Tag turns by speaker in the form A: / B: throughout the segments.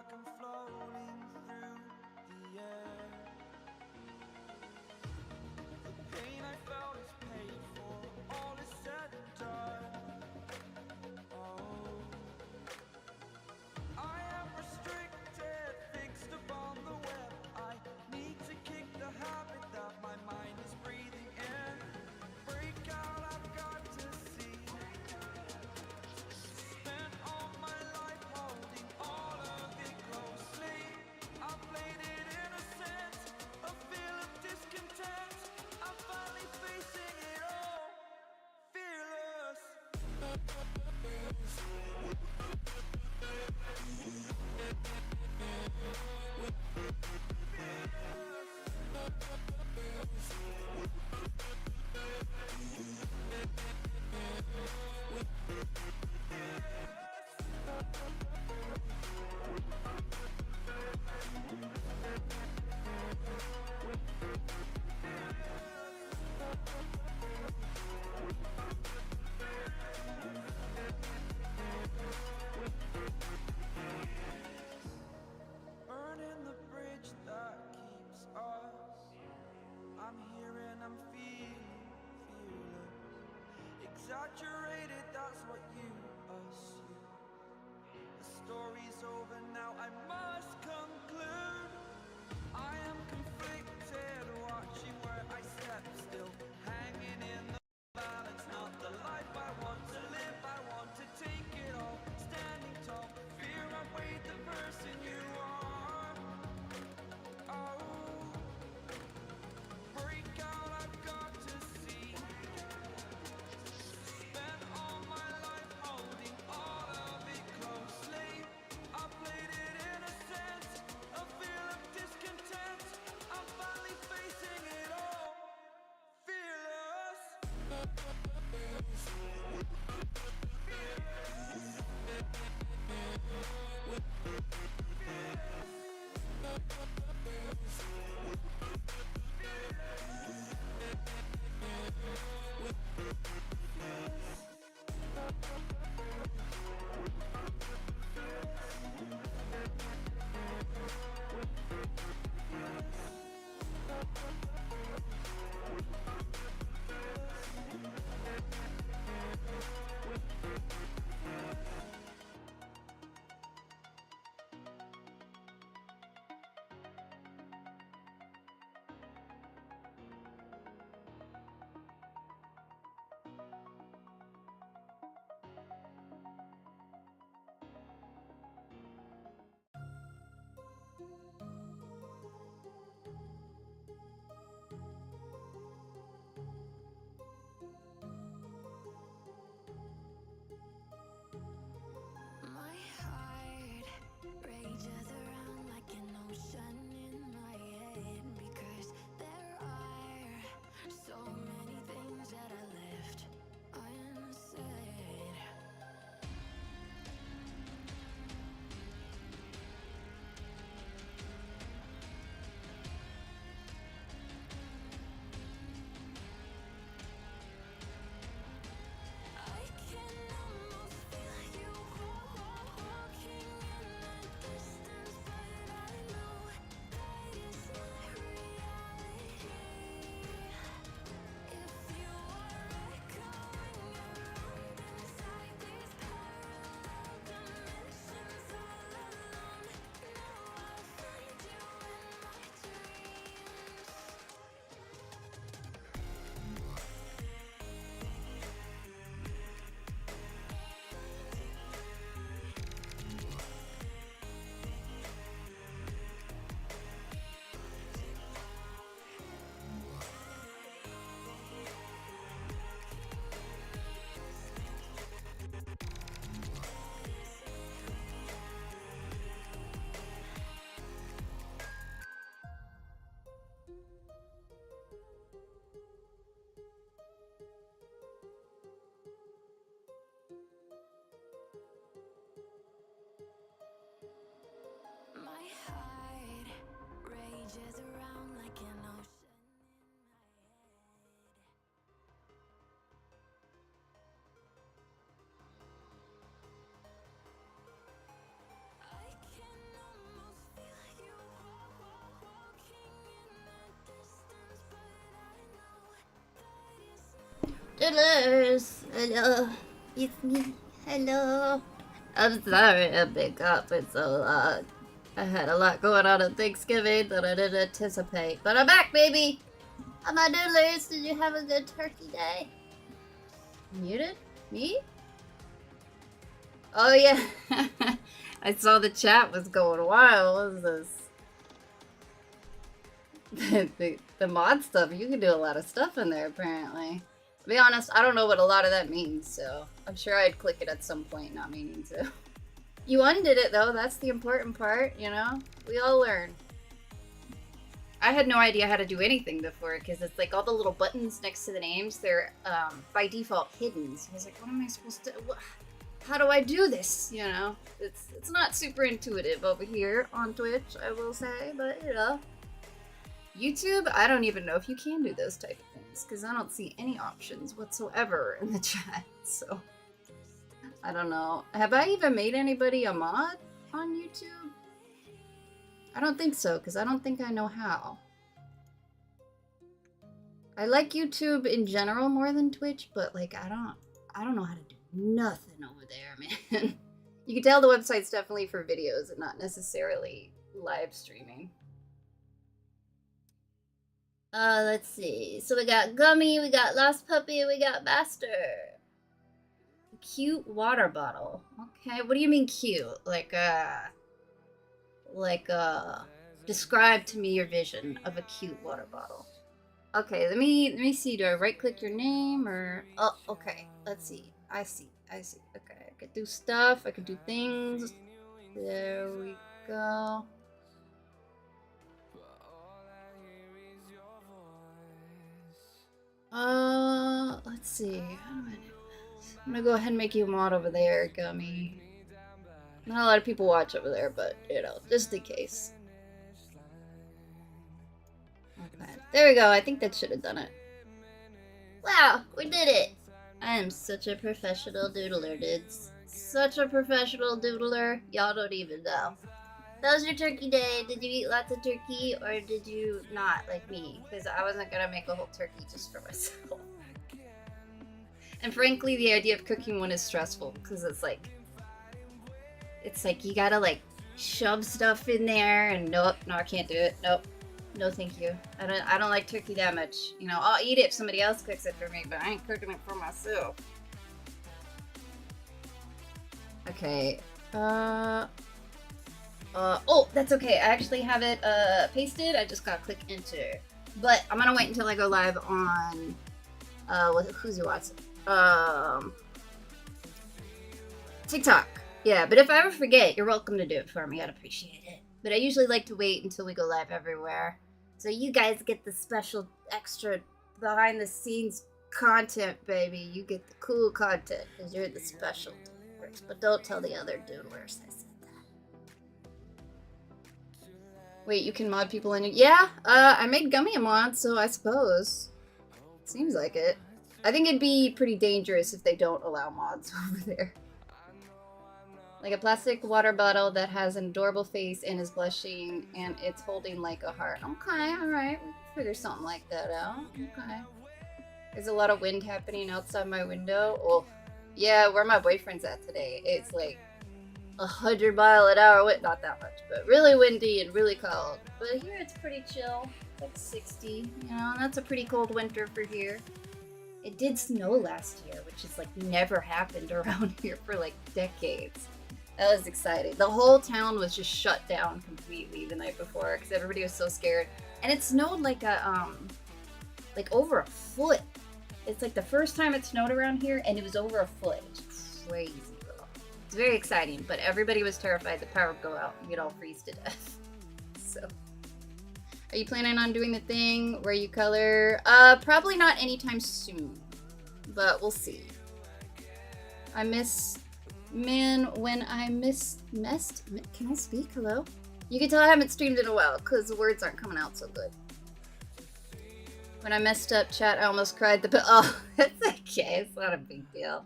A: like I'm floating through the air. The pain I felt is paid for, all is said and done. Oh, I am restricted, fixed upon the web. I need to kick the habit that my mind is breathing in. Break out, I've got to see. Spent all my life holding all of it closely. I played it innocent, a feel of discontent. I'm finally facing it all, fearless. Burning the bridge that keeps us. I'm here and I'm feeling fearless. Exaggerated, that's what you assume. The story's over now, I must conclude. I am conflicted, watching where I step still, hanging in the balance. Not the life I want to live, I want to take it all. Standing tall, fear I weighed the person you are. Oh, break out, I've got to see. Spent all my life holding all of it closely. I played it innocent, a feel of discontent. I'm finally facing it all, fearless. Fearless.
B: Doodlers! Hello. It's me. Hello. I'm sorry I've been coughing so long. I had a lot going on at Thanksgiving that I didn't anticipate. But I'm back, baby! Hi, my Doodlers. Did you have a good turkey day? Muted? Me? Oh, yeah. I saw the chat was going wild. What is this? the mod stuff. You can do a lot of stuff in there, apparently. To be honest, I don't know what a lot of that means, so I'm sure I'd click it at some point, not meaning to. You undid it, though. That's the important part, you know? We all learn. I had no idea how to do anything before, because it's like all the little buttons next to the names, they're by default hidden. So I was like, what am I supposed to... How do I do this? You know? It's not super intuitive over here on Twitch, I will say, but, you know. YouTube, I don't even know if you can do those type of things, because I don't see any options whatsoever in the chat, so... I don't know. Have I even made anybody a mod on YouTube? I don't think so, because I don't think I know how. I like YouTube in general more than Twitch, but like I don't know how to do nothing over there, man. You can tell the website's definitely for videos and not necessarily live streaming. Let's see. So we got Gummy, we got Lost Puppy, we got Master. Cute water bottle. Okay, what do you mean cute? Describe to me your vision of a cute water bottle. Okay, let me see. Do I right click your name or... Oh, okay. Let's see. I see. Okay, I could do stuff. I could do things. There we go. Let's see. How do I do this? I'm gonna go ahead and make you a mod over there, Gummy. Not a lot of people watch over there, but, you know, just in case. Okay, there we go. I think that should have done it. Wow, we did it! I am such a professional doodler, dudes. Such a professional doodler. Y'all don't even know. That was your turkey day. Did you eat lots of turkey, or did you not, like me? Because I wasn't gonna make a whole turkey just for myself. And frankly, the idea of cooking one is stressful, because it's like you gotta like shove stuff in there, and nope, no, I can't do it. Nope, no, thank you. I don't like turkey that much. You know, I'll eat it if somebody else cooks it for me, but I ain't cooking it for myself. Okay. Oh, that's okay. I actually have it pasted. I just gotta click enter. But I'm gonna wait until I go live on who's watching? TikTok. Yeah, but if I ever forget, you're welcome to do it for me. I'd appreciate it. But I usually like to wait until we go live everywhere, so you guys get the special, extra, behind-the-scenes content, baby. You get the cool content because you're the special doodlers. But don't tell the other doodlers I said that. Wait, you can mod people in it? Yeah, I made Gummy a mod, so I suppose. Seems like it. I think it'd be pretty dangerous if they don't allow mods over there. Like a plastic water bottle that has an adorable face and is blushing, and it's holding like a heart. Okay, alright. We can figure something like that out. Okay. There's a lot of wind happening outside my window. Oh, yeah, where my boyfriend's at today. It's like 100-mile-an-hour wind. Not that much, but really windy and really cold. But here it's pretty chill. Like 60, you know, and that's a pretty cold winter for here. It did snow last year, which is like never happened around here for like decades. That was exciting. The whole town was just shut down completely the night before because everybody was so scared. And it snowed like like over a foot. It's like the first time it snowed around here, and it was over a foot. It's crazy, girl. It's very exciting, but everybody was terrified the power would go out and we'd all freeze to death. So, are you planning on doing the thing where you color? Probably not anytime soon, but we'll see. I miss... Man, when I messed... Can I speak? Hello? You can tell I haven't streamed in a while, because the words aren't coming out so good. When I messed up chat, I almost cried oh, it's okay. It's not a big deal.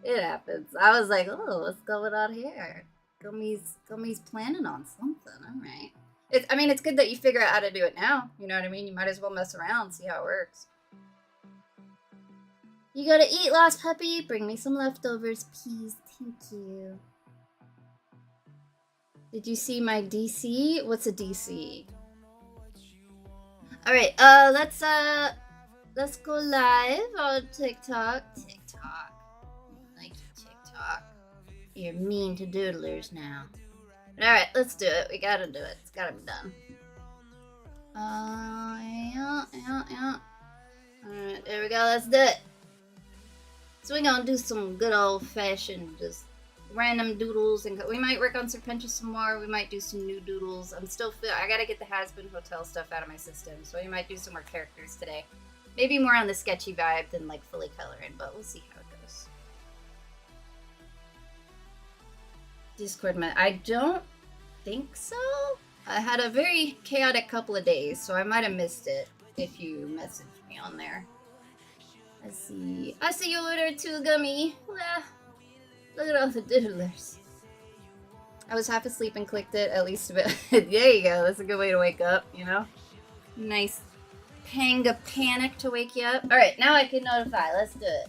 B: It happens. I was like, oh, what's going on here? Gummy's planning on something. Alright. I mean, it's good that you figure out how to do it now. You know what I mean? You might as well mess around, see how it works. You gotta eat, lost puppy. Bring me some leftovers, please. Thank you. Did you see my DC? What's a DC? Alright, let's go live on TikTok. TikTok. Like TikTok. You're mean to doodlers now. Alright, let's do it. We gotta do it. It's gotta be done. Yeah. Alright, there we go. Let's do it. So we're gonna do some good old-fashioned, just random doodles, and we might work on Serpentia some more. We might do some new doodles. I gotta get the Has-Been Hotel stuff out of my system, so we might do some more characters today. Maybe more on the sketchy vibe than like fully coloring, but we'll see how it goes. Discord, I don't think so. I had a very chaotic couple of days, so I might have missed it if you messaged me on there. I see you over there too, Gummy. Well, look at all the doodlers. I was half asleep and clicked it at least a bit. There you go. That's a good way to wake up, you know? Nice pang of panic to wake you up. Alright, now I can notify. Let's do it.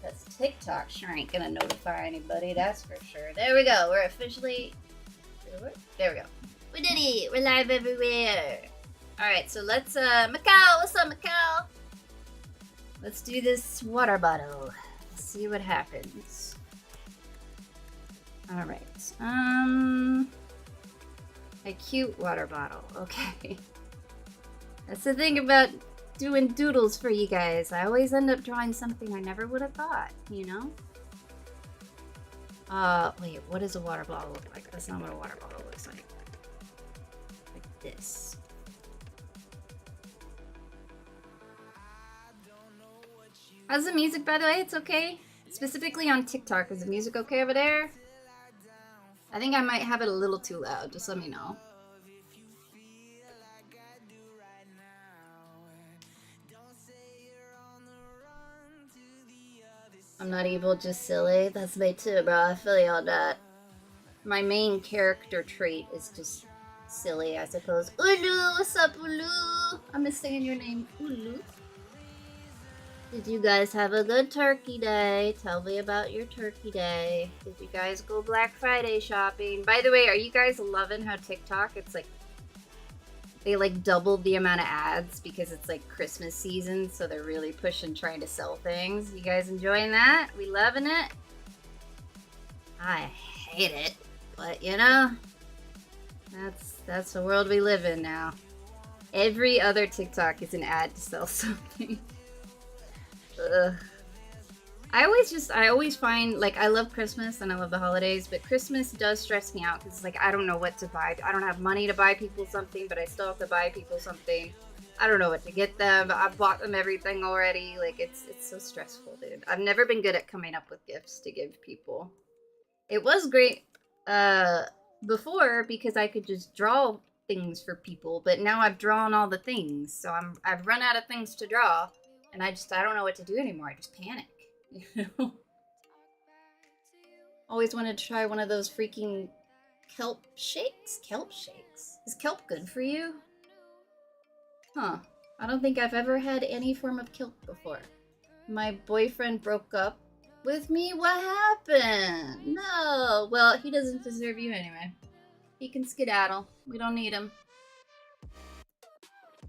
B: Because TikTok sure ain't gonna notify anybody, that's for sure. There we go. We're officially... There we go. We did it. We're live everywhere. Alright, so let's... Macau! What's up, Macau? Let's do this water bottle. Let's see what happens. Alright. A cute water bottle. Okay. That's the thing about doing doodles for you guys. I always end up drawing something I never would have thought, you know? Wait, what does a water bottle look like? That's not what a water bottle looks like. Like this. How's the music, by the way? It's okay? Specifically on TikTok. Is the music okay over there? I think I might have it a little too loud. Just let me know. I'm not evil, just silly. That's me too, bro. I feel you on that. My main character trait is just silly, I suppose. Ulu! What's up, Ulu? I'm just saying your name, Ulu. Did you guys have a good turkey day? Tell me about your turkey day. Did you guys go Black Friday shopping? By the way, are you guys loving how TikTok, it's like, they like doubled the amount of ads because it's like Christmas season, so they're really pushing trying to sell things. You guys enjoying that? We loving it? I hate it, but you know, that's the world we live in now. Every other TikTok is an ad to sell something. Ugh. I always find, like, I love Christmas and I love the holidays, but Christmas does stress me out because it's like I don't know what to buy. I don't have money to buy people something, but I still have to buy people something. I don't know what to get them. I've bought them everything already. Like, it's so stressful, dude. I've never been good at coming up with gifts to give people. It was great before because I could just draw things for people, but now I've drawn all the things, so I've run out of things to draw. And I don't know what to do anymore. I just panic, you know? Always wanted to try one of those freaking kelp shakes? Kelp shakes? Is kelp good for you? Huh. I don't think I've ever had any form of kelp before. My boyfriend broke up with me? What happened? No. Well, he doesn't deserve you anyway. He can skedaddle. We don't need him.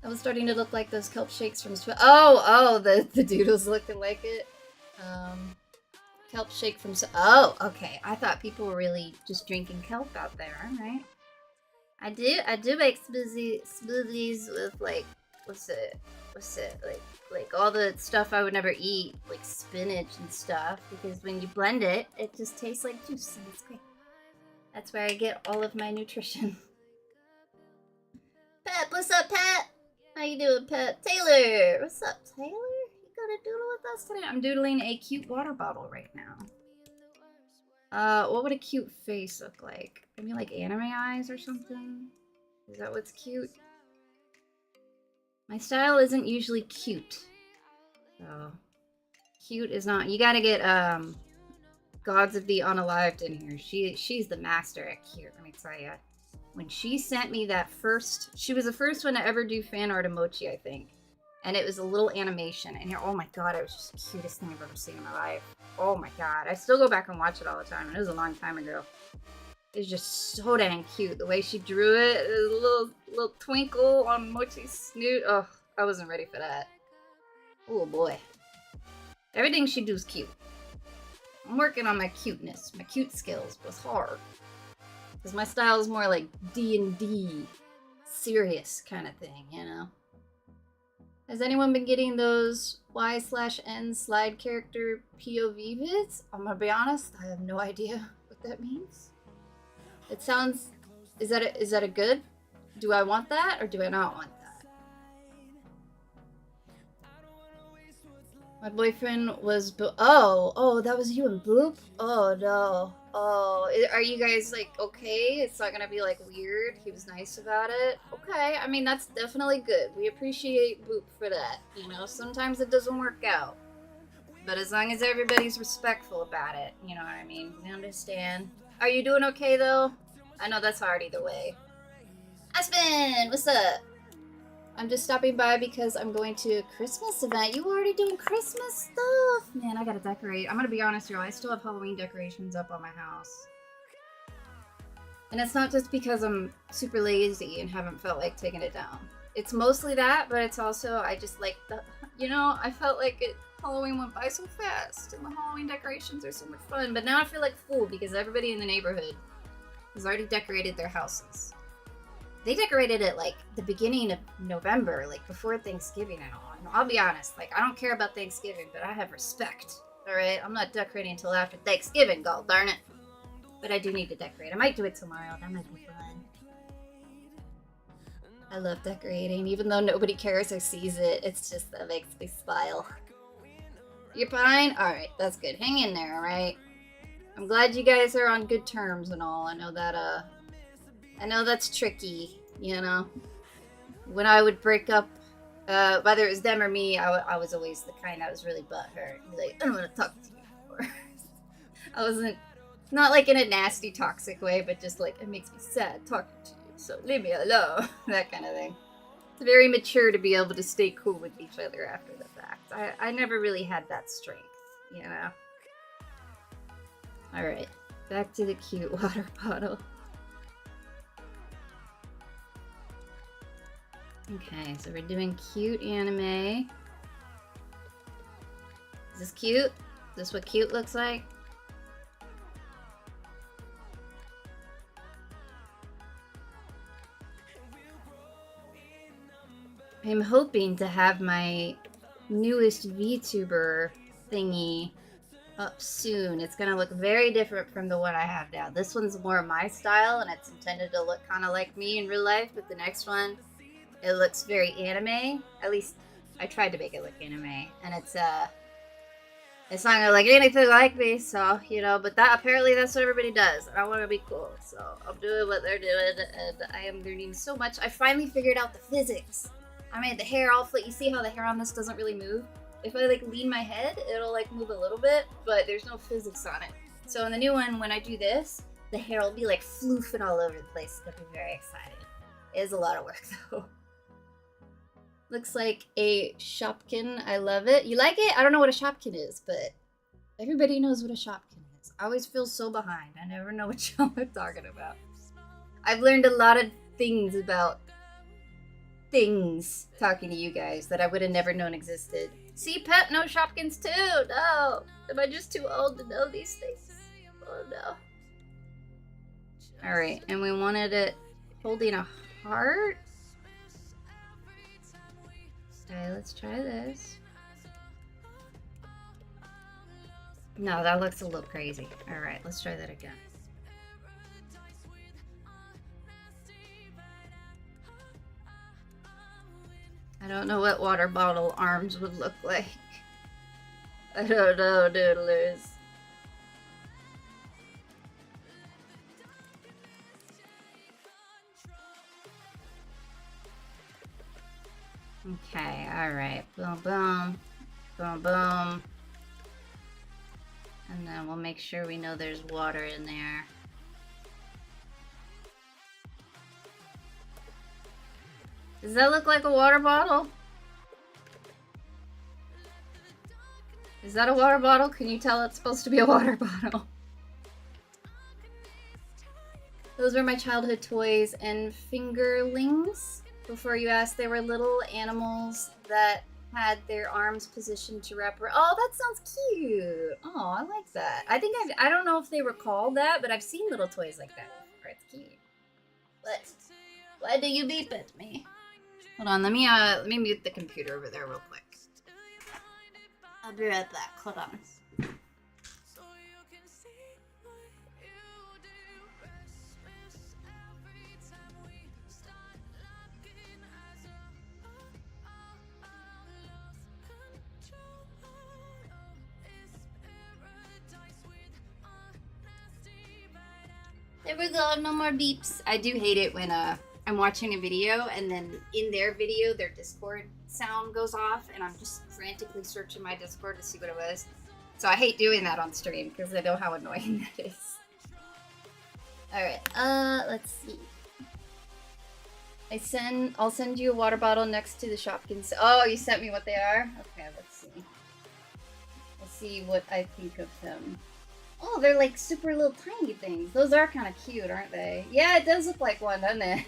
B: I was starting to look like those kelp shakes from the doodles looking like it. Kelp shake from oh, okay. I thought people were really just drinking kelp out there. All right. I do make smoothies with like what's it like all the stuff I would never eat, like spinach and stuff, because when you blend it, it just tastes like juice and it's great. That's where I get all of my nutrition. Pep, what's up, Pep? How you doing, Pep? Taylor! What's up, Taylor? You gonna doodle with us today? I'm doodling a cute water bottle right now. What would a cute face look like? Maybe like anime eyes or something? Is that what's cute? My style isn't usually cute. So, cute is not... You gotta get, Gods of the Unalived in here. She's the master at cute, let me tell ya. When she sent me that first... She was the first one to ever do fan art emoji, I think. And it was a little animation. And oh my god, it was just the cutest thing I've ever seen in my life. Oh my god. I still go back and watch it all the time. And it was a long time ago. It was just so dang cute. The way she drew it, a little twinkle on Mochi's snoot. Oh, I wasn't ready for that. Oh boy. Everything she does cute. I'm working on my cuteness, my cute skills, but it's hard. Because my style is more like D&D, serious kind of thing, you know? Has anyone been getting those Y/N slide character POV vids? I'm gonna be honest, I have no idea what that means. It sounds... Is that a good? Do I want that, or do I not want that? My boyfriend was... Oh, that was you and Boop? Oh, no. Oh, are you guys, like, okay? It's not gonna be, like, weird? He was nice about it? Okay, I mean, that's definitely good. We appreciate Boop for that. You know, sometimes it doesn't work out. But as long as everybody's respectful about it, you know what I mean? We understand. Are you doing okay, though? I know that's hard either way. Aspen, what's up? I'm just stopping by because I'm going to a Christmas event. You already doing Christmas stuff? Man, I gotta decorate. I'm gonna be honest, y'all. I still have Halloween decorations up on my house. And it's not just because I'm super lazy and haven't felt like taking it down. It's mostly that, but it's also, I just like the, you know, I felt like Halloween went by so fast and the Halloween decorations are so much fun. But now I feel like a fool because everybody in the neighborhood has already decorated their houses. They decorated it like the beginning of November, like before Thanksgiving and all. And I'll be honest, like I don't care about Thanksgiving, but I have respect. All right, I'm not decorating until after Thanksgiving, god darn it. But I do need to decorate. I might do it tomorrow. That might be fun. I love decorating, even though nobody cares or sees it. It's just that makes me smile. You're fine? All right, that's good. Hang in there, all right? I'm glad you guys are on good terms and all. I know that's tricky, you know? When I would break up, whether it was them or me, I was always the kind that was really butthurt. Like, I don't want to talk to you anymore. I wasn't, not like in a nasty, toxic way, but just like, it makes me sad talking to you, so leave me alone. That kind of thing. It's very mature to be able to stay cool with each other after the fact. I never really had that strength, you know? Alright, back to the cute water bottle. Okay, so we're doing cute anime. Is this cute? Is this what cute looks like? I'm hoping to have my newest VTuber thingy up soon. It's gonna look very different from the one I have now. This one's more my style and it's intended to look kind of like me in real life, but the next one, it looks very anime. At least I tried to make it look anime, and it's not gonna look anything like me. So you know, but apparently that's what everybody does, and I want to be cool. So I'm doing what they're doing, and I am learning so much. I finally figured out the physics. I made the hair all flat. You see how the hair on this doesn't really move? If I like lean my head, it'll like move a little bit, but there's no physics on it. So in the new one, when I do this, the hair will be like floofing all over the place. I'll be very excited. It is a lot of work though. Looks like a Shopkin. I love it. You like it? I don't know what a Shopkin is, but everybody knows what a Shopkin is. I always feel so behind. I never know what y'all are talking about. I've learned a lot of things about things talking to you guys that I would have never known existed. See, Pet knows Shopkins too. No. Am I just too old to know these things? Oh no. Alright, and we wanted it holding a heart. Okay, let's try this. No, that looks a little crazy. Alright, let's try that again. I don't know what water bottle arms would look like. I don't know, doodlers. Okay, alright. Boom, boom. Boom, boom. And then we'll make sure we know there's water in there. Does that look like a water bottle? Is that a water bottle? Can you tell it's supposed to be a water bottle? Those were my childhood toys and fingerlings. Before you asked, they were little animals that had their arms positioned to wrap around. Oh, that sounds cute. Oh, I like that. I don't know if they were called that, but I've seen little toys like that before. It's cute. What? Why do you beep at me? Hold on, let me mute the computer over there real quick. I'll be right back. Hold on. There we go, no more beeps. I do hate it when I'm watching a video and then in their video their Discord sound goes off and I'm just frantically searching my Discord to see what it was. So I hate doing that on stream because I know how annoying that is. Alright, let's see. I'll send you a water bottle next to the Shopkins. Oh, you sent me what they are? Okay, let's see. Let's see what I think of them. Oh, they're like super little tiny things. Those are kind of cute, aren't they? Yeah, it does look like one, doesn't it?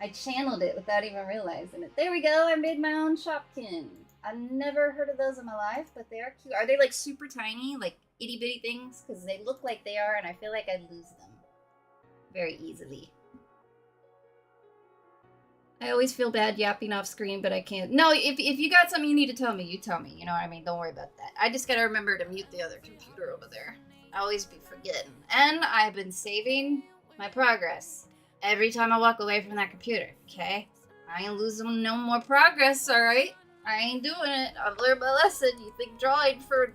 B: I channeled it without even realizing it. There we go, I made my own Shopkin. I've never heard of those in my life, but they are cute. Are they like super tiny, like itty bitty things? Because they look like they are, and I feel like I'd lose them very easily. I always feel bad yapping off screen, but I can't. No, if you got something you need to tell me, you tell me. You know what I mean? Don't worry about that. I just gotta remember to mute the other computer over there. I always be forgetting. And I've been saving my progress every time I walk away from that computer, okay? I ain't losing no more progress, alright? I ain't doing it. I've learned my lesson. You think drawing for...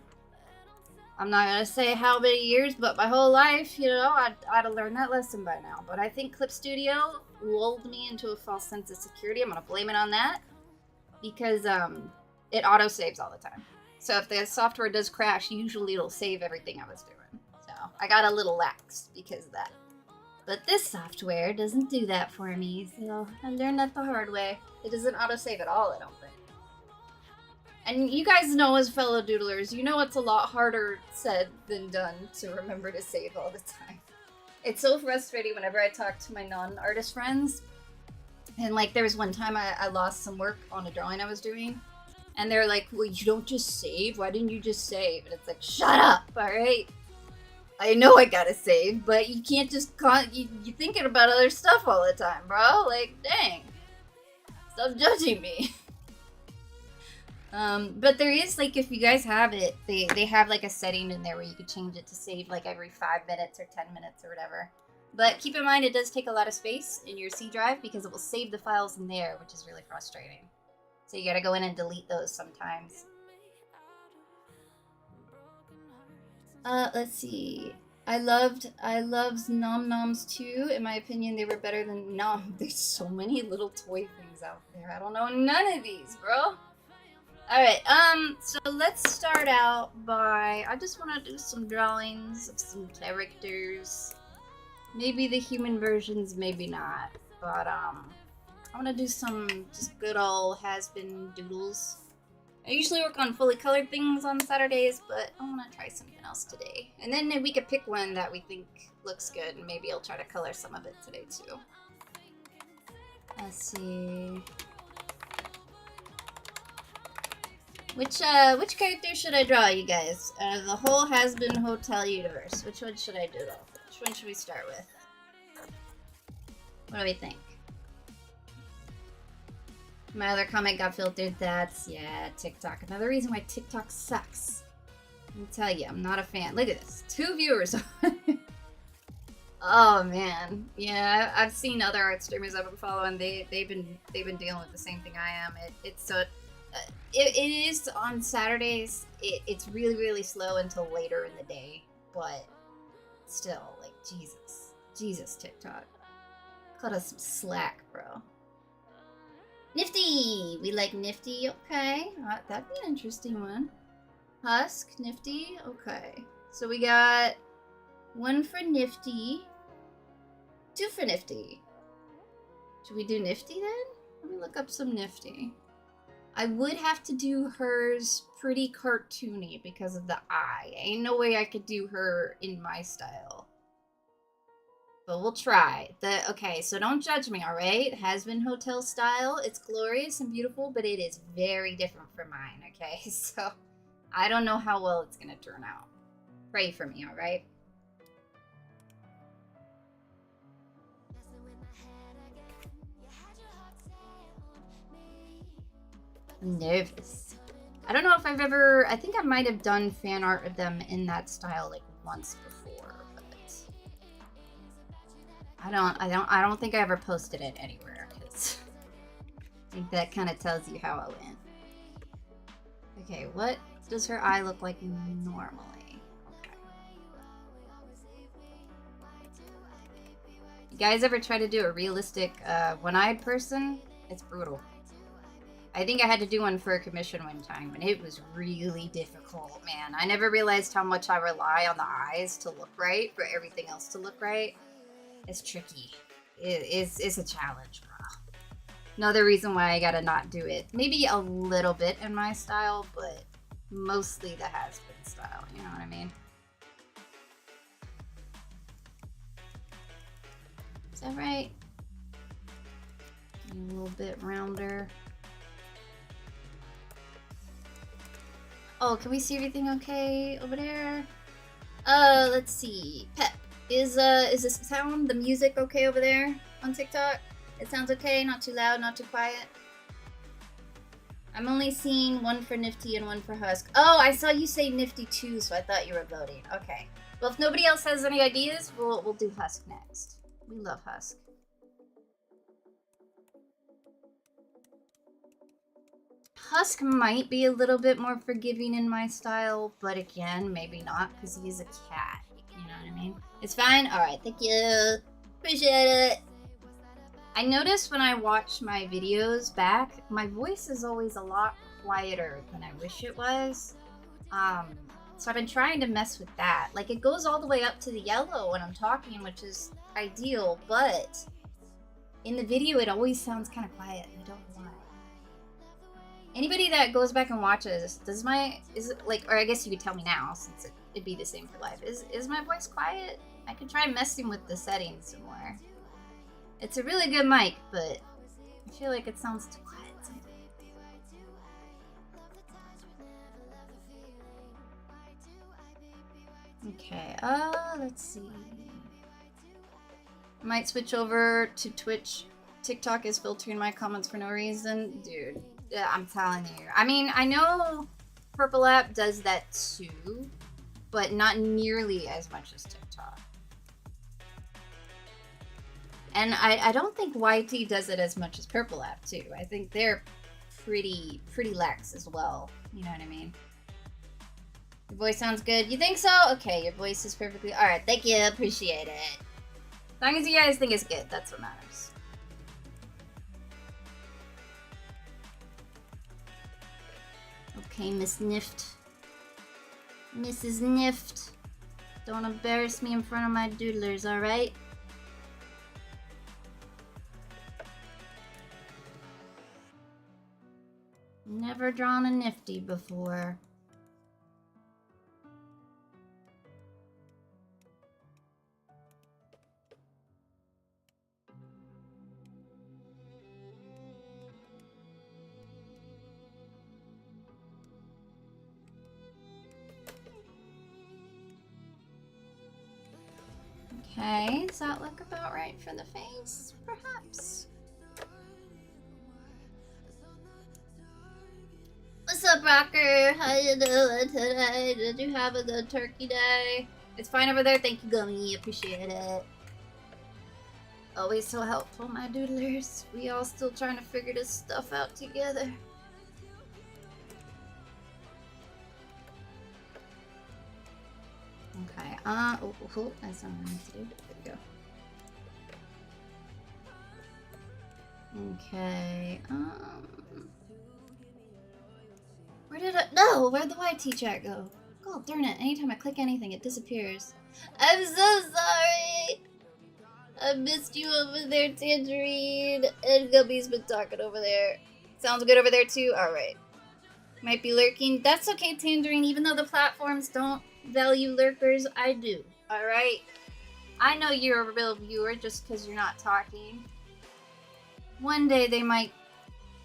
B: I'm not gonna say how many years, but my whole life, you know, I'd have learned that lesson by now. But I think Clip Studio lulled me into a false sense of security. I'm gonna blame it on that because it auto-saves all the time. So if the software does crash, usually it'll save everything I was doing. So I got a little lax because of that. But this software doesn't do that for me, so I learned that the hard way. It doesn't auto-save at all, I don't think. And you guys know, as fellow doodlers, you know it's a lot harder said than done to remember to save all the time. It's so frustrating whenever I talk to my non-artist friends. And like there was one time I lost some work on a drawing I was doing. And they're like, well, you don't just save? Why didn't you just save? And it's like, shut up, alright? I know I gotta save, but you can't just, you're thinking about other stuff all the time, bro. Like, dang. Stop judging me. But there is, like, if you guys have it, they have, like, a setting in there where you could change it to save, like, every 5 minutes or 10 minutes or whatever. But keep in mind, it does take a lot of space in your C drive because it will save the files in there, which is really frustrating. So you gotta go in and delete those sometimes. Let's see. I loved Nom Noms too. In my opinion, they were better than Nom. There's so many little toy things out there. I don't know none of these, bro. Alright, so let's start out by... I just want to do some drawings of some characters. Maybe the human versions, maybe not. But, I want to do some just good old has-been doodles. I usually work on fully colored things on Saturdays, but I want to try something else today. And then we could pick one that we think looks good, and maybe I'll try to color some of it today, too. Let's see... Which character should I draw, you guys? The whole Has-Been Hotel universe. Which one should I do? Which one should we start with? What do we think? My other comment got filtered. That's, yeah, TikTok. Another reason why TikTok sucks. Let me tell you, I'm not a fan. Look at this. 2 viewers. Oh, man. Yeah, I've seen other art streamers I've been following. They've been dealing with the same thing I am. It's so... It is on Saturdays. It's really, really slow until later in the day, but still, like, Jesus, TikTok, cut us some slack, bro. Nifty, we like Nifty. Okay, that'd be an interesting one. Husk, Nifty. Okay, so we got 1 for Nifty, 2 for Nifty. Should we do Nifty then? Let me look up some Nifty. I would have to do hers pretty cartoony because of the eye. Ain't no way I could do her in my style. But we'll try. Okay, so don't judge me, alright? Has been hotel style. It's glorious and beautiful, but it is very different from mine, okay? So I don't know how well it's gonna turn out. Pray for me, alright? I'm nervous. I don't know if I've ever... I think I might have done fan art of them in that style like once before, but I don't think I ever posted it anywhere, because I think that kind of tells you how I went. Okay, what does her eye look like normally? Okay. You guys ever try to do a realistic one-eyed person? It's brutal. I think I had to do one for a commission one time, and it was really difficult, man. I never realized how much I rely on the eyes to look right for everything else to look right. It's tricky. It's a challenge, bro. Another reason why I gotta not do it. Maybe a little bit in my style, but mostly the has-been style, you know what I mean? Is that right? A little bit rounder. Oh, can we see everything okay over there? Let's see. Pep. Is this sound, the music okay over there on TikTok? It sounds okay, not too loud, not too quiet. I'm only seeing one for Nifty and one for Husk. Oh, I saw you say Nifty too, so I thought you were voting. Okay. Well, if nobody else has any ideas, we'll do Husk next. We love Husk. Husk might be a little bit more forgiving in my style, but again, maybe not, because he's a cat. You know what I mean? It's fine? Alright, thank you. Appreciate it. I noticed when I watch my videos back, my voice is always a lot quieter than I wish it was. So I've been trying to mess with that. Like, it goes all the way up to the yellow when I'm talking, which is ideal, but in the video, it always sounds kind of quiet. I don't know why. Anybody that goes back and watches, is it like, or I guess you could tell me now, since it'd be the same for life. Is my voice quiet? I could try messing with the settings some more. It's a really good mic, but I feel like it sounds too quiet sometimes. Okay, let's see. I might switch over to Twitch. TikTok is filtering my comments for no reason. Dude, yeah, I'm telling you. I mean, I know Purple App does that too, but not nearly as much as TikTok. And I don't think YT does it as much as Purple App too. I think they're pretty lax as well. You know what I mean? Your voice sounds good. You think so? Okay, your voice is perfectly... Alright, thank you. Appreciate it. As long as you guys think it's good, that's what matters. Okay, Miss Nift. Mrs. Nift. Don't embarrass me in front of my doodlers, alright? Never drawn a Nifty before. Okay, does that look about right for the face? Perhaps. What's up, Rocker? How you doing today? Did you have a good turkey day? It's fine over there. Thank you, Gummy. Appreciate it. Always so helpful, my doodlers. We all still trying to figure this stuff out together. Okay, oh, that's not what I need to do. There we go. Okay, where'd the YT chat go? God darn it, anytime I click anything, it disappears. I'm so sorry! I missed you over there, Tangerine, and Gubby's been talking over there. Sounds good over there too? Alright. Might be lurking. That's okay, Tangerine. Even though the platforms don't value lurkers, I do. Alright? I know you're a real viewer just because you're not talking. One day they might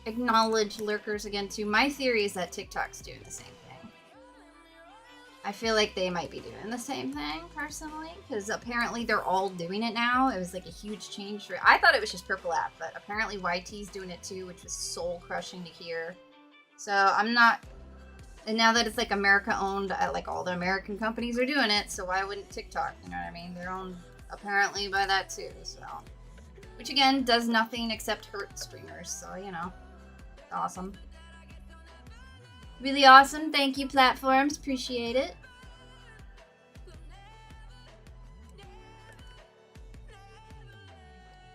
B: acknowledge lurkers again too. My theory is that TikTok's doing the same thing. I feel like they might be doing the same thing, personally, because apparently they're all doing it now. It was like a huge change. I thought it was just Purple App, but apparently YT's doing it too, which was soul-crushing to hear. So I'm not... And now that it's like America-owned, like all the American companies are doing it, so why wouldn't TikTok? You know what I mean? They're owned apparently by that too, so... Which again, does nothing except hurt streamers, so you know. Awesome. Really awesome. Thank you, platforms. Appreciate it.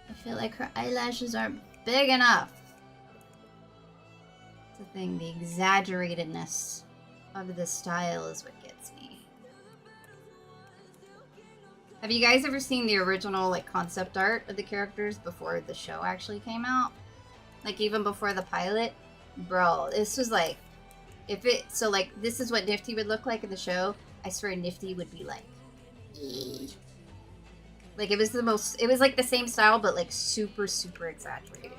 B: I feel like her eyelashes aren't big enough. It's the thing, the exaggeratedness of the style is what gets me. Have you guys ever seen the original like concept art of the characters before the show actually came out? Like even before the pilot? Bro, this was like, if it, so like this is what Nifty would look like in the show. I swear Nifty would be like, eee. Like it was the most, it was like the same style but like super, super exaggerated.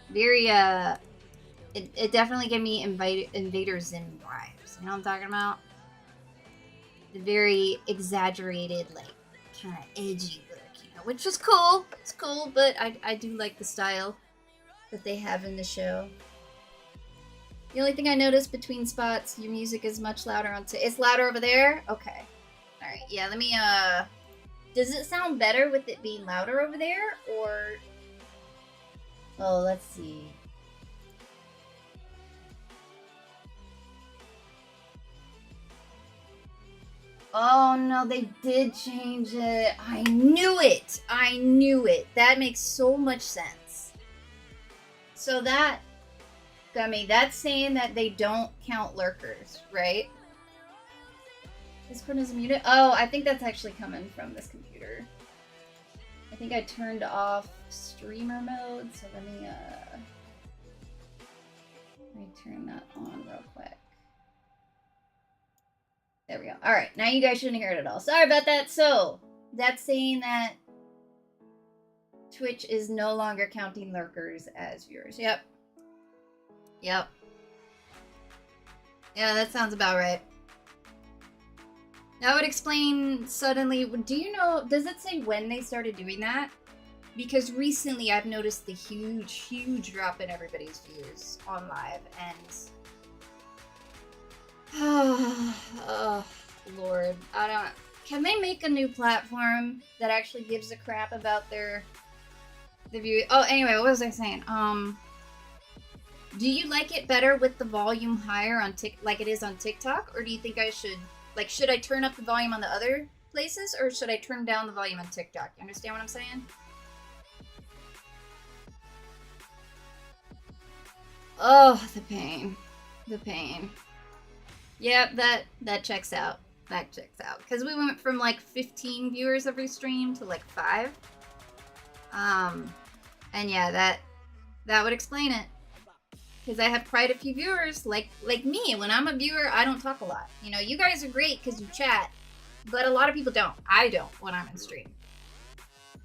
B: Very, it definitely gave me Invader Zim vibes. You know what I'm talking about? The very exaggerated, like, kind of edgy look, you know, which was cool. It's cool, but I do like the style that they have in the show. The only thing I noticed between spots, your music is much louder on it's louder over there? Okay. Alright, yeah, let me, does it sound better with it being louder over there, or... Oh, let's see. Oh no, they did change it. I knew it. I knew it. That makes so much sense. So that, I mean, that's saying that they don't count lurkers, right? Discord is muted. Oh, I think that's actually coming from this computer. I think I turned off streamer mode, so let me turn that on real quick. There we go. Alright, now you guys shouldn't hear it at all. Sorry about that. So, that's saying that Twitch is no longer counting lurkers as viewers. Yep. Yep. Yeah, that sounds about right. That would explain suddenly... Do you know... Does it say when they started doing that? Because recently I've noticed the huge, huge drop in everybody's views on live, and... Oh, Lord. I don't... Can they make a new platform that actually gives a crap about the view? Oh, anyway, what was I saying? Do you like it better with the volume higher on like it is on TikTok? Or do you think I should... Like, should I turn up the volume on the other places? Or should I turn down the volume on TikTok? You understand what I'm saying? Oh, the pain. The pain. Yep, that checks out. That checks out. Because we went from like 15 viewers every stream to like 5. And yeah, that would explain it. Because I have quite a few viewers, like me. When I'm a viewer, I don't talk a lot. You know, you guys are great because you chat, but a lot of people don't. I don't when I'm in stream.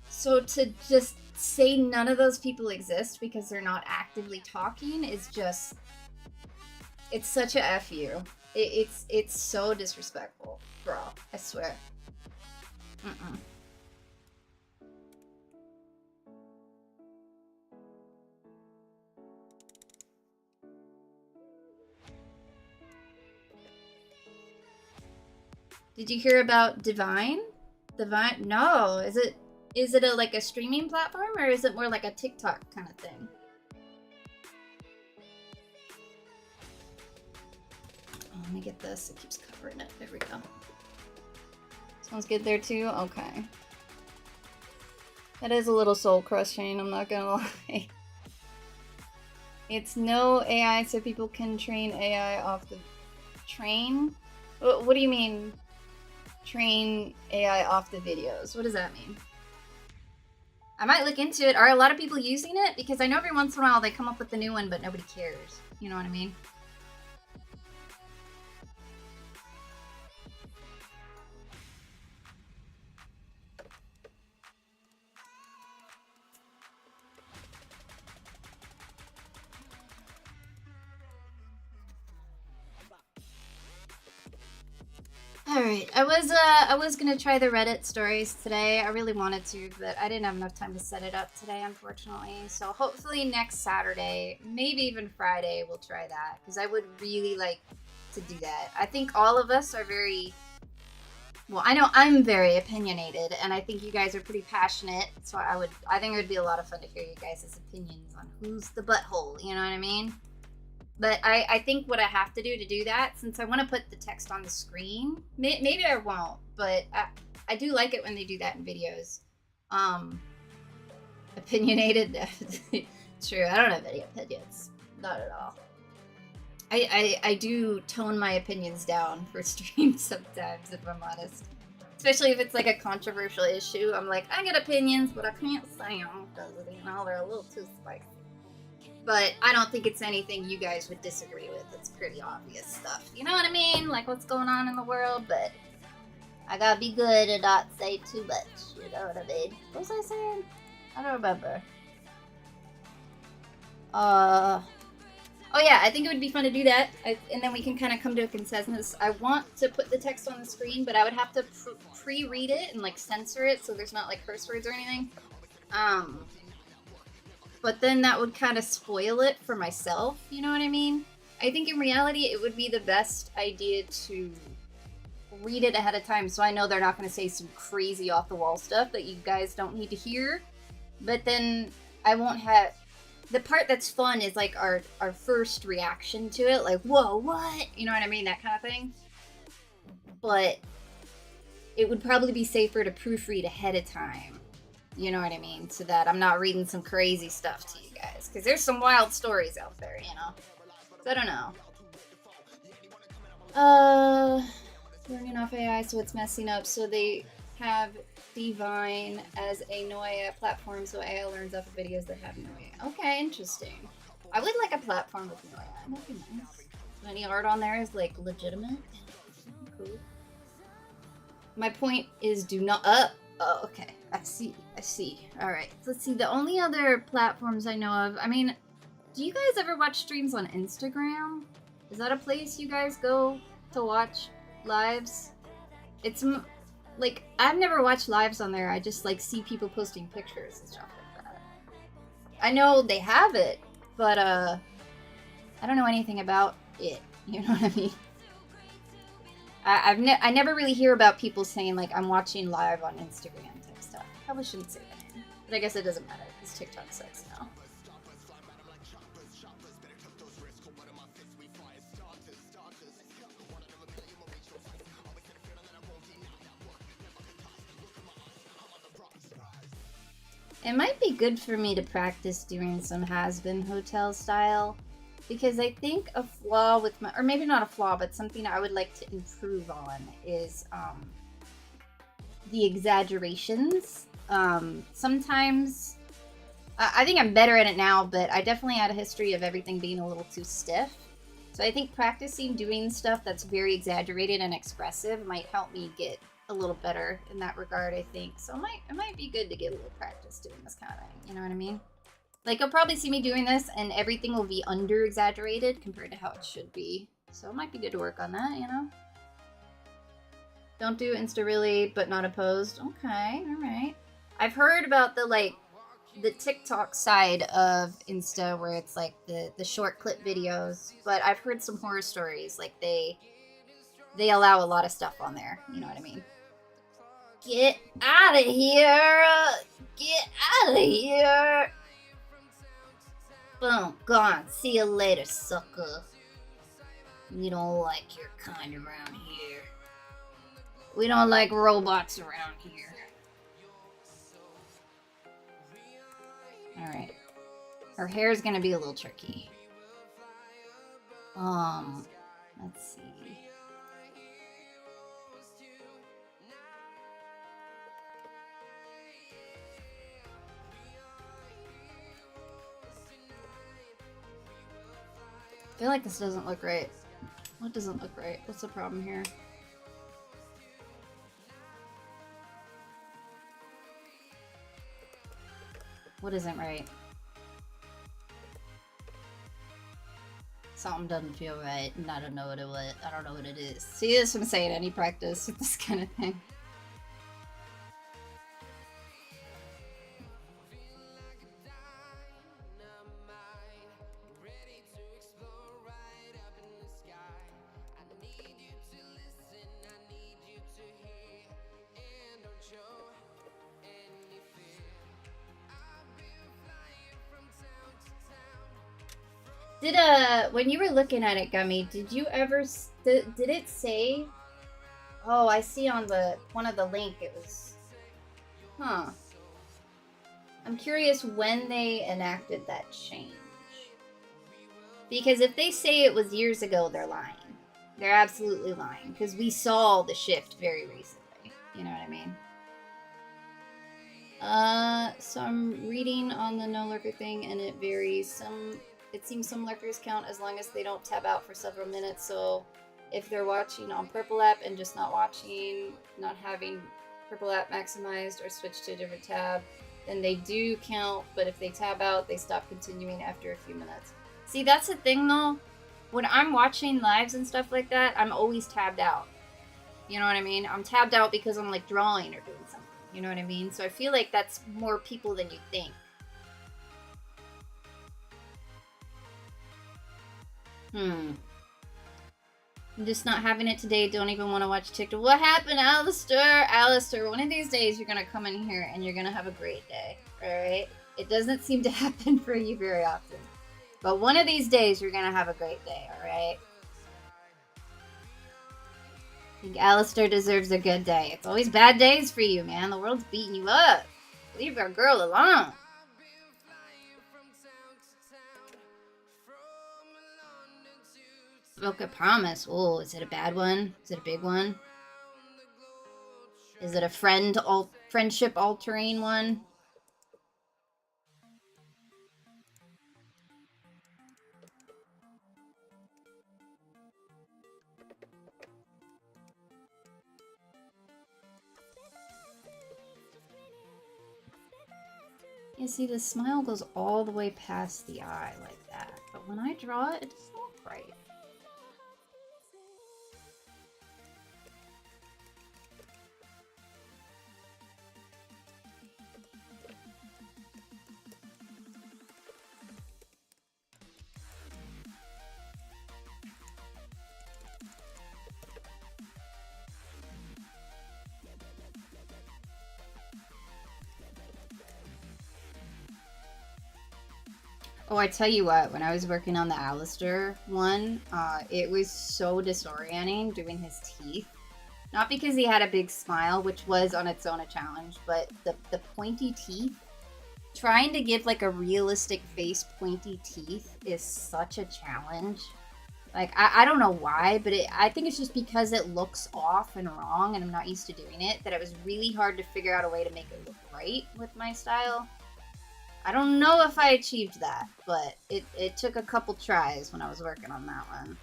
B: So to just say none of those people exist because they're not actively talking is just... It's such a F you. It's so disrespectful, bro. I swear. Mm-mm. Did you hear about Divine? Divine? No. Is it like a streaming platform, or is it more like a TikTok kind of thing? Oh, let me get this. It keeps covering it. There we go. Sounds good there too? Okay. That is a little soul crushing, I'm not gonna lie. It's no AI so people can train AI off the... Train? What do you mean? Train AI off the videos? What does that mean? I might look into it. Are a lot of people using it? Because I know every once in a while they come up with a new one, but nobody cares. You know what I mean? Alright, I was gonna try the Reddit stories today. I really wanted to, but I didn't have enough time to set it up today, unfortunately. So hopefully next Saturday, maybe even Friday, we'll try that. Because I would really like to do that. I think all of us are very... Well, I know I'm very opinionated, and I think you guys are pretty passionate. So I think it would be a lot of fun to hear you guys' opinions on who's the butthole, you know what I mean? But I think what I have to do that, since I want to put the text on the screen, maybe I won't, but I do like it when they do that in videos. Opinionated, true, I don't have any opinions, not at all. I do tone my opinions down for streams sometimes, if I'm honest. Especially if it's like a controversial issue, I'm like, I got opinions, but I can't say them because, you know, they're a little too spicy. But I don't think it's anything you guys would disagree with. It's pretty obvious stuff. You know what I mean? Like what's going on in the world, but I gotta be good and not say too much. You know what I mean? What was I saying? I don't remember. Oh yeah, I think it would be fun to do that. And then we can kind of come to a consensus. I want to put the text on the screen, but I would have to pre-read it and like censor it so there's not like curse words or anything. But then that would kind of spoil it for myself, you know what I mean? I think in reality it would be the best idea to read it ahead of time so I know they're not going to say some crazy off-the-wall stuff that you guys don't need to hear. But then I won't have... The part that's fun is like our first reaction to it, like, whoa, what? You know what I mean? That kind of thing. But it would probably be safer to proofread ahead of time. You know what I mean? So that I'm not reading some crazy stuff to you guys. Because there's some wild stories out there, you know? So I don't know. Turning off AI so it's messing up. So they have Divine as a no AI platform so AI learns off of videos that have no AI. Okay, interesting. I would like a platform with no AI. That'd be nice. So any art on there is like legitimate. Cool. My point is do not... Oh, okay. I see. Alright, let's see. The only other platforms I know of... I mean, do you guys ever watch streams on Instagram? Is that a place you guys go to watch lives? It's... Like, I've never watched lives on there. I just, like, see people posting pictures and stuff like that. I know they have it, but, I don't know anything about it. You know what I mean? I never really hear about people saying, like, I'm watching live on Instagram type stuff. I probably shouldn't say that. But I guess it doesn't matter, because TikTok sucks now. It might be good for me to practice doing some has-been hotel style, because I think a flaw with my, or maybe not a flaw, but something I would like to improve on is the exaggerations. Sometimes, I think I'm better at it now, but I definitely had a history of everything being a little too stiff. So I think practicing doing stuff that's very exaggerated and expressive might help me get a little better in that regard, I think. So it might be good to get a little practice doing this kind of thing, you know what I mean? Like, you'll probably see me doing this and everything will be under-exaggerated compared to how it should be. So it might be good to work on that, you know? Don't do Insta really, but not opposed. Okay, alright. I've heard about the TikTok side of Insta where it's like the short clip videos, but I've heard some horror stories. Like, they allow a lot of stuff on there, you know what I mean? Get out of here! Get out of here! Boom, gone. See you later, sucker. We don't like your kind around here. We don't like robots around here. Alright. Her hair's gonna be a little tricky. Let's see. feel like this doesn't look right. What doesn't look right? What's the problem here? What isn't right? Something doesn't feel right, and I don't know what it was. I don't know what it is. See, this is what I'm saying. Any practice with this kind of thing. When you were looking at it, Gummy, did you ever, did it say, oh, I see on one of the link, it was, huh. I'm curious when they enacted that change. Because if they say it was years ago, they're lying. They're absolutely lying, because we saw the shift very recently. You know what I mean? So I'm reading on the no lurker thing, and it varies. It seems some lurkers count as long as they don't tab out for several minutes, so if they're watching on Purple app and just not having Purple app maximized or switched to a different tab, then they do count, but if they tab out, they stop continuing after a few minutes. See, that's the thing though. When I'm watching lives and stuff like that, I'm always tabbed out. You know what I mean? I'm tabbed out because I'm like drawing or doing something. You know what I mean? So I feel like that's more people than you think. I'm just not having it today. Don't even want to watch TikTok. What happened, Alistair? Alistair, one of these days you're going to come in here and you're going to have a great day. Alright? It doesn't seem to happen for you very often. But one of these days you're going to have a great day. Alright? I think Alistair deserves a good day. It's always bad days for you, man. The world's beating you up. Leave our girl alone. Broke a promise. Oh, is it a bad one? Is it a big one? Is it a friendship altering one? You see, the smile goes all the way past the eye like that. But when I draw it, it doesn't look right. Oh, I tell you what, when I was working on the Alistair one, it was so disorienting doing his teeth. Not because he had a big smile, which was on its own a challenge, but the pointy teeth, trying to give like a realistic face pointy teeth is such a challenge. Like, I don't know why, but I think it's just because it looks off and wrong and I'm not used to doing it, that it was really hard to figure out a way to make it look right with my style. I don't know if I achieved that, but it took a couple tries when I was working on that one.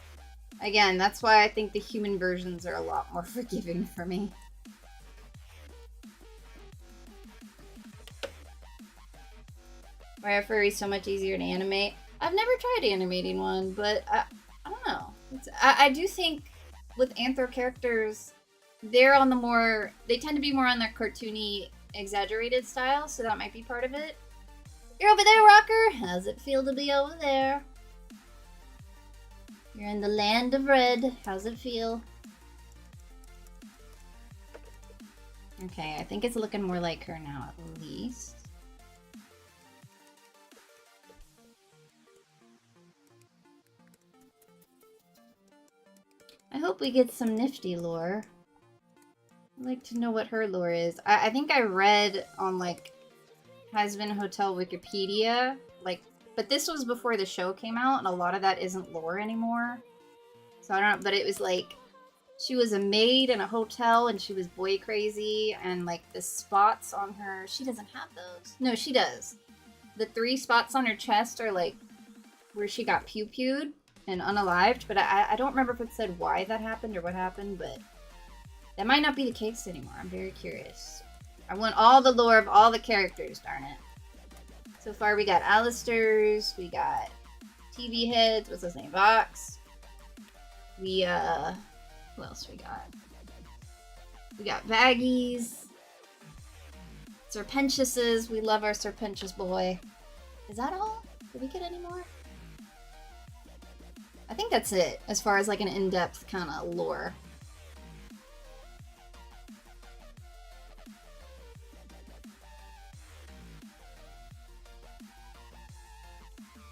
B: Again, that's why I think the human versions are a lot more forgiving for me. Why are furries so much easier to animate? I've never tried animating one, but I don't know. I do think with anthro characters, they tend to be more on their cartoony, exaggerated style, so that might be part of it. You're over there, Rocker! How's it feel to be over there? You're in the land of red. How's it feel? Okay, I think it's looking more like her now, at least. I hope we get some nifty lore. I'd like to know what her lore is. I think I read on, like, Has-Been Hotel Wikipedia, like, but this was before the show came out, and a lot of that isn't lore anymore. So I don't know, but it was like, she was a maid in a hotel, and she was boy crazy, and like the spots on her, she doesn't have those. No, she does. The 3 spots on her chest are like where she got pew-pewed, and unalived, but I don't remember if it said why that happened or what happened, but that might not be the case anymore. I'm very curious. I want all the lore of all the characters, darn it. So far we got Alistairs, we got TV heads, what's his name, Vox. We, who else we got? We got Baggies. Serpentiouses, we love our Serpentious boy. Is that all? Did we get any more? I think that's it, as far as like an in-depth kind of lore.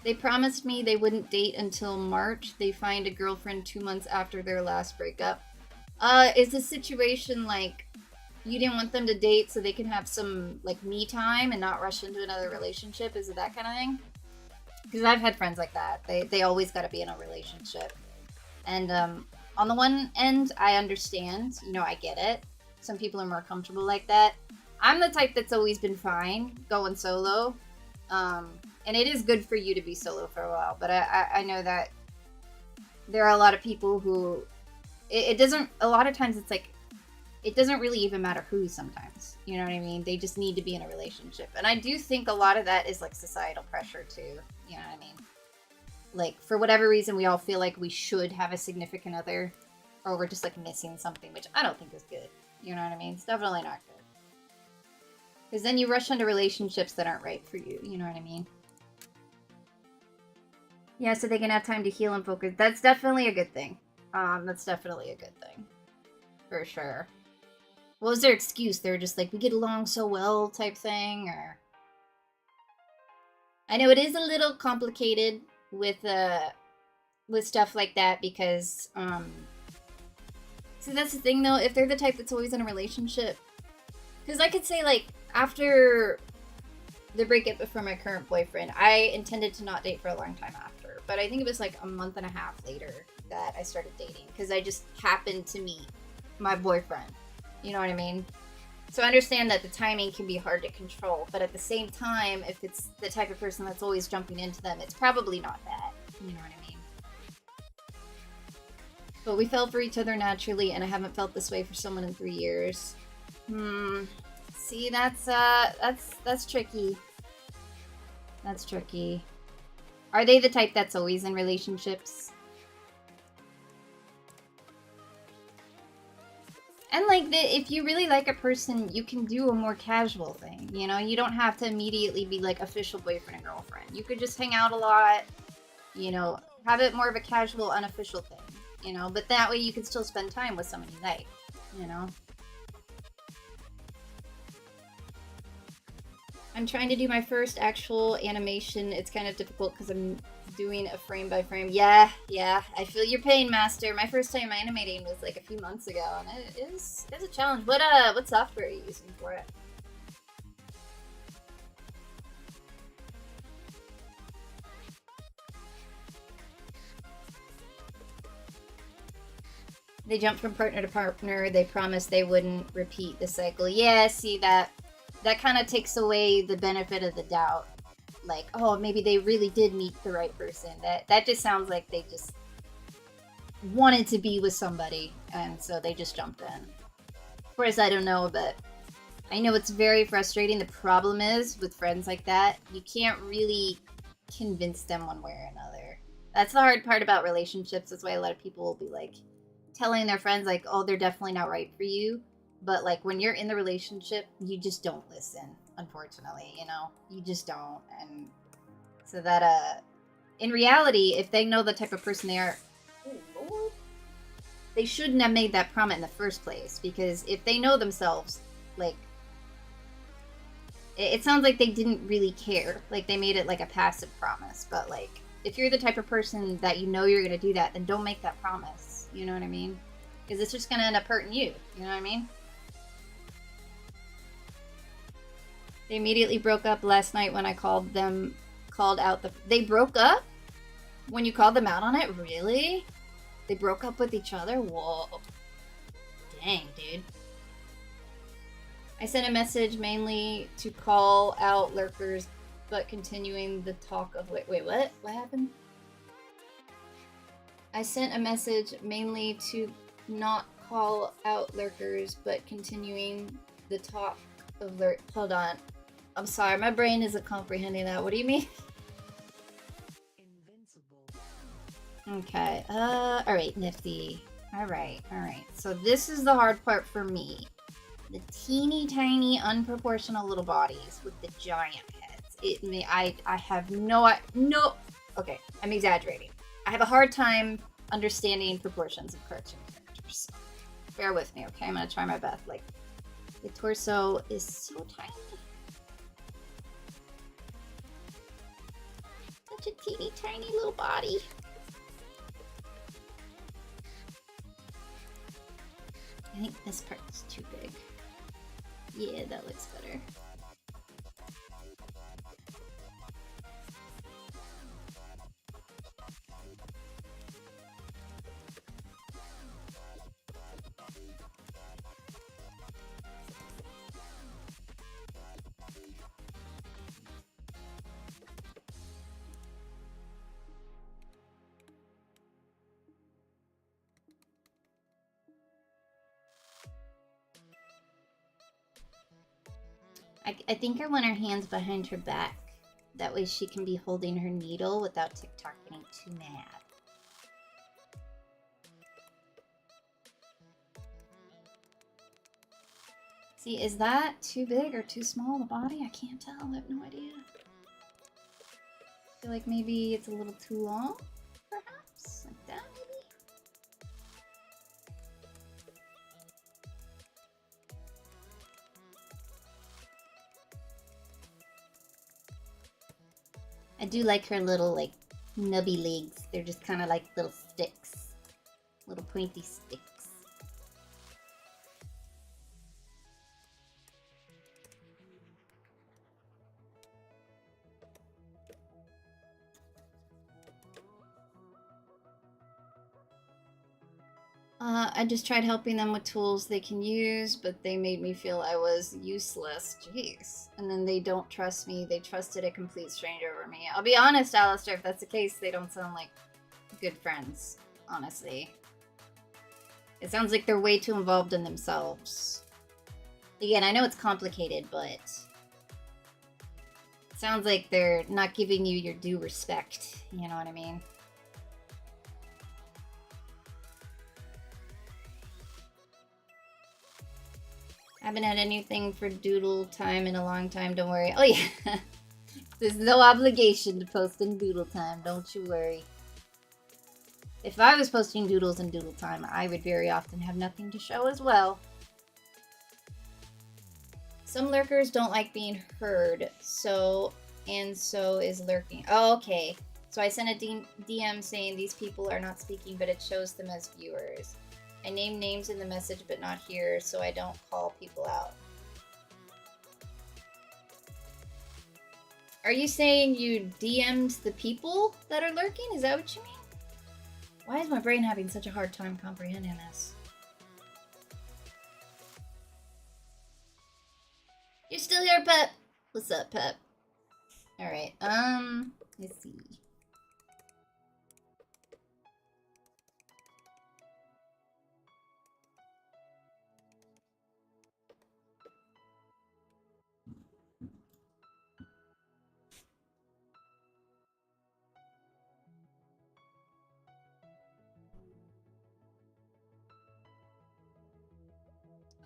B: They promised me they wouldn't date until March. They find a girlfriend 2 months after their last breakup. Is the situation like you didn't want them to date so they can have some like me time and not rush into another relationship? Is it that kind of thing? Because I've had friends like that. They always got to be in a relationship. And on the one end, I understand. You know, I get it. Some people are more comfortable like that. I'm the type that's always been fine going solo. And it is good for you to be solo for a while. But I know that there are a lot of people who... It doesn't... A lot of times it's like... It doesn't really even matter who sometimes. You know what I mean? They just need to be in a relationship. And I do think a lot of that is like societal pressure too. You know what I mean? Like, for whatever reason, we all feel like we should have a significant other. Or we're just like missing something, which I don't think is good. You know what I mean? It's definitely not good. Because then you rush into relationships that aren't right for you. You know what I mean? Yeah, so they can have time to heal and focus. That's definitely a good thing. That's definitely a good thing. For sure. What was their excuse? They were just like, we get along so well type thing, or... I know it is a little complicated with stuff like that because, so that's the thing though, if they're the type that's always in a relationship, because I could say like, after the breakup from my current boyfriend, I intended to not date for a long time after, but I think it was like a month and a half later that I started dating, because I just happened to meet my boyfriend, you know what I mean? So I understand that the timing can be hard to control, but at the same time, if it's the type of person that's always jumping into them, it's probably not that, you know what I mean? But we fell for each other naturally, and I haven't felt this way for someone in 3 years. See, that's tricky. That's tricky. Are they the type that's always in relationships? And like, if you really like a person, you can do a more casual thing, you know? You don't have to immediately be like official boyfriend and girlfriend. You could just hang out a lot, you know, have it more of a casual, unofficial thing, you know? But that way you can still spend time with someone you like, you know? I'm trying to do my first actual animation. It's kind of difficult because I'm doing a frame by frame. Yeah, I feel your pain, Master. My first time animating was like a few months ago, and it's a challenge. What software are you using for it? They jumped from partner to partner. They promised they wouldn't repeat the cycle. Yeah, see, that kind of takes away the benefit of the doubt. Like, oh, maybe they really did meet the right person. That just sounds like they just wanted to be with somebody, and so they just jumped in. Of course, I don't know, but I know it's very frustrating. The problem is, with friends like that, you can't really convince them one way or another. That's the hard part about relationships. That's why a lot of people will be like, telling their friends, like, oh, they're definitely not right for you. But, like, when you're in the relationship, you just don't listen, unfortunately, you know? You just don't. And so that, in reality, if they know the type of person they are, oh, Lord, they shouldn't have made that promise in the first place. Because if they know themselves, like, it sounds like they didn't really care. Like, they made it, like, a passive promise. But, like, if you're the type of person that you know you're going to do that, then don't make that promise. You know what I mean? Because it's just going to end up hurting you. You know what I mean? They immediately broke up last night when I called out the... They broke up? When you called them out on it? Really? They broke up with each other? Whoa. Dang, dude. I sent a message mainly to call out lurkers, but continuing the talk of... Wait, what? What happened? I sent a message mainly to not call out lurkers, but continuing the talk of lurk. Hold on. I'm sorry, my brain isn't comprehending that. What do you mean? Okay. Alright, Nifty. Alright. So this is the hard part for me. The teeny tiny unproportional little bodies with the giant heads. I have no. Okay, I'm exaggerating. I have a hard time understanding proportions of cartoon characters. Bear with me, okay? I'm gonna try my best. Like, the torso is so tiny. Such a teeny tiny little body. I think this part is too big. Yeah, that looks better. I think I want her hands behind her back. That way she can be holding her needle without TikTok getting too mad. See, is that too big or too small, the body? I can't tell. I have no idea. I feel like maybe it's a little too long, perhaps? Like that, maybe? I do like her little, like, nubby legs. They're just kind of like little sticks. Little pointy sticks. I just tried helping them with tools they can use, but they made me feel I was useless. Jeez. And then they don't trust me. They trusted a complete stranger over me. I'll be honest, Alistair, if that's the case, they don't sound like good friends, honestly. It sounds like they're way too involved in themselves. Again, I know it's complicated, but it sounds like they're not giving you your due respect. You know what I mean? Haven't had anything for Doodle time in a long time, don't worry. Oh yeah, there's no obligation to post in Doodle time, don't you worry. If I was posting doodles in Doodle time, I would very often have nothing to show as well. Some lurkers don't like being heard, so is lurking. Oh, okay. So I sent a DM saying these people are not speaking, but it shows them as viewers. I name names in the message, but not here, so I don't call people out. Are you saying you DM'd the people that are lurking? Is that what you mean? Why is my brain having such a hard time comprehending this? You're still here, Pep. What's up, Pep? Alright, let's see.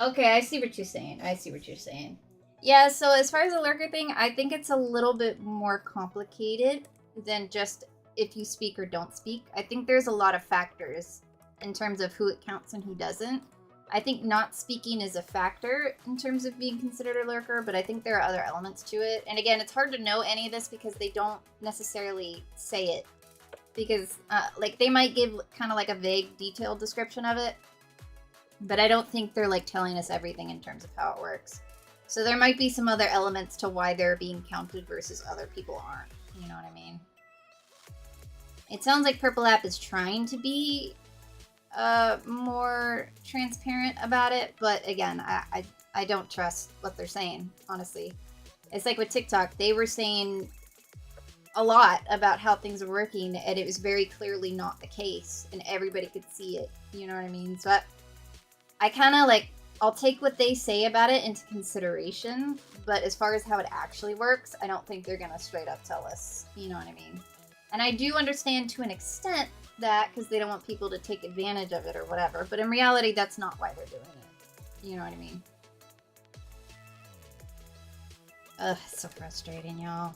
B: Okay, I see what you're saying. Yeah, so as far as the lurker thing, I think it's a little bit more complicated than just if you speak or don't speak. I think there's a lot of factors in terms of who it counts and who doesn't. I think not speaking is a factor in terms of being considered a lurker, but I think there are other elements to it. And again, it's hard to know any of this because they don't necessarily say it. Because, like, they might give kind of like a vague, detailed description of it. But I don't think they're, like, telling us everything in terms of how it works. So there might be some other elements to why they're being counted versus other people aren't. You know what I mean? It sounds like Purple App is trying to be more transparent about it. But again, I don't trust what they're saying, honestly. It's like with TikTok. They were saying a lot about how things were working, and it was very clearly not the case, and everybody could see it. You know what I mean? So I kind of like, I'll take what they say about it into consideration, but as far as how it actually works, I don't think they're gonna straight up tell us. You know what I mean? And I do understand to an extent that because they don't want people to take advantage of it or whatever, but in reality, that's not why they're doing it. You know what I mean? Ugh, it's so frustrating, y'all.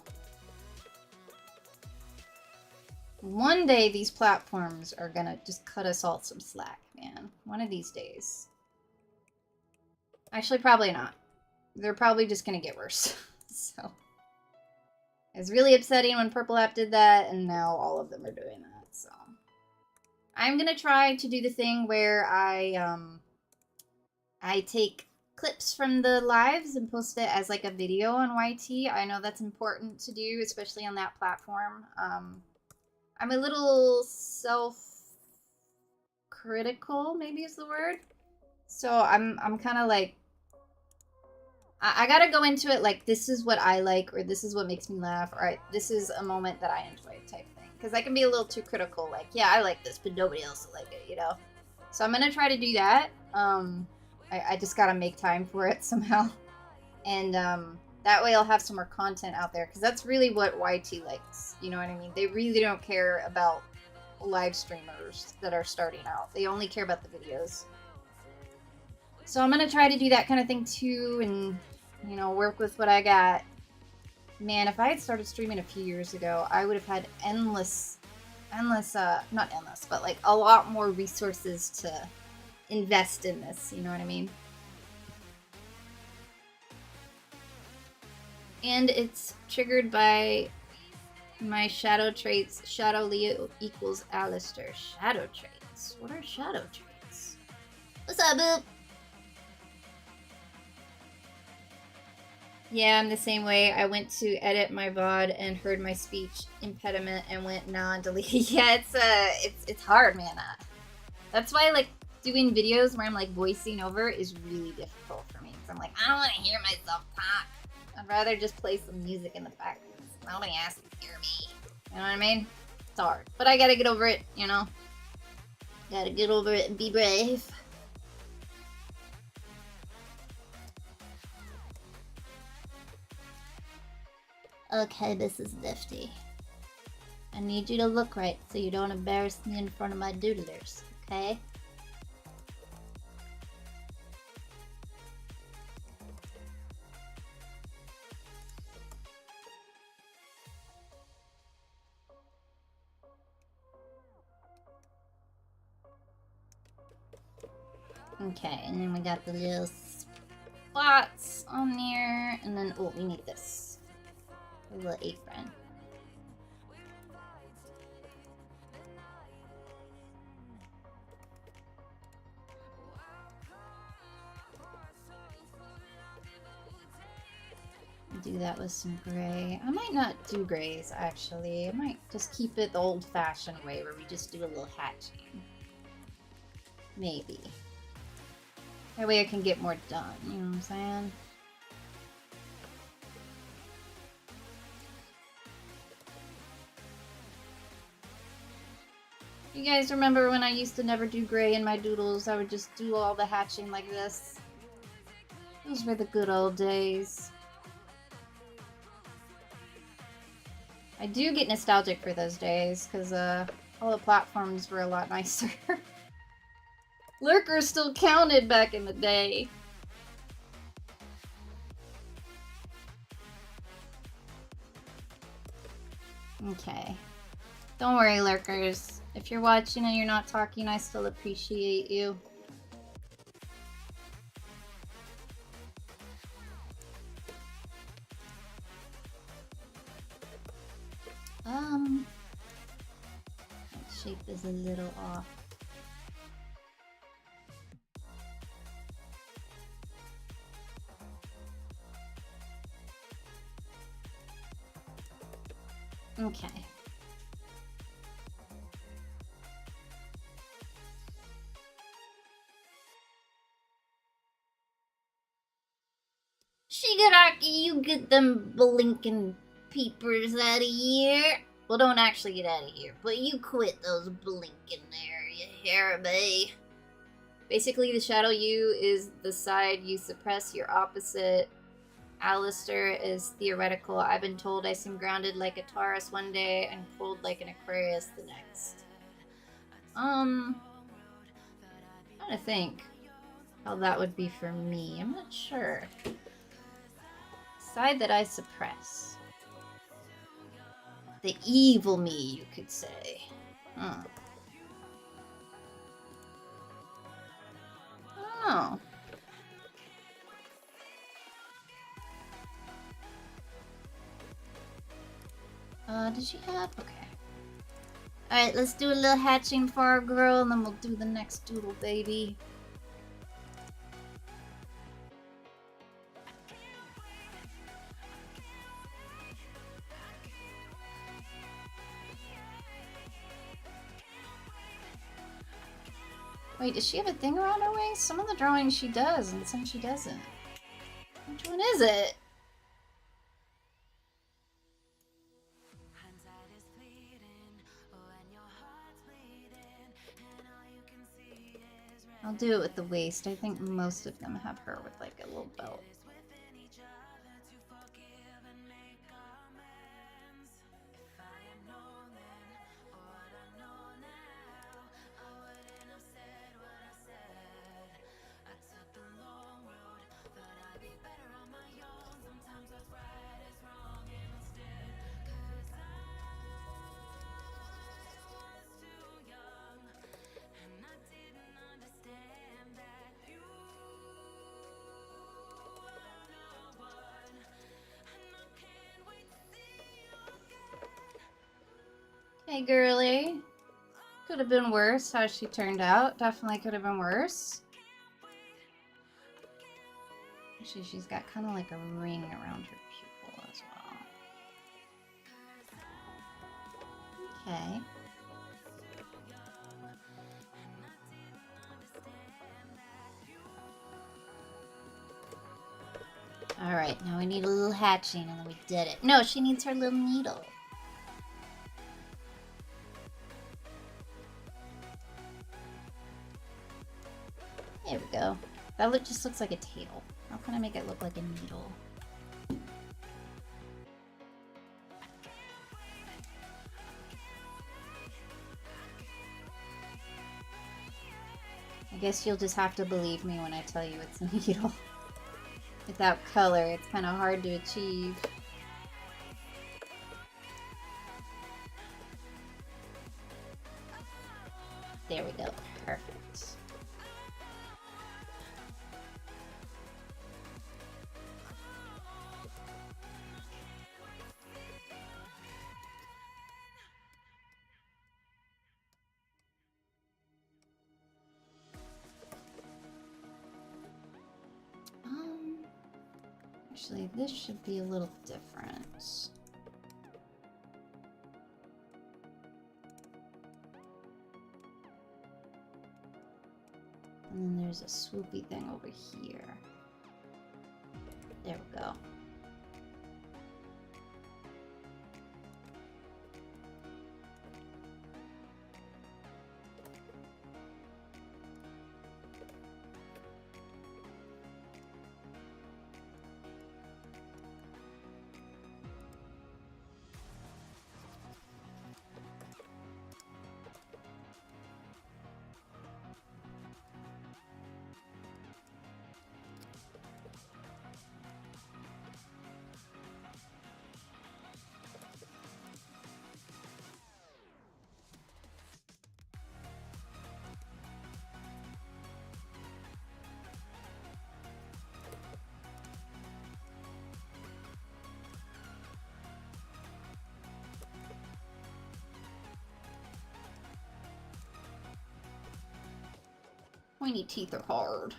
B: One day these platforms are gonna just cut us all some slack, man. One of these days. Actually, probably not. They're probably just gonna get worse. So. It was really upsetting when Purple App did that, and now all of them are doing that, so. I'm gonna try to do the thing where I take clips from the lives and post it as like a video on YT. I know that's important to do, especially on that platform. I'm a little self-critical, maybe is the word. So I'm kind of like, I gotta go into it like, this is what I like, or this is what makes me laugh, or this is a moment that I enjoy type thing. Because I can be a little too critical, like, yeah, I like this, but nobody else will like it, you know? So I'm gonna try to do that. I just gotta make time for it somehow. And that way I'll have some more content out there, because that's really what YT likes, you know what I mean? They really don't care about live streamers that are starting out. They only care about the videos. So I'm gonna try to do that kind of thing too, and, you know, work with what I got. Man, if I had started streaming a few years ago, I would have had endless, not endless, but like a lot more resources to invest in this, you know what I mean? And it's triggered by my shadow traits. Shadow Leo equals Alistair. Shadow traits? What are shadow traits? What's up, boop? Yeah, I'm the same way. I went to edit my VOD and heard my speech impediment and went non-delete. Yeah, it's hard, man. That's why, like, doing videos where I'm, like, voicing over is really difficult for me. Because I'm like, I don't want to hear myself talk. I'd rather just play some music in the background. Nobody has to hear me. You know what I mean? It's hard. But I gotta get over it, you know? Gotta get over it and be brave. Okay, this is nifty. I need you to look right so you don't embarrass me in front of my doodlers, okay? Okay, and then we got the little spots on there, and then, oh, we need this. A little apron. Do that with some gray. I might not do grays, actually. I might just keep it the old-fashioned way, where we just do a little hatching. Maybe. That way I can get more done, you know what I'm saying? You guys remember when I used to never do gray in my doodles? I would just do all the hatching like this. Those were the good old days. I do get nostalgic for those days, because all the platforms were a lot nicer. Lurkers still counted back in the day. Okay. Don't worry, Lurkers. If you're watching and you're not talking, I still appreciate you. That shape is a little off. Okay. Shigaraki, you get them blinking peepers out of here. Well, don't actually get out of here, but you quit those blinking there, you hairbay. Basically, the shadow you is the side you suppress your opposite. Alistair is theoretical. I've been told I seem grounded like a Taurus one day and cold like an Aquarius the next. I'm trying to think how that would be for me. I'm not sure. Side that I suppress. The evil me, you could say. Oh. Did she have? Okay. Alright, let's do a little hatching for our girl, and then we'll do the next doodle, baby. Wait, does she have a thing around her waist? Some of the drawings she does, and some she doesn't. Which one is it? I'll do it with the waist. I think most of them have her with like a little belt. Hey, girly. Could have been worse how she turned out. Definitely could have been worse. Actually, she's got kind of like a ring around her pupil as well. Okay. Alright, now we need a little hatching and then we did it. No, she needs her little needle. There we go. That just looks like a tail. How can I make it look like a needle? I guess you'll just have to believe me when I tell you it's a needle. Without color, it's kind of hard to achieve. There we go. Perfect. Actually, this should be a little different. And then there's a swoopy thing over here. There we go. Pointy teeth are hard.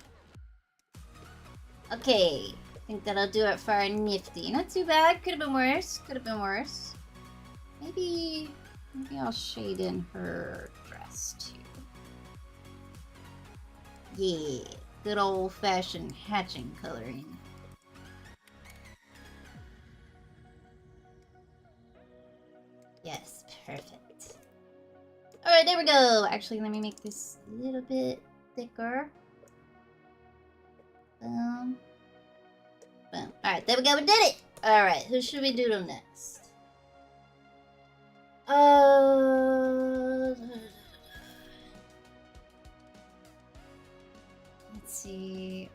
B: Okay, I think that'll do it for our nifty. Not too bad. Could have been worse. Could have been worse. Maybe I'll shade in her dress too. Yeah, good old-fashioned hatching coloring. Alright, there we go. Actually, let me make this a little bit thicker. Boom. Boom. Alright, there we go. We did it! Alright, who should we doodle next? Let's see.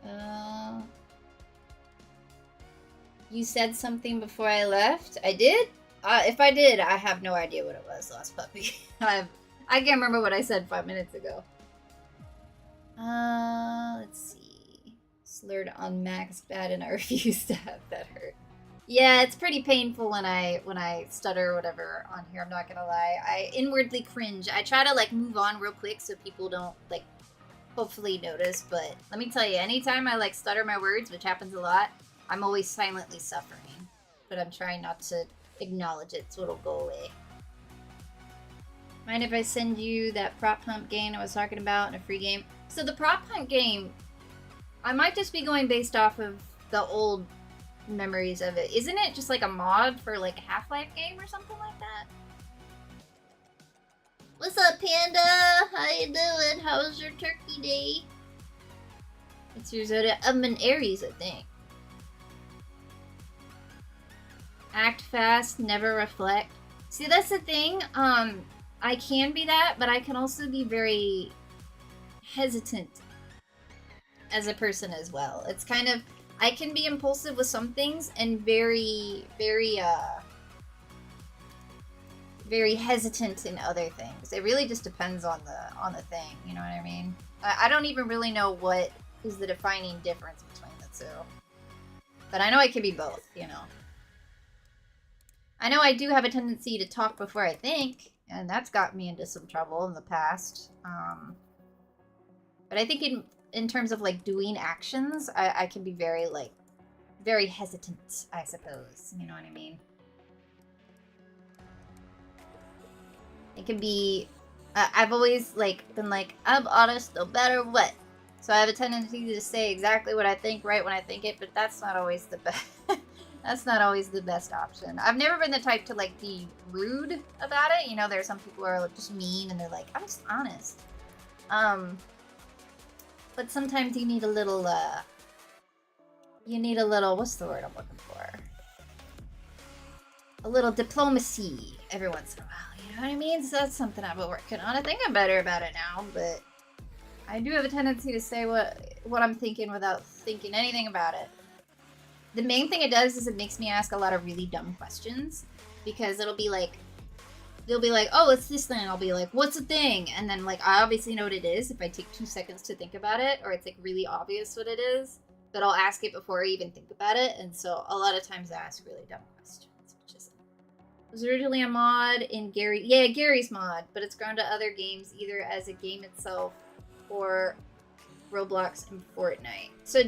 B: You said something before I left? I did? If I did, I have no idea what it was, Lost Puppy. I can't remember what I said 5 minutes ago. Let's see. Slurred on Max bad and I refuse to have that hurt. Yeah, it's pretty painful when I stutter or whatever on here, I'm not gonna lie. I inwardly cringe. I try to like move on real quick so people don't like hopefully notice, but let me tell you, anytime I like stutter my words, which happens a lot, I'm always silently suffering. But I'm trying not to acknowledge it so it'll go away. Mind if I send you that prop hunt game I was talking about in a free game? So the prop hunt game, I might just be going based off of the old memories of it. Isn't it just like a mod for like a Half-Life game or something like that? What's up, Panda? How you doing? How was your turkey day? It's your zodiac. I'm an Aries, I think. Act fast, never reflect. See, that's the thing. I can be that, but I can also be very hesitant as a person as well. It's kind of, I can be impulsive with some things and very hesitant in other things. It really just depends on the thing, you know what I mean? I don't even really know what is the defining difference between the two. But I know I can be both, you know. I know I do have a tendency to talk before I think, and that's got me into some trouble in the past. But I think in terms of like doing actions, I can be very hesitant, I suppose. You know what I mean? It can be, I've always like been like, I'm honest no matter what. So I have a tendency to say exactly what I think right when I think it, but that's not always the best. That's not always the best option. I've never been the type to like be rude about it. You know, there are some people who are just mean and they're like, I'm just honest. But sometimes you need a little, what's the word I'm looking for? A little diplomacy every once in a while, you know what I mean? So that's something I've been working on. I think I'm better about it now, but I do have a tendency to say what I'm thinking without thinking anything about it. The main thing it does is it makes me ask a lot of really dumb questions, because it'll be like, they'll be like, oh, it's this thing, and I'll be like, what's the thing? And then like, I obviously know what it is if I take 2 seconds to think about it, or it's like really obvious what it is, but I'll ask it before I even think about it, and so a lot of times I ask really dumb questions, which is, it was originally a mod in Gary's mod, but it's grown to other games either as a game itself or Roblox and Fortnite. So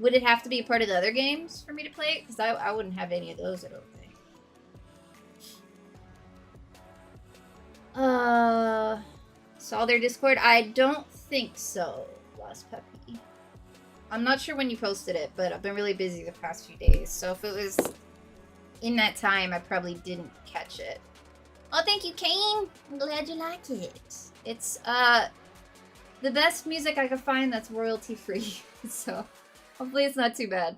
B: would it have to be a part of the other games for me to play it? Because I wouldn't have any of those, I don't think. Saw their Discord? I don't think so, Lost Puppy. I'm not sure when you posted it, but I've been really busy the past few days. So if it was in that time, I probably didn't catch it. Oh, thank you, Kane! I'm glad you like it. It's, the best music I could find that's royalty-free. So, hopefully it's not too bad.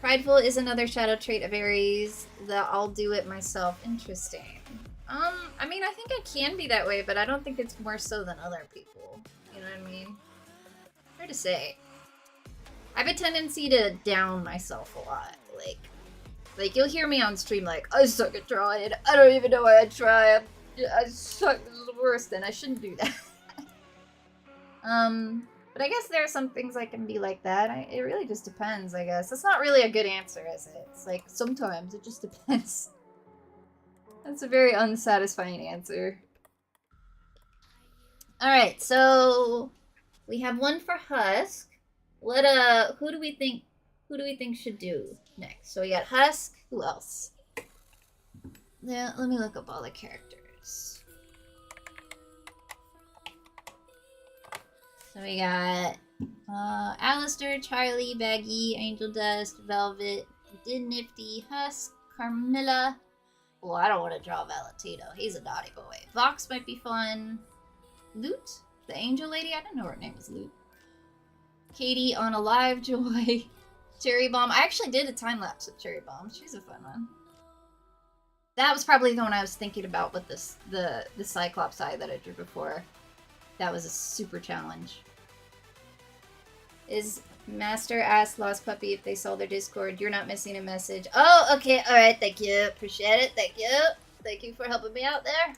B: Prideful is another shadow trait of Aries. The I'll do it myself. Interesting. I mean, I think I can be that way, but I don't think it's more so than other people. You know what I mean? Hard to say. I have a tendency to down myself a lot. Like you'll hear me on stream like, I suck at trying. I don't even know why I try. I suck. This is the worst, and I shouldn't do that. But I guess there are some things I can be like that. It really just depends, I guess. It's not really a good answer, is it? It's like, sometimes it just depends. That's a very unsatisfying answer. Alright, so we have one for Husk. Who do we think should do next? So we got Husk. Who else? Yeah, let me look up all the characters. So we got Alistair, Charlie, Baggy, Angel Dust, Velvet, Did Nifty, Husk, Carmilla. Well, I don't want to draw Valentino. He's a naughty boy. Vox might be fun. Loot? The angel lady? I didn't know her name was Loot. Katie on Alive Joy. Cherry Bomb. I actually did a time lapse with Cherry Bomb. She's a fun one. That was probably the one I was thinking about with this the Cyclops eye that I drew before. That was a super challenge. Is Master asked Lost Puppy if they saw their Discord. You're not missing a message. Oh, okay. All right. Thank you. Appreciate it. Thank you. Thank you for helping me out there.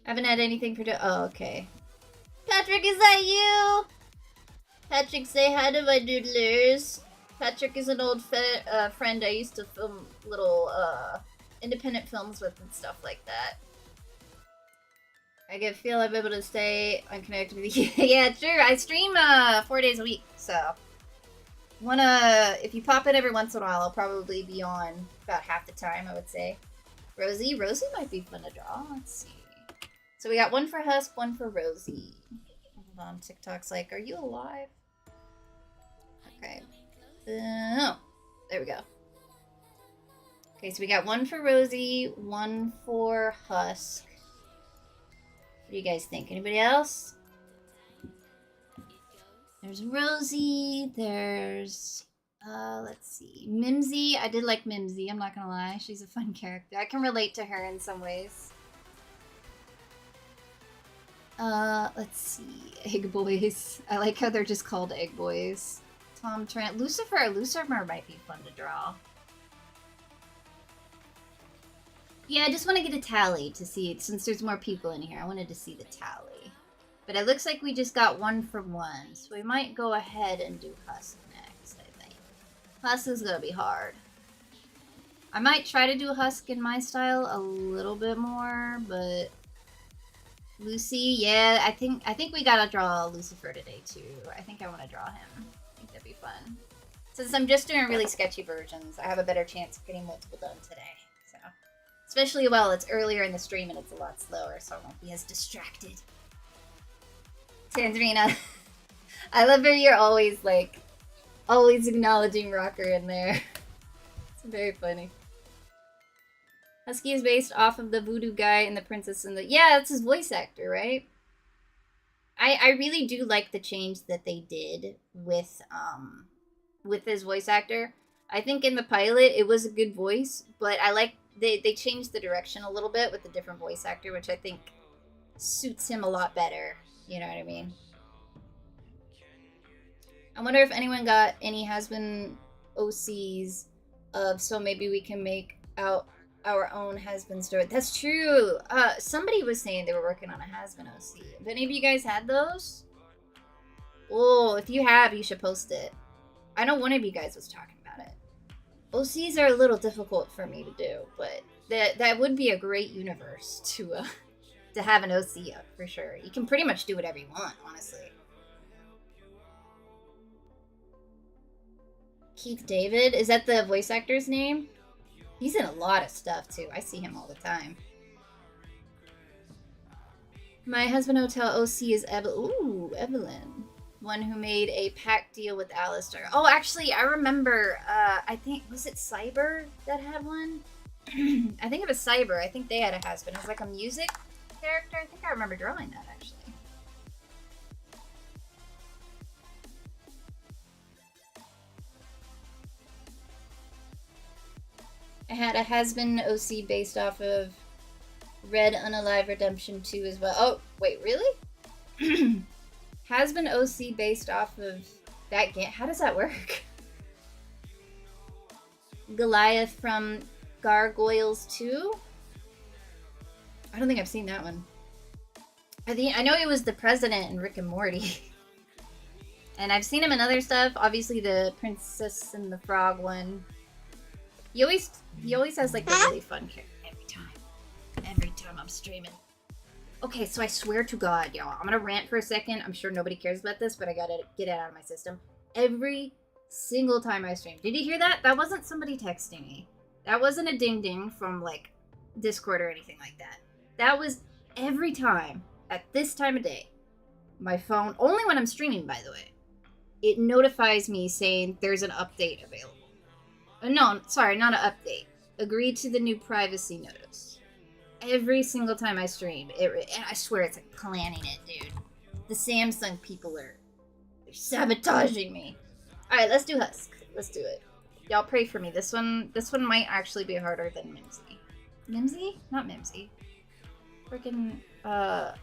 B: I haven't had anything for oh, okay. Patrick, is that you? Patrick, say hi to my doodlers. Patrick is an old friend I used to film little independent films with and stuff like that. I get feel I'm able to stay unconnected with you. Yeah, true. I stream 4 days a week, so if you pop in every once in a while, I'll probably be on about half the time, I would say. Rosie might be fun to draw. Let's see. So we got one for Husk, one for Rosie. Hold on, TikTok's like, are you alive? Okay. Oh, there we go. Okay, so we got one for Rosie, one for Husk. What do you guys think? Anybody else? There's Rosie, there's, let's see, Mimsy. I did like Mimsy, I'm not gonna lie. She's a fun character. I can relate to her in some ways. Let's see. Egg Boys. I like how they're just called Egg Boys. Tom Trent. Lucifer might be fun to draw. Yeah, I just want to get a tally to see, since there's more people in here, I wanted to see the tally. But it looks like we just got one from one, so we might go ahead and do Husk next, I think. Husk is gonna be hard. I might try to do Husk in my style a little bit more, but Lucy, yeah, I think we gotta draw Lucifer today too. I think I want to draw him. I think that'd be fun. Since I'm just doing really sketchy versions, I have a better chance of getting multiple done today. So, especially while it's earlier in the stream and it's a lot slower, so I won't be as distracted. Tanzarina, I love how you're always acknowledging Rocker in there. It's very funny. Husky is based off of the voodoo guy in The Princess and the... Yeah, that's his voice actor, right? I really do like the change that they did with his voice actor. I think in the pilot, it was a good voice, but I like... They changed the direction a little bit with the different voice actor, which I think suits him a lot better. You know what I mean? I wonder if anyone got any has-been OCs of... So maybe we can make out... our own has-been story. That's true. Somebody was saying they were working on a has-been OC. Have any of you guys had those? Oh, if you have, you should post it. I know one of you guys was talking about it. OCs are a little difficult for me to do, but that would be a great universe to have an OC up for sure. You can pretty much do whatever you want, honestly. Keith David, is that the voice actor's name? He's in a lot of stuff, too. I see him all the time. My husband hotel OC is Evelyn. One who made a pact deal with Alistair. Oh, actually, I remember, I think, was it Cyber that had one? I think it was Cyber. I think they had a husband. It was like a music character. I think I remember drawing that, actually. I had a has-been OC based off of Red Unalive Redemption 2 as well. Oh, wait, really? Has-been OC based off of that game. How does that work? Goliath from Gargoyles 2? I don't think I've seen that one. I know he was the president in Rick and Morty. And I've seen him in other stuff. Obviously the Princess and the Frog one. He always has like a really fun character every time I'm streaming. Okay, so I swear to God, y'all, I'm gonna rant for a second. I'm sure nobody cares about this, but I gotta get it out of my system. Every single time I stream. Did you hear that? That wasn't somebody texting me. That wasn't a ding ding from like Discord or anything like that. That was every time at this time of day. My phone, only when I'm streaming, by the way, it notifies me saying there's an update available. No, sorry, not an update. Agree to the new privacy notice. Every single time I stream, and I swear it's like planning it, dude. The Samsung people they're sabotaging me. All right, let's do Husk. Let's do it. Y'all pray for me. This one might actually be harder than Mimsy. Mimsy? Not Mimsy. Freaking, oh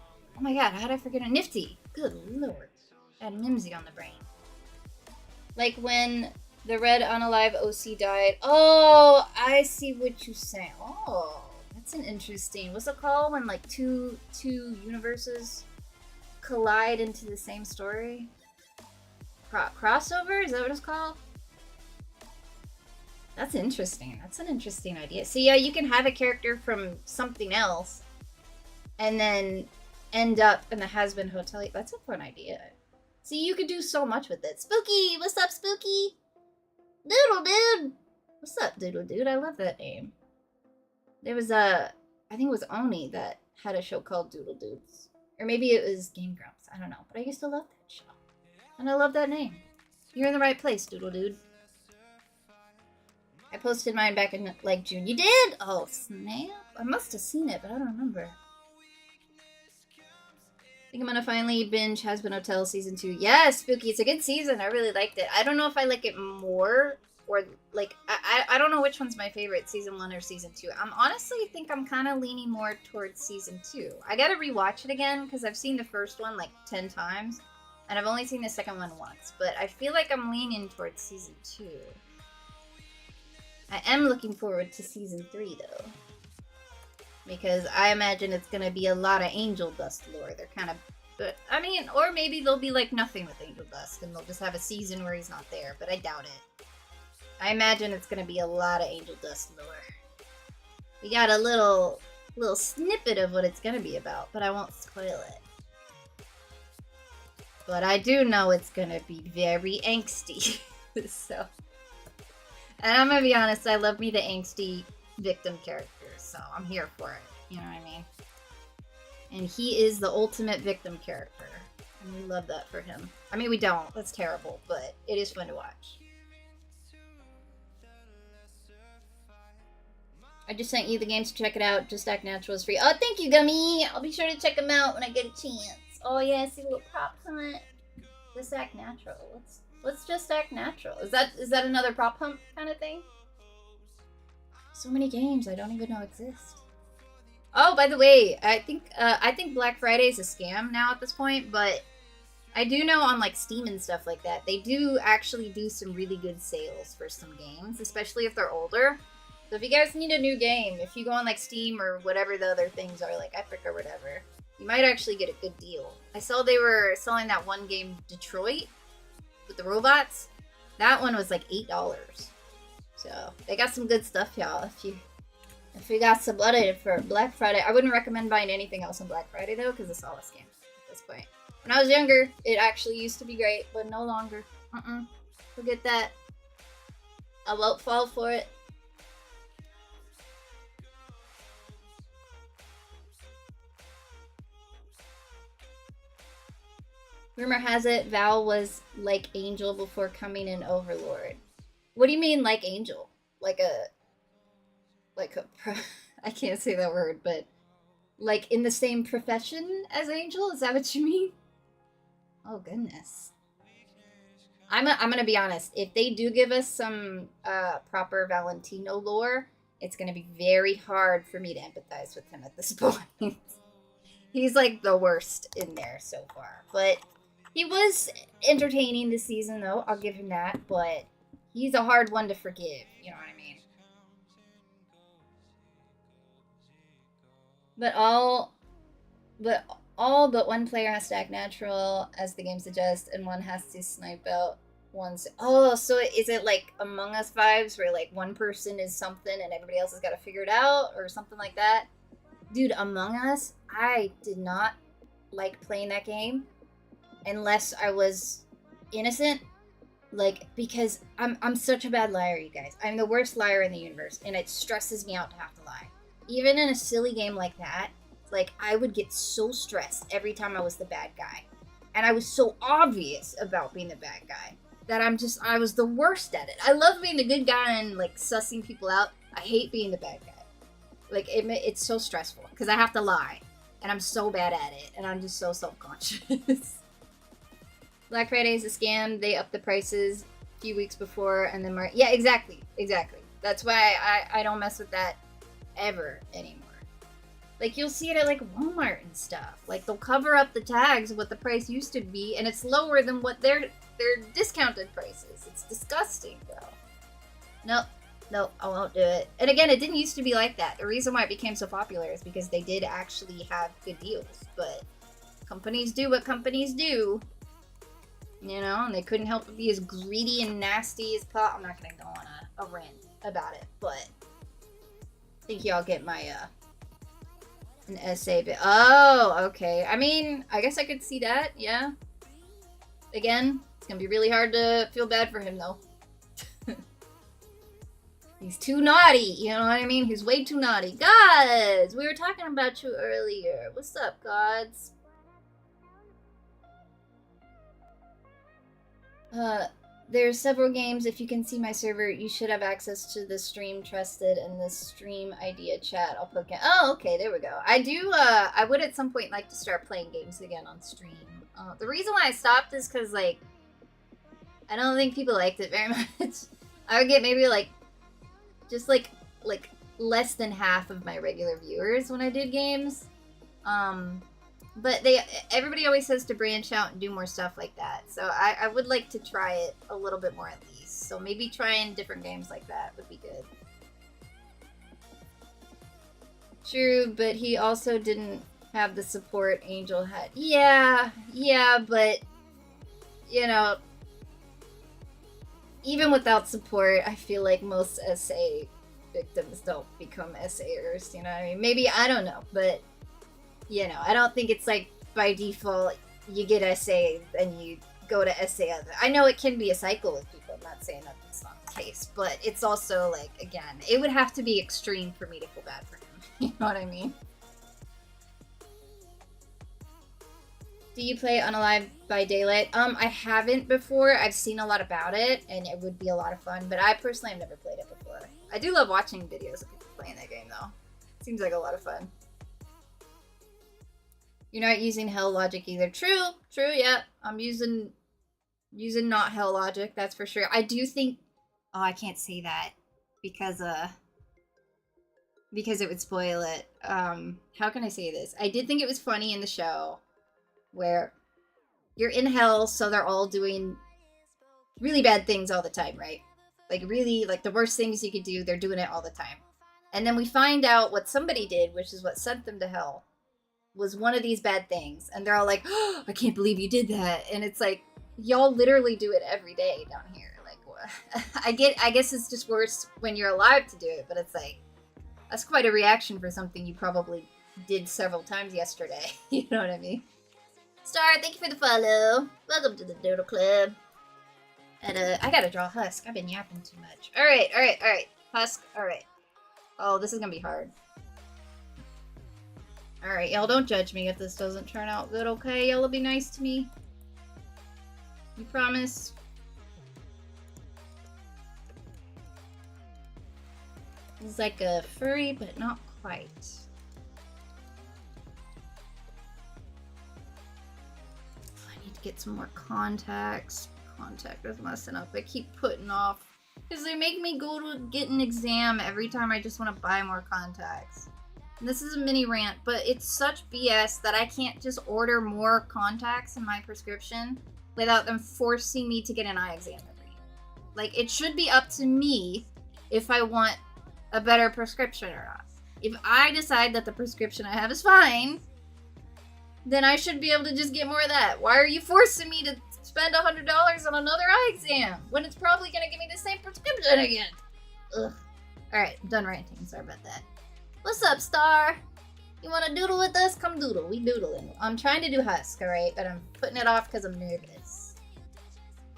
B: my god, how did I forget it? Nifty. Good lord. I had Mimsy on the brain. Like when the red unalive OC died. Oh, I see what you're saying. Oh, that's an interesting. What's it called when like two universes collide into the same story? Crossover? Is that what it's called? That's interesting. That's an interesting idea. So yeah, you can have a character from something else and then end up in the Has-Been Hotel. That's a fun idea. See, you could do so much with it. Spooky! What's up, Spooky? Doodle Dude! What's up, Doodle Dude? I love that name. There was I think it was Oni that had a show called Doodle Dudes. Or maybe it was Game Grumps. I don't know. But I used to love that show. And I love that name. You're in the right place, Doodle Dude. I posted mine back in, like, June. You did? Oh, snap. I must have seen it, but I don't remember. I think I'm gonna finally binge Has-Been Hotel Season 2. Yes, Spooky. It's a good season. I really liked it. I don't know if I like it more, or, like, I don't know which one's my favorite, Season 1 or Season 2. I'm honestly think I'm kind of leaning more towards Season 2. I gotta rewatch it again, because I've seen the first one, like, 10 times. And I've only seen the second one once. But I feel like I'm leaning towards Season 2. I am looking forward to Season 3, though. Because I imagine it's going to be a lot of Angel Dust lore. They're kind of... But, I mean, or maybe they'll be like nothing with Angel Dust. And they'll just have a season where he's not there. But I doubt it. I imagine it's going to be a lot of Angel Dust lore. We got a little snippet of what it's going to be about. But I won't spoil it. But I do know it's going to be very angsty. So... And I'm gonna be honest, I love me the angsty victim character, so I'm here for it. You know what I mean? And he is the ultimate victim character. And we love that for him. I mean, we don't. That's terrible, but it is fun to watch. I just sent you the games to check it out. Just Act Natural is free. Oh, thank you, Gummy! I'll be sure to check them out when I get a chance. Oh yeah, see a little prop hunt. Just Act Natural. Let's just act natural. Is that another prop hump kind of thing? So many games I don't even know exist. Oh, by the way, I think Black Friday is a scam now at this point, but I do know on like Steam and stuff like that, they do actually do some really good sales for some games, especially if they're older. So if you guys need a new game, if you go on like Steam or whatever the other things are, like Epic or whatever, you might actually get a good deal. I saw they were selling that one game, Detroit, with the robots. That one was like $8. So they got some good stuff, y'all. If you got some money for Black Friday, I wouldn't recommend buying anything else on Black Friday though, because it's all a scam at this point. When I was younger, it actually used to be great, but no longer. Forget that. I won't fall for it. Rumor has it Val was like Angel before coming in Overlord. What do you mean like Angel? Like a I can't say that word, but like in the same profession as Angel? Is that what you mean? Oh goodness. I'm gonna be honest. If they do give us some proper Valentino lore, it's gonna be very hard for me to empathize with him at this point. He's like the worst in there so far, but he was entertaining this season, though. I'll give him that. But he's a hard one to forgive. You know what I mean? But all but one player has to act natural, as the game suggests, and one has to snipe out one's... Oh, so is it like Among Us vibes, where like one person is something and everybody else has got to figure it out, or something like that? Dude, Among Us, I did not like playing that game. Unless I was innocent, like, because I'm such a bad liar, you guys. I'm the worst liar in the universe, and it stresses me out to have to lie. Even in a silly game like that, Like, I would get so stressed every time I was the bad guy. And I was so obvious about being the bad guy that I was the worst at it. I love being the good guy and, like, sussing people out. I hate being the bad guy. Like, it's so stressful because I have to lie. And I'm so bad at it. And I'm just so self-conscious. Black Friday is a scam. They up the prices a few weeks before and then yeah, exactly. That's why I don't mess with that ever anymore. Like, you'll see it at, like, Walmart and stuff. Like, they'll cover up the tags of what the price used to be, and it's lower than what their discounted price is. It's disgusting, bro. Nope, I won't do it. And again, it didn't used to be like that. The reason why it became so popular is because they did actually have good deals. But companies do what companies do. You know, and they couldn't help but be as greedy and nasty as possible. I'm not going to go on a rant about it, but I think y'all get my, an essay bit. Oh, okay. I mean, I guess I could see that, yeah. Again, it's gonna be really hard to feel bad for him, though. He's too naughty, you know what I mean? He's way too naughty. Gods! We were talking about you earlier. What's up, gods? There's several games. If you can see my server, you should have access to the stream trusted and the stream idea chat. I'll poke it. Oh, okay, there we go. I would at some point like to start playing games again on stream. The reason why I stopped is because, like, I don't think people liked it very much. I would get maybe, like, just, like, less than half of my regular viewers when I did games. But everybody always says to branch out and do more stuff like that. So I would like to try it a little bit more at least. So maybe trying different games like that would be good. True, but he also didn't have the support Angel had. Yeah, but, you know, even without support, I feel like most SA victims don't become SAers, you know what I mean? Maybe, I don't know, but... You know, I don't think it's like by default you get SA and you go to SA other. I know it can be a cycle with people. I'm not saying that that's not the case, but it's also like, again, it would have to be extreme for me to feel bad for him. You know what I mean? Do you play Unalive by Daylight? I haven't before. I've seen a lot about it and it would be a lot of fun, but I personally have never played it before. I do love watching videos of people playing that game though. Seems like a lot of fun. You're not using hell logic either. True, yeah. I'm using not hell logic, that's for sure. I do think... Oh, I can't say that. Because it would spoil it. How can I say this? I did think it was funny in the show where you're in hell, so they're all doing really bad things all the time, right? Like, really, like, the worst things you could do, they're doing it all the time. And then we find out what somebody did, which is what sent them to hell, was one of these bad things, and they're all like, oh, I can't believe you did that. And it's like, y'all literally do it every day down here. Like, what? I guess it's just worse when you're alive to do it, but it's like, that's quite a reaction for something you probably did several times yesterday. You know what I mean? Star, thank you for the follow. Welcome to the Doodle Club. And I gotta draw Husk. I've been yapping too much. Alright. Husk, alright. Oh, this is gonna be hard. Alright, y'all don't judge me if this doesn't turn out good, okay? Y'all will be nice to me. You promise? He's like a furry, but not quite. I need to get some more contacts. Contact is messing up. I keep putting off. Because they make me go to get an exam every time I just want to buy more contacts. And this is a mini rant, but it's such BS that I can't just order more contacts in my prescription without them forcing me to get an eye exam every year. Like, it should be up to me if I want a better prescription or not. If I decide that the prescription I have is fine, then I should be able to just get more of that. Why are you forcing me to spend $100 on another eye exam when it's probably going to give me the same prescription again? Ugh. Alright, I'm done ranting. Sorry about that. What's up, Star? You want to doodle with us? Come doodle. We doodling. I'm trying to do Husk, alright? But I'm putting it off because I'm nervous.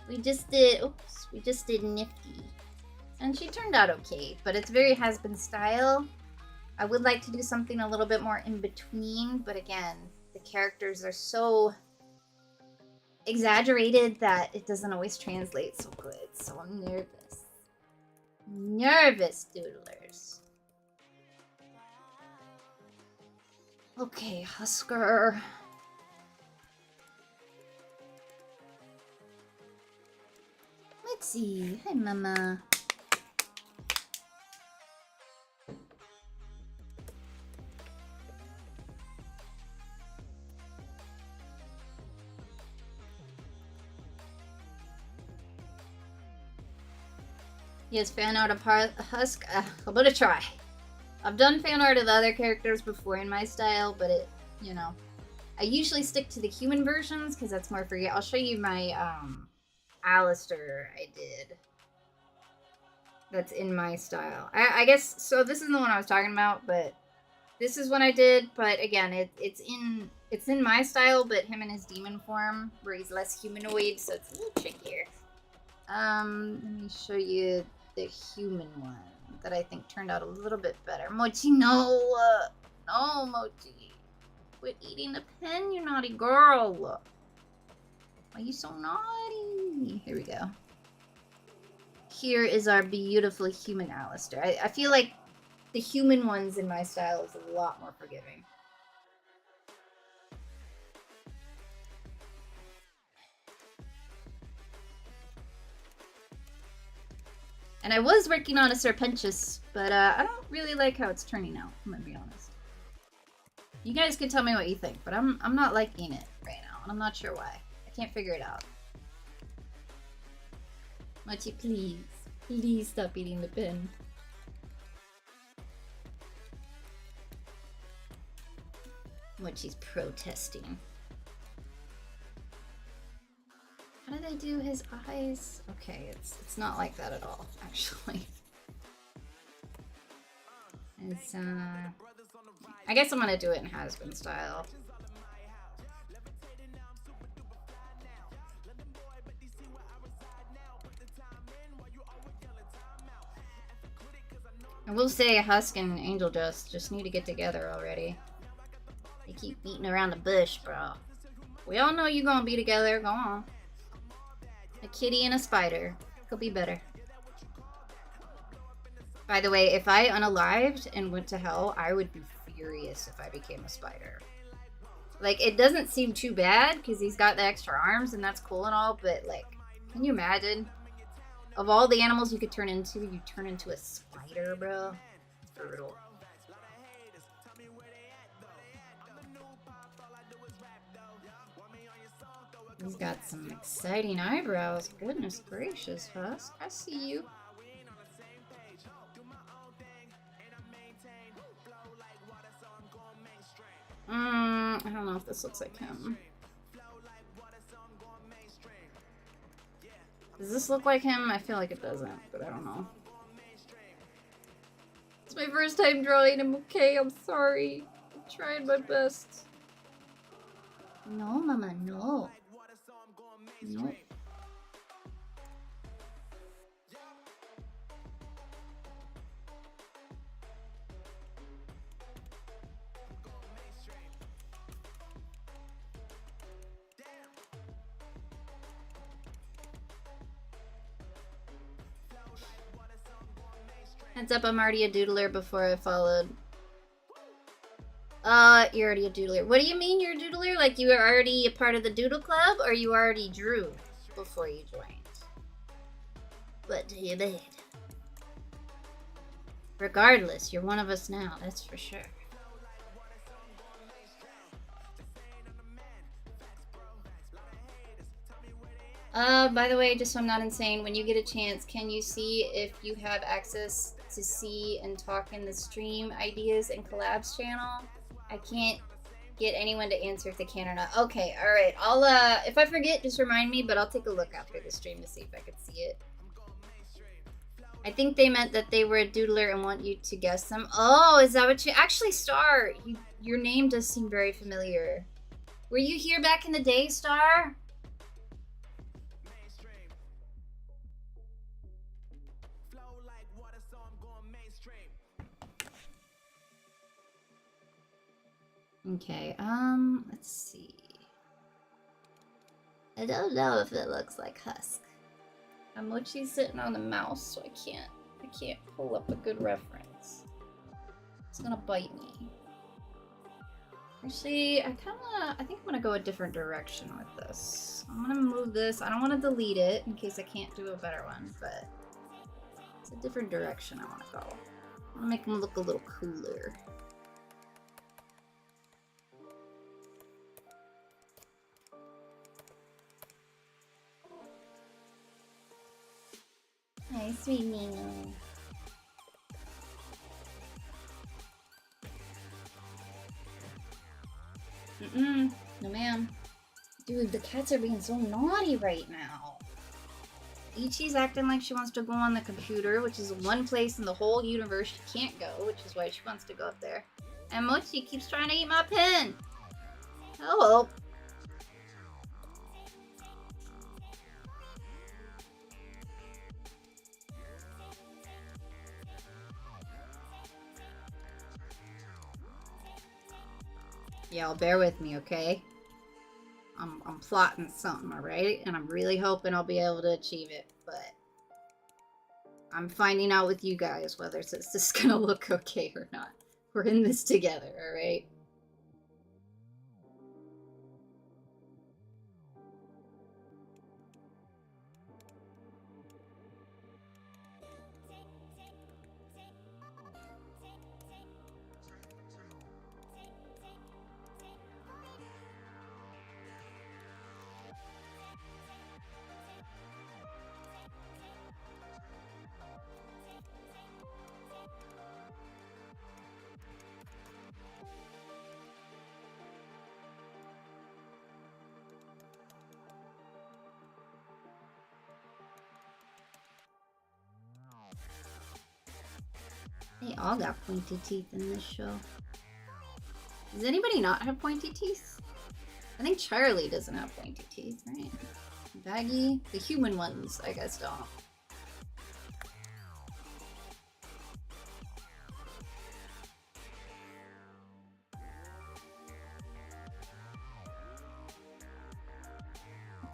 B: We just did Nifty. And she turned out okay, but it's very has-been style. I would like to do something a little bit more in between, but again, the characters are so exaggerated that it doesn't always translate so good. So I'm nervous. Nervous, doodlers. Okay, Husker. Let's see. Hi, Mama. Yes, fan art of Husk. I'm gonna try. I've done fan art of the other characters before in my style, but it, you know, I usually stick to the human versions because that's more free. I'll show you my Alistair I did. That's in my style. I guess so. This is the one I was talking about, but this is one I did. But again, it's in my style, but him in his demon form where he's less humanoid, so it's a little trickier. Let me show you the human one that I think turned out a little bit better. Mochi, no! No, Mochi. Quit eating the pen, you naughty girl. Why are you so naughty? Here we go. Here is our beautiful human Alistair. I feel like the human ones in my style is a lot more forgiving. And I was working on a Serpentious, but I don't really like how it's turning out, I'm gonna be honest. You guys can tell me what you think, but I'm not liking it right now, and I'm not sure why. I can't figure it out. Mochi, please. Please stop eating the pen. Mochi's protesting. How did I do his eyes? Okay, it's not like that at all, actually. It's I guess I'm gonna do it in has-been style. I will say Husk and Angel just need to get together already. They keep beating around the bush, bro. We all know you gonna be together, go on. A kitty and a spider. Could be better. By the way, if I unalived and went to hell, I would be furious if I became a spider. Like, it doesn't seem too bad because he's got the extra arms and that's cool and all, but like, can you imagine? Of all the animals you could turn into, you turn into a spider, bro. It's brutal. He's got some exciting eyebrows. Goodness gracious, Husk. I see you. I don't know if this looks like him. Does this look like him? I feel like it doesn't, but I don't know. It's my first time drawing him, okay? I'm sorry. I'm trying my best. No, Mama, no. No. Heads up, I'm already a doodler before I followed. You're already a doodler. What do you mean you're a doodler? Like you were already a part of the doodle club, or you already drew before you joined? What do you mean? Regardless, you're one of us now, that's for sure. By the way, just so I'm not insane, when you get a chance, can you see if you have access to see and talk in the stream ideas and collabs channel? I can't get anyone to answer if they can or not. Okay, alright. I'll, if I forget, just remind me, but I'll take a look after the stream to see if I could see it. I think they meant that they were a doodler and want you to guess them. Oh, is that what you... Actually, Star, your name does seem very familiar. Were you here back in the day, Star? Okay, let's see. I don't know if it looks like Husk. Mochi's sitting on the mouse, so I can't pull up a good reference. It's gonna bite me. Actually, I think I'm gonna go a different direction with this. I'm gonna move this. I don't want to delete it in case I can't do a better one, but it's a different direction I want to go. I want to make him look a little cooler. Hi, sweet Nino. No ma'am. Dude, the cats are being so naughty right now. Ichi's acting like she wants to go on the computer, which is one place in the whole universe she can't go, which is why she wants to go up there. And Mochi keeps trying to eat my pen. Oh well. Y'all bear with me, okay? I'm plotting something, alright? And I'm really hoping I'll be able to achieve it, but I'm finding out with you guys whether this is gonna look okay or not. We're in this together, alright? They all got pointy teeth in this show. Does anybody not have pointy teeth? I think Charlie doesn't have pointy teeth, right? Baggy? The human ones, I guess, don't.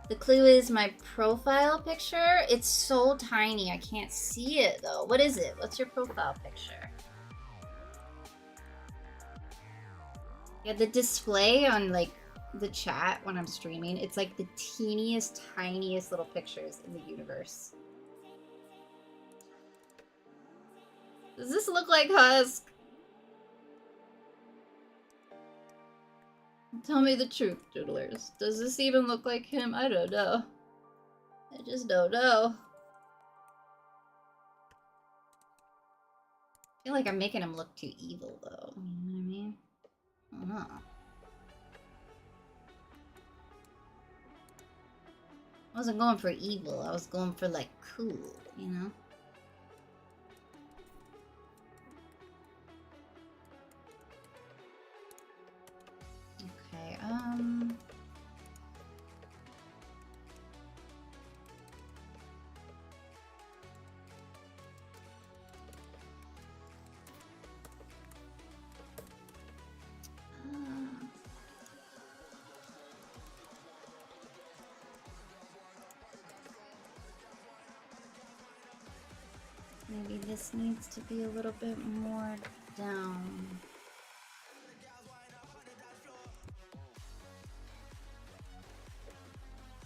B: The clue is my profile picture. It's so tiny, I can't see it though. What is it? What's your profile picture? Yeah, the display on like the chat when I'm streaming, it's like the teeniest, tiniest little pictures in the universe. Does this look like Husk? Tell me the truth, Doodlers. Does this even look like him? I don't know. I just don't know. I feel like I'm making him look too evil, though. You know what I mean? I don't know. I wasn't going for evil. I was going for, like, cool, you know? Okay, maybe this needs to be a little bit more down.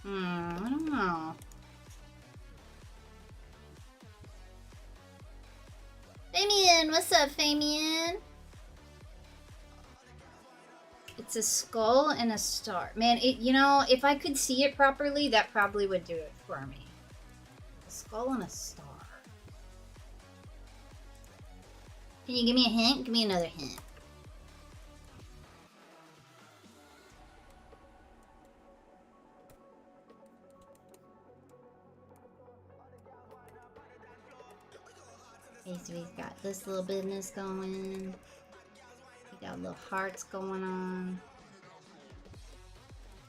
B: I don't know. Fabian, what's up, Fabian? It's a skull and a star. Man, you know, if I could see it properly, that probably would do it for me. A skull and a star. Can you give me a hint? Give me another hint. Okay, so he's got this little business going. He got little hearts going on.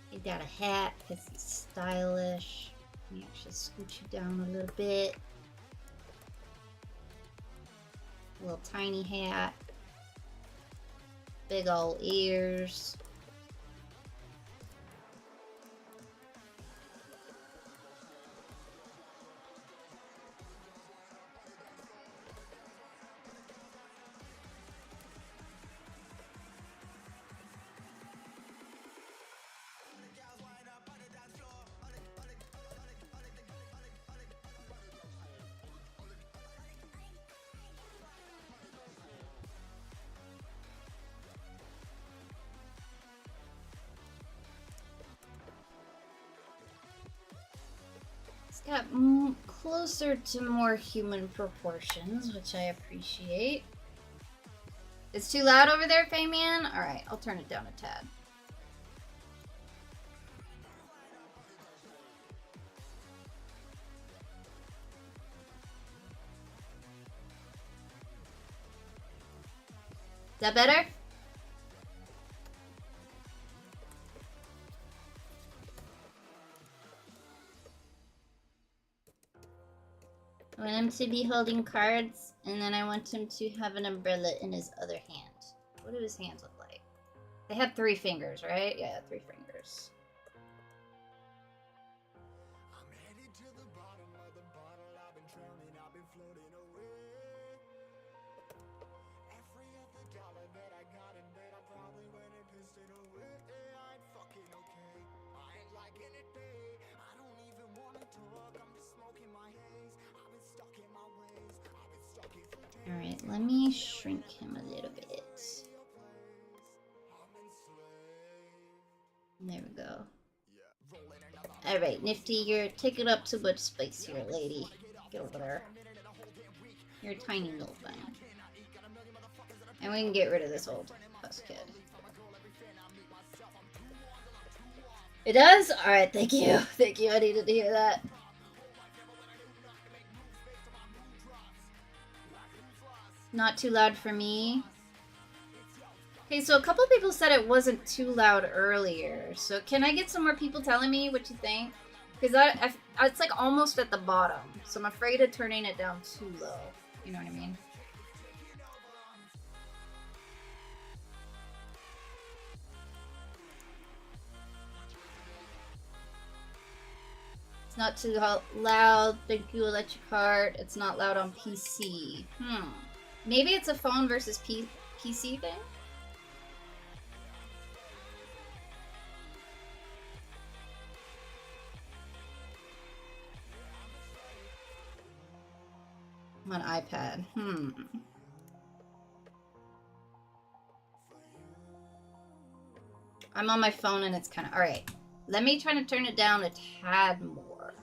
B: He got a hat because he's stylish. Let me actually scoot you down a little bit. Little tiny hat. Big ol' ears. It's got closer to more human proportions, which I appreciate. It's too loud over there, Famian? Alright, I'll turn it down a tad. Is that better? I want him to be holding cards, and then I want him to have an umbrella in his other hand. What do his hands look like? They had 3 fingers, right? Yeah, 3 fingers. I'm headed to the bottom of the bottle. I've been drowning, I've been floating away. Every other dollar that I got in bed, I probably went and pissed it away. I ain't fucking okay. I ain't liking it, babe. I don't even wanna talk. I'm just smoking my haze. I've been stuck in my ways. I've been stuck in for days. Alright, let me shrink him a little bit. There we go. Alright, Nifty, you're taking up too much space here, lady. Get over there. You're a tiny little thing. And we can get rid of this old puss kid. It does? Alright, thank you. Thank you, I needed to hear that. Not too loud for me. Okay, so a couple people said it wasn't too loud earlier. So can I get some more people telling me what you think? Because it's like almost at the bottom. So I'm afraid of turning it down too low. You know what I mean? It's not too loud. Thank you, Electric Heart. It's not loud on PC. Maybe it's a phone versus PC thing? I'm on iPad. I'm on my phone and it's kind of... Alright. Let me try to turn it down a tad more.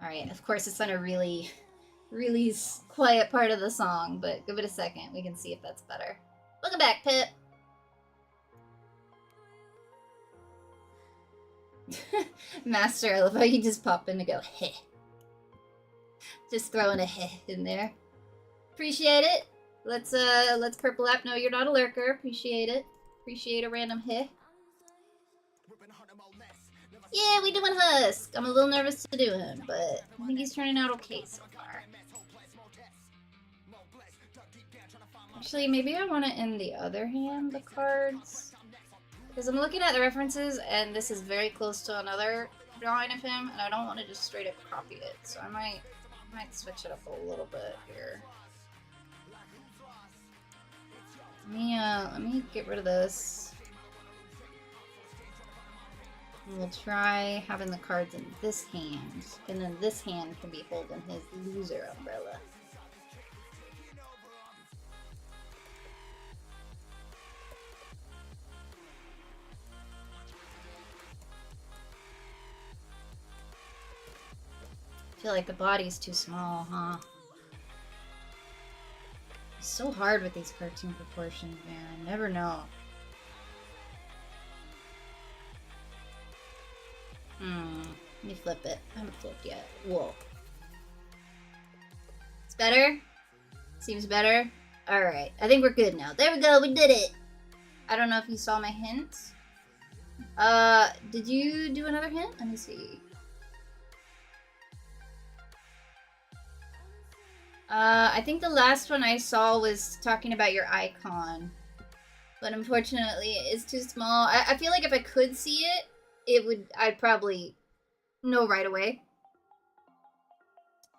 B: Alright, of course it's on a really quiet part of the song, but give it a second. We can see if that's better. Welcome back, Pip! Master, I love how you just pop in and go, heh. Just throwing a heh in there. Appreciate it. Let's Purple App know you're not a lurker. Appreciate it. Appreciate a random heh. Yeah, we doing Husk. I'm a little nervous to do him, but I think he's turning out okay so far. Actually, maybe I want to in the other hand, the cards. Because I'm looking at the references, and this is very close to another drawing of him, and I don't want to just straight up copy it. So I might switch it up a little bit here. Let me get rid of this. And we'll try having the cards in this hand, and then this hand can be holding his loser umbrella. I feel like the body's too small, huh? It's so hard with these cartoon proportions, man. I never know. Let me flip it. I haven't flipped yet. Whoa. It's better? Seems better? Alright. I think we're good now. There we go. We did it. I don't know if you saw my hint. Did you do another hint? Let me see. I think the last one I saw was talking about your icon. But unfortunately, it's too small. I feel like if I could see it, I'd probably know right away.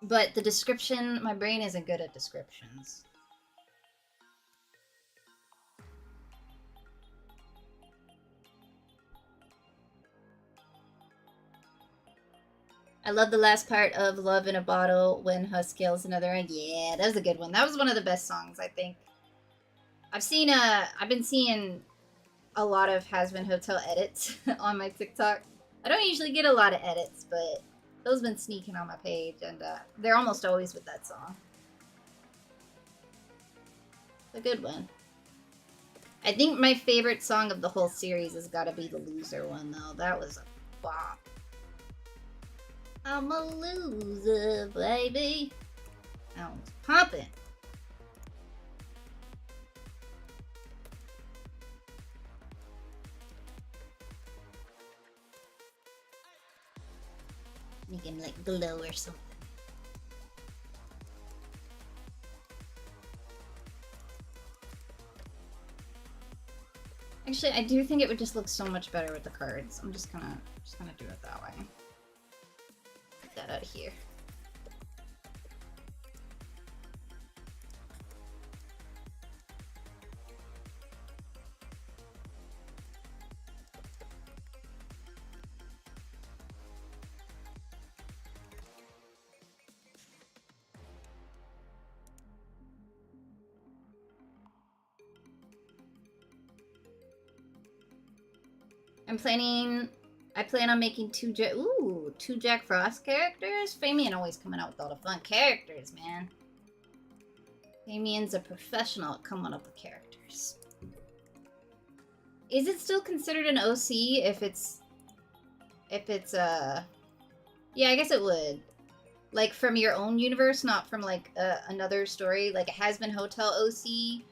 B: But the description, my brain isn't good at descriptions. I love the last part of Love in a Bottle when Husk kills another. Yeah, that was a good one. That was one of the best songs, I think. I've been seeing a lot of Has-Been Hotel edits on my TikTok. I don't usually get a lot of edits, but those been sneaking on my page, and they're almost always with that song. A good one. I think my favorite song of the whole series has got to be the Loser one, though. That was a bop. I'm a loser, baby. That one's pumping. Make him like glow or something. Actually, I do think it would just look so much better with the cards. I'm just gonna do it that way. Get that out of here. I plan on making two Jack Frost characters? Famian always coming out with all the fun characters, man. Famian's a professional at coming up with characters. Is it still considered an OC if it's yeah, I guess it would. Like from your own universe, not from like another story, like a Has-Been Hotel OC.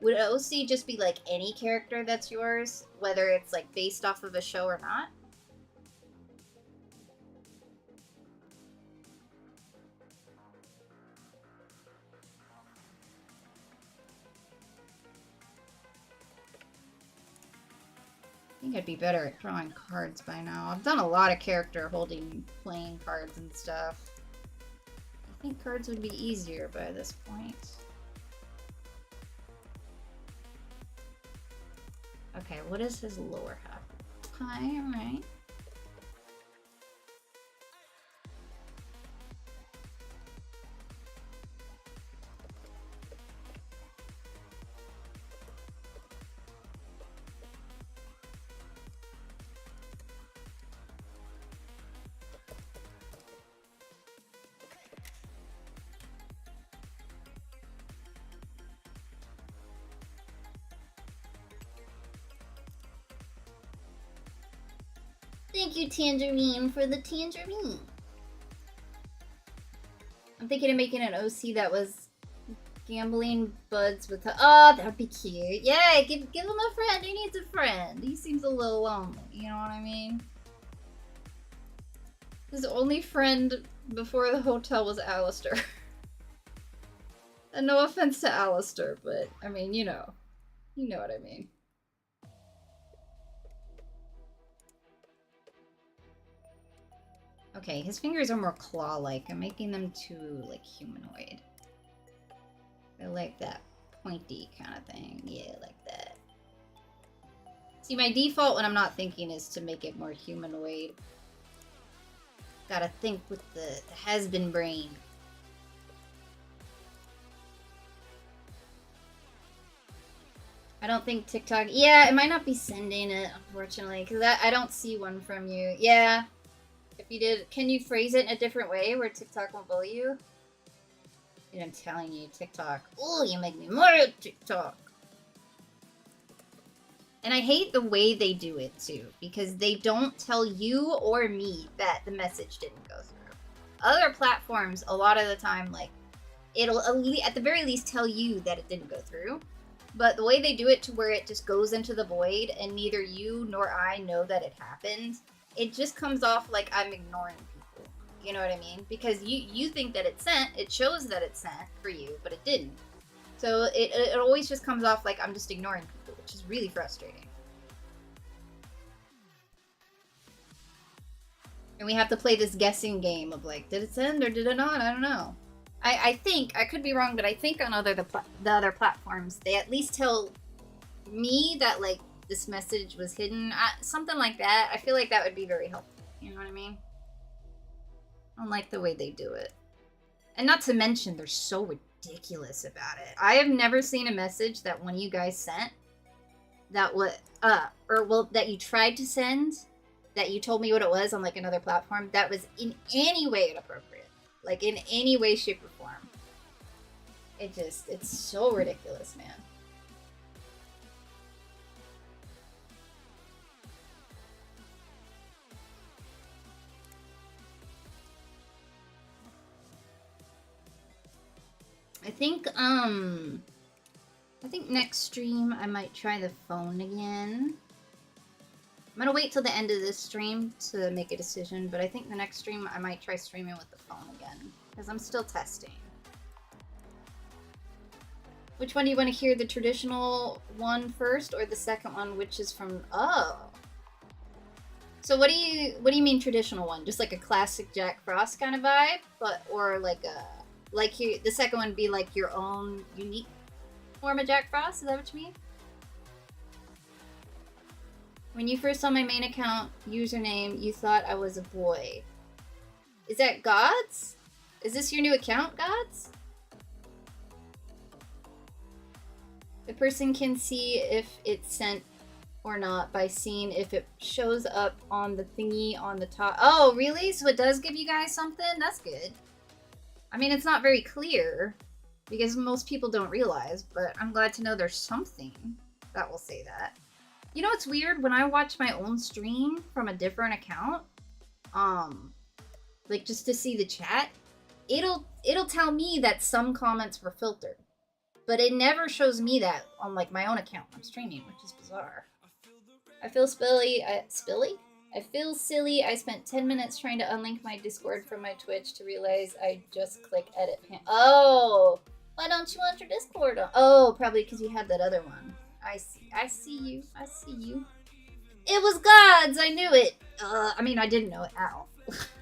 B: Would OC just be like any character that's yours, whether it's like based off of a show or not? I think I'd be better at drawing cards by now. I've done a lot of character playing cards and stuff. I think cards would be easier by this point. Okay, what is his lower half? Hi, alright. Thank you, Tangerine, for the Tangerine. I'm thinking of making an OC that was gambling buds with the... Oh, that would be cute. Yeah, give him a friend. He needs a friend. He seems a little lonely, you know what I mean? His only friend before the hotel was Alistair. And no offense to Alistair, but, I mean, you know. You know what I mean. Okay, his fingers are more claw-like. I'm making them too, like, humanoid. I like that pointy kind of thing. Yeah, like that. See, my default when I'm not thinking is to make it more humanoid. Gotta think with the has-been brain. I don't think TikTok... Yeah, it might not be sending it, unfortunately, because I don't see one from you. Yeah. If you did, can you phrase it in a different way where TikTok won't bully you? And I'm telling you, TikTok. Oh, you make me more of TikTok. And I hate the way they do it too, because they don't tell you or me that the message didn't go through. Other platforms, a lot of the time, like, it'll at the very least tell you that it didn't go through. But the way they do it to where it just goes into the void and neither you nor I know that it happened, it just comes off like I'm ignoring people. You know what I mean? Because you think that it's sent, it shows that it's sent for you, but it didn't. So it always just comes off like I'm just ignoring people, which is really frustrating. And we have to play this guessing game of like, did it send or did it not? I don't know. I think, I could be wrong, but I think on the other platforms, they at least tell me that like this message was hidden. Something like that. I feel like that would be very helpful. You know what I mean? I don't like the way they do it. And not to mention, they're so ridiculous about it. I have never seen a message that one of you guys sent that that you tried to send, that you told me what it was on like another platform, that was in any way inappropriate. Like in any way, shape, or form. It's so ridiculous, man. I think next stream I might try the phone again. I'm gonna wait till the end of this stream to make a decision, but I think the next stream I might try streaming with the phone again, because I'm still testing. Which one do you want to hear? The traditional one first, or the second one, which is from... Oh! So what do you mean traditional one? Just like a classic Jack Frost kind of vibe? Or like a... the second one be like your own unique form of Jack Frost? Is that what you mean? When you first saw my main account username, you thought I was a boy. Is that Gods? Is this your new account, Gods? The person can see if it's sent or not by seeing if it shows up on the thingy on the top. Oh, really? So it does give you guys something? That's good. I mean, it's not very clear because most people don't realize, but I'm glad to know there's something that will say that. You know what's weird? When I watch my own stream from a different account, like just to see the chat, it'll tell me that some comments were filtered. But it never shows me that on like my own account when I'm streaming, which is bizarre. I feel silly. I feel silly. I spent 10 minutes trying to unlink my Discord from my Twitch to realize I just click edit. Oh, why don't you want your Discord on? Oh, probably because you had that other one. I see you. It was Gods. I knew it. I mean, I didn't know it. Ow.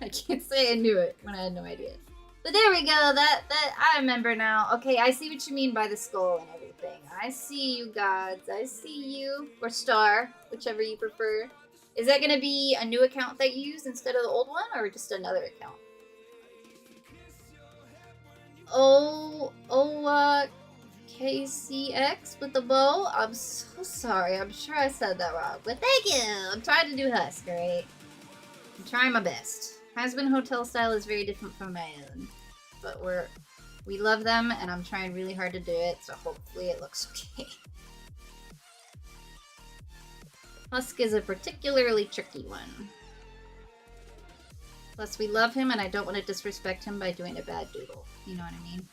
B: I can't say I knew it when I had no idea. But there we go. That I remember now. Okay, I see what you mean by the skull and everything. I see you, Gods. I see you. Or Star, whichever you prefer. Is that going to be a new account that you use instead of the old one, or just another account? KCX with the bow? I'm so sorry. I'm sure I said that wrong. But thank you. I'm trying to do Husk, alright? I'm trying my best. Husband Hotel style is very different from my own. But we love them, and I'm trying really hard to do it, so hopefully it looks okay. Husk is a particularly tricky one. Plus, we love him, and I don't want to disrespect him by doing a bad doodle. You know what I mean?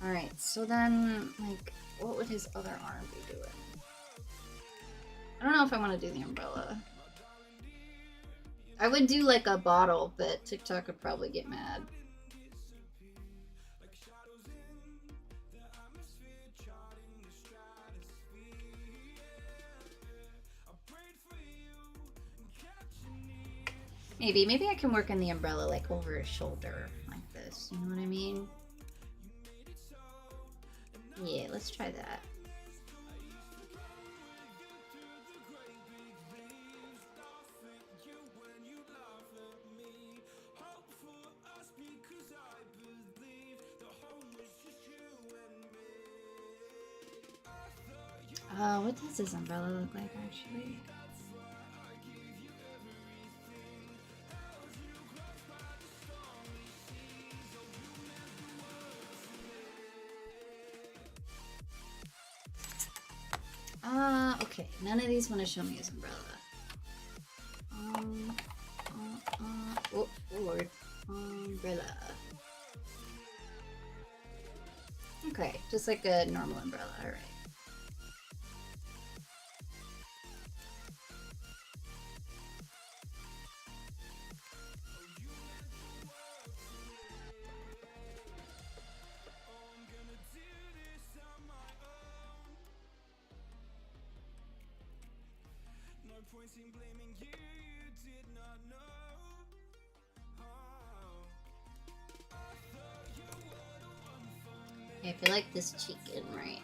B: Alright, so then, like, what would his other arm be doing? I don't know if I want to do the umbrella. I would do, like, a bottle, but TikTok would probably get mad. Maybe I can work on the umbrella, like, over his shoulder, like this. You know what I mean? Yeah, let's try that. What does this umbrella look like, actually? Okay. None of these want to show me his umbrella. Oh, Lord. Umbrella. Okay, just like a normal umbrella, alright. I feel like this cheek isn't right.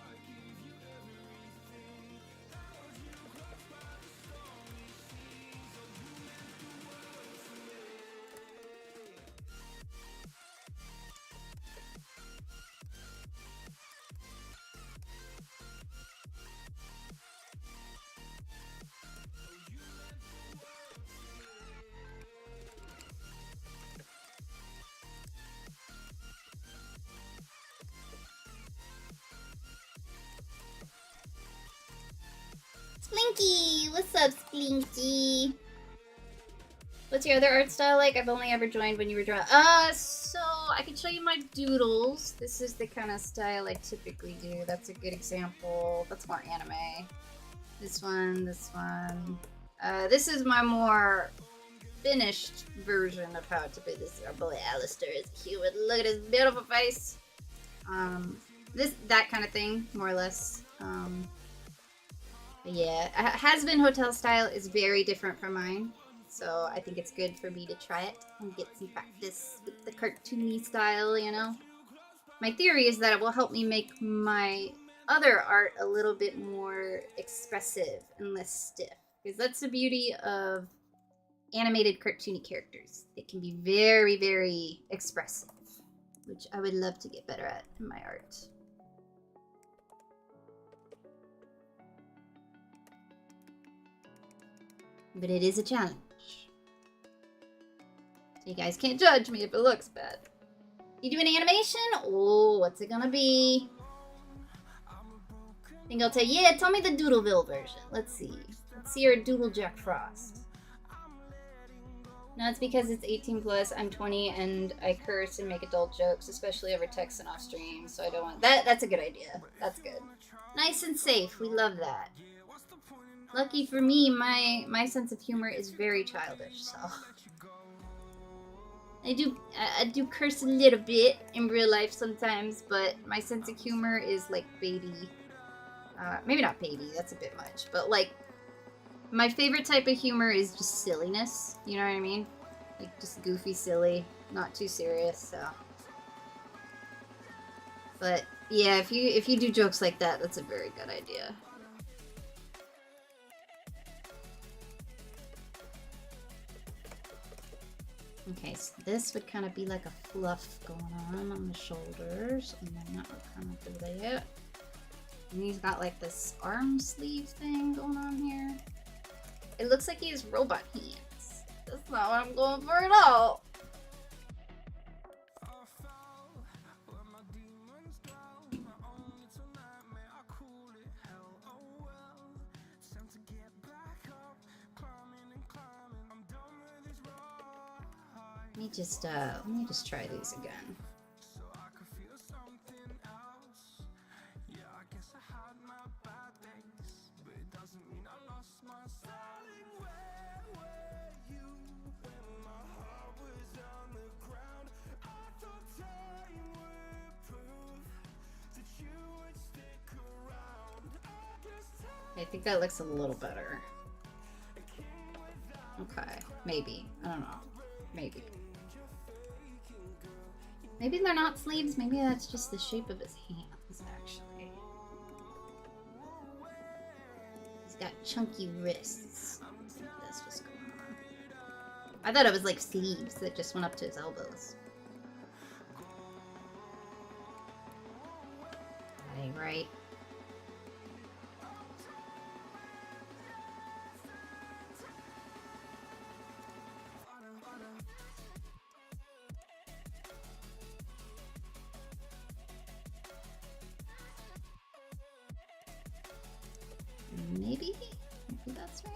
B: Splinky! What's up, Splinky? What's your other art style like? I've only ever joined when you were drawing. So I can show you my doodles. This is the kind of style I typically do. That's a good example. That's more anime. This one, this one. This is my more finished version of how to be this. Our boy Alistair is cute. Look at his beautiful face. That kind of thing, more or less. But yeah, Has-Been Hotel style is very different from mine. So I think it's good for me to try it and get some practice with the cartoony style, you know? My theory is that it will help me make my other art a little bit more expressive and less stiff. Because that's the beauty of animated cartoony characters. They can be very, very expressive, which I would love to get better at in my art. But it is a challenge. So you guys can't judge me if it looks bad. You do an animation? Oh, what's it gonna be? I think I'll tell you. Yeah, tell me the Doodleville version. Let's see. Let's see your Doodle Jack Frost. No, it's because it's 18 plus. I'm 20 and I curse and make adult jokes, especially over text and off stream. So I don't want that. That's a good idea. That's good. Nice and safe. We love that. Lucky for me, my sense of humor is very childish. So I do curse a little bit in real life sometimes, but my sense of humor is like baby. Maybe not baby. That's a bit much, but like. My favorite type of humor is just silliness, you know what I mean? Like, just goofy, silly, not too serious, so. But, yeah, if you do jokes like that, that's a very good idea. Okay, so this would kind of be like a fluff going on the shoulders, and then that would kind of do that. And he's got like this arm sleeve thing going on here. It looks like he has robot hands. That's not what I'm going for at all. Let me just try these again. I think that looks a little better. Okay, maybe. I don't know. Maybe. Maybe they're not sleeves. Maybe that's just the shape of his hands, actually. He's got chunky wrists. That's what's going on. I thought it was like sleeves that just went up to his elbows. That ain't right. Maybe that's right.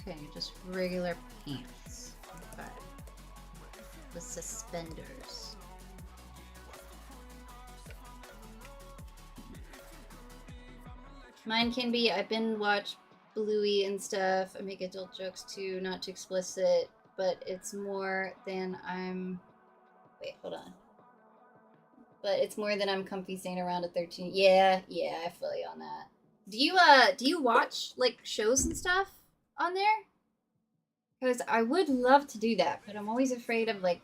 B: Okay, just regular pants. Okay. With suspenders. Mine can be, I binge watch Bluey and stuff. I make adult jokes too, not too explicit, but it's more than I'm... Wait, hold on. But it's more than I'm comfy staying around at 13. Yeah, I feel you on that. Do you watch, like, shows and stuff on there? Because I would love to do that, but I'm always afraid of, like,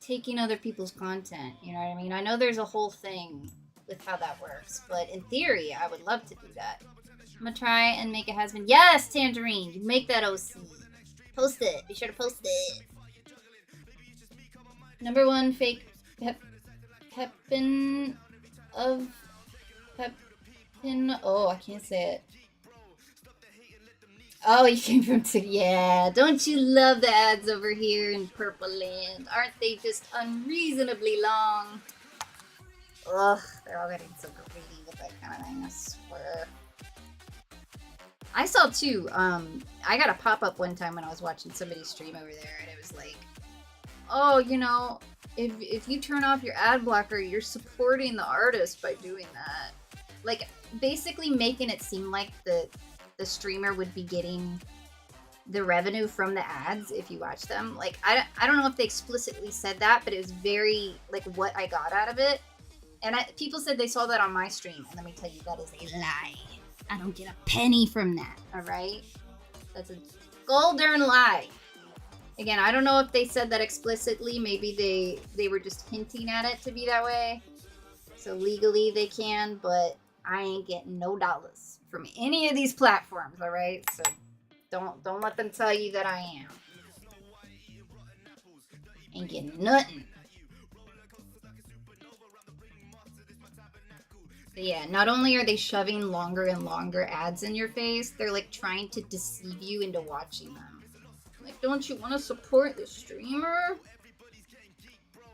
B: taking other people's content, you know what I mean? I know there's a whole thing with how that works, but in theory, I would love to do that. I'm gonna try and make a husband. Yes, Tangerine, you make that OC. Post it. Be sure to post it. Number one fake Pepin of Pepin. Oh, I can't say it. Oh, you came from yeah. Don't you love the ads over here in Purple Land? Aren't they just unreasonably long? Ugh, they're all getting so greedy with that kind of thing, I swear. I saw too, I got a pop-up one time when I was watching somebody stream over there, and it was like, oh, you know, if you turn off your ad blocker, you're supporting the artist by doing that. Like, basically making it seem like the streamer would be getting the revenue from the ads if you watch them. Like, I don't know if they explicitly said that, but it was very, like, what I got out of it. And people said they saw that on my stream, and let me tell you, that is a lie. I don't get a penny from that, alright? That's a golden lie. Again, I don't know if they said that explicitly. Maybe they were just hinting at it to be that way. So legally they can, but I ain't getting no dollars from any of these platforms, alright? So don't let them tell you that I am. Ain't getting nothing. But yeah, not only are they shoving longer and longer ads in your face, they're like trying to deceive you into watching them. Like, don't you want to support the streamer?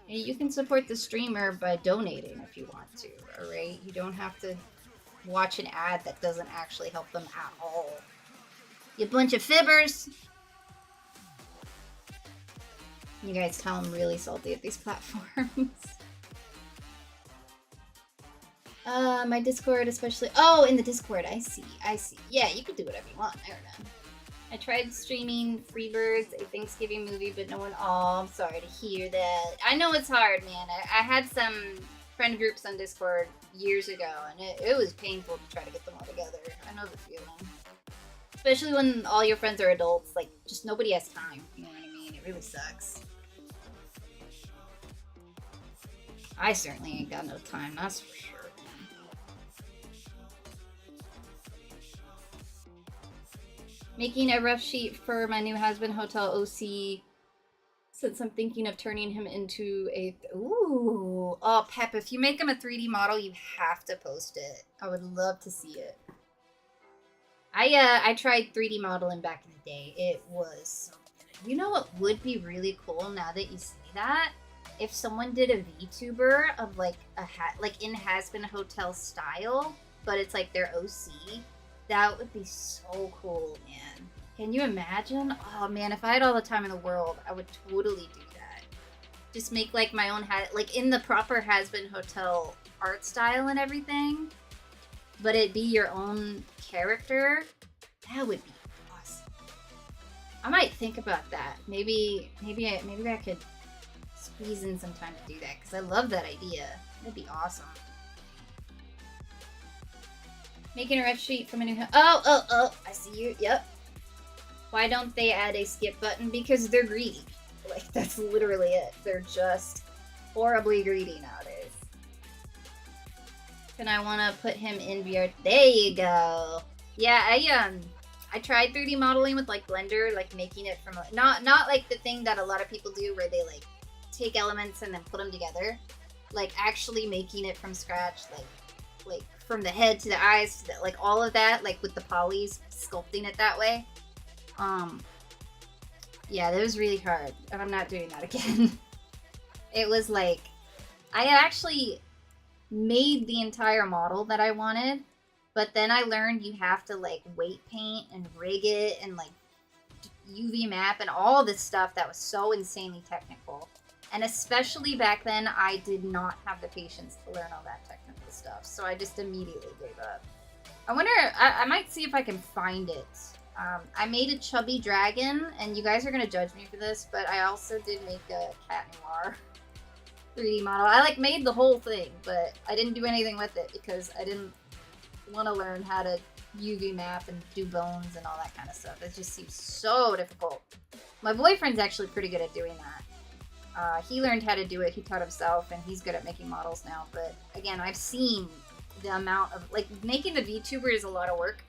B: And you can support the streamer by donating if you want to, alright? You don't have to watch an ad that doesn't actually help them at all. You bunch of fibbers! You guys tell I'm really salty at these platforms. My Discord especially. Oh, in the Discord, I see. Yeah, you can do whatever you want. I don't know. I tried streaming Freebirds, a Thanksgiving movie, but no one. Oh, I'm sorry to hear that. I know it's hard, man. I had some friend groups on Discord years ago, and it was painful to try to get them all together. I know the feeling. Especially when all your friends are adults. Like, just nobody has time. You know what I mean? It really sucks. I certainly ain't got no time, that's for sure. Making a rough sheet for my new husband hotel OC, since I'm thinking of turning him into a... Ooh. Oh, Pep, if you make him a 3D model, you have to post it. I would love to see it. I tried 3D modeling back in the day. It was... You know what would be really cool now that you say that? If someone did a VTuber of like like in Has-Been Hotel style, but it's like their OC. That would be so cool, man. Can you imagine? Oh man, if I had all the time in the world, I would totally do that. Just make like my own like in the proper Has-Been Hotel art style and everything, but it be your own character. That would be awesome. I might think about that. Maybe I could squeeze in some time to do that because I love that idea. That'd be awesome. Making a ref sheet from a new... Oh, I see you. Yep. Why don't they add a skip button? Because they're greedy. Like, that's literally it. They're just horribly greedy nowadays. And I want to put him in VR. There you go. Yeah, I tried 3D modeling with, like, Blender, like, making it from... Not like the thing that a lot of people do where they, like, take elements and then put them together. Like, actually making it from scratch, like from the head to the eyes, to the, like all of that, like with the polys, sculpting it that way. Yeah, that was really hard, and I'm not doing that again. It was like, I had actually made the entire model that I wanted, but then I learned you have to like weight paint and rig it and like UV map and all this stuff that was so insanely technical. And especially back then, I did not have the patience to learn all that technical stuff. So I just immediately gave up. I wonder, I might see if I can find it. I made a chubby dragon, and you guys are gonna judge me for this, but I also did make a cat noir 3D model. I like made the whole thing, but I didn't do anything with it because I didn't want to learn how to UV map and do bones and all that kind of stuff. It just seems so difficult. My boyfriend's actually pretty good at doing that. He learned how to do it, he taught himself, and he's good at making models now. But again, I've seen the amount of, like, making a VTuber is a lot of work.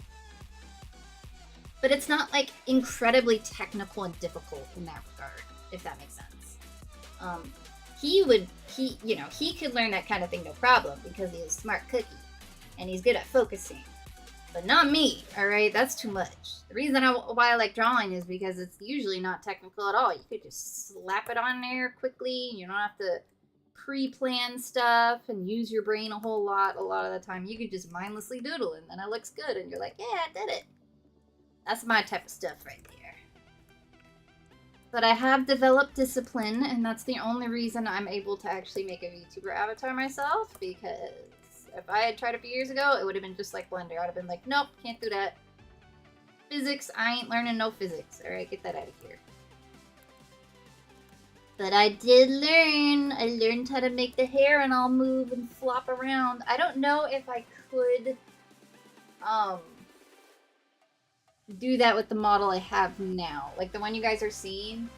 B: But it's not, like, incredibly technical and difficult in that regard, if that makes sense. He could learn that kind of thing no problem because he's a smart cookie. And he's good at focusing. But not me, alright? That's too much. The reason why I like drawing is because it's usually not technical at all. You could just slap it on there quickly. You don't have to pre-plan stuff and use your brain a whole lot. A lot of the time, you could just mindlessly doodle and then it looks good. And you're like, yeah, I did it. That's my type of stuff right there. But I have developed discipline, and that's the only reason I'm able to actually make a VTuber avatar myself, because if I had tried a few years ago, it would have been just like Blender. I'd have been like, nope, can't do that. Physics, I ain't learning no physics. Alright, get that out of here. But I did learn. I learned how to make the hair and all move and flop around. I don't know if I could do that with the model I have now. Like the one you guys are seeing.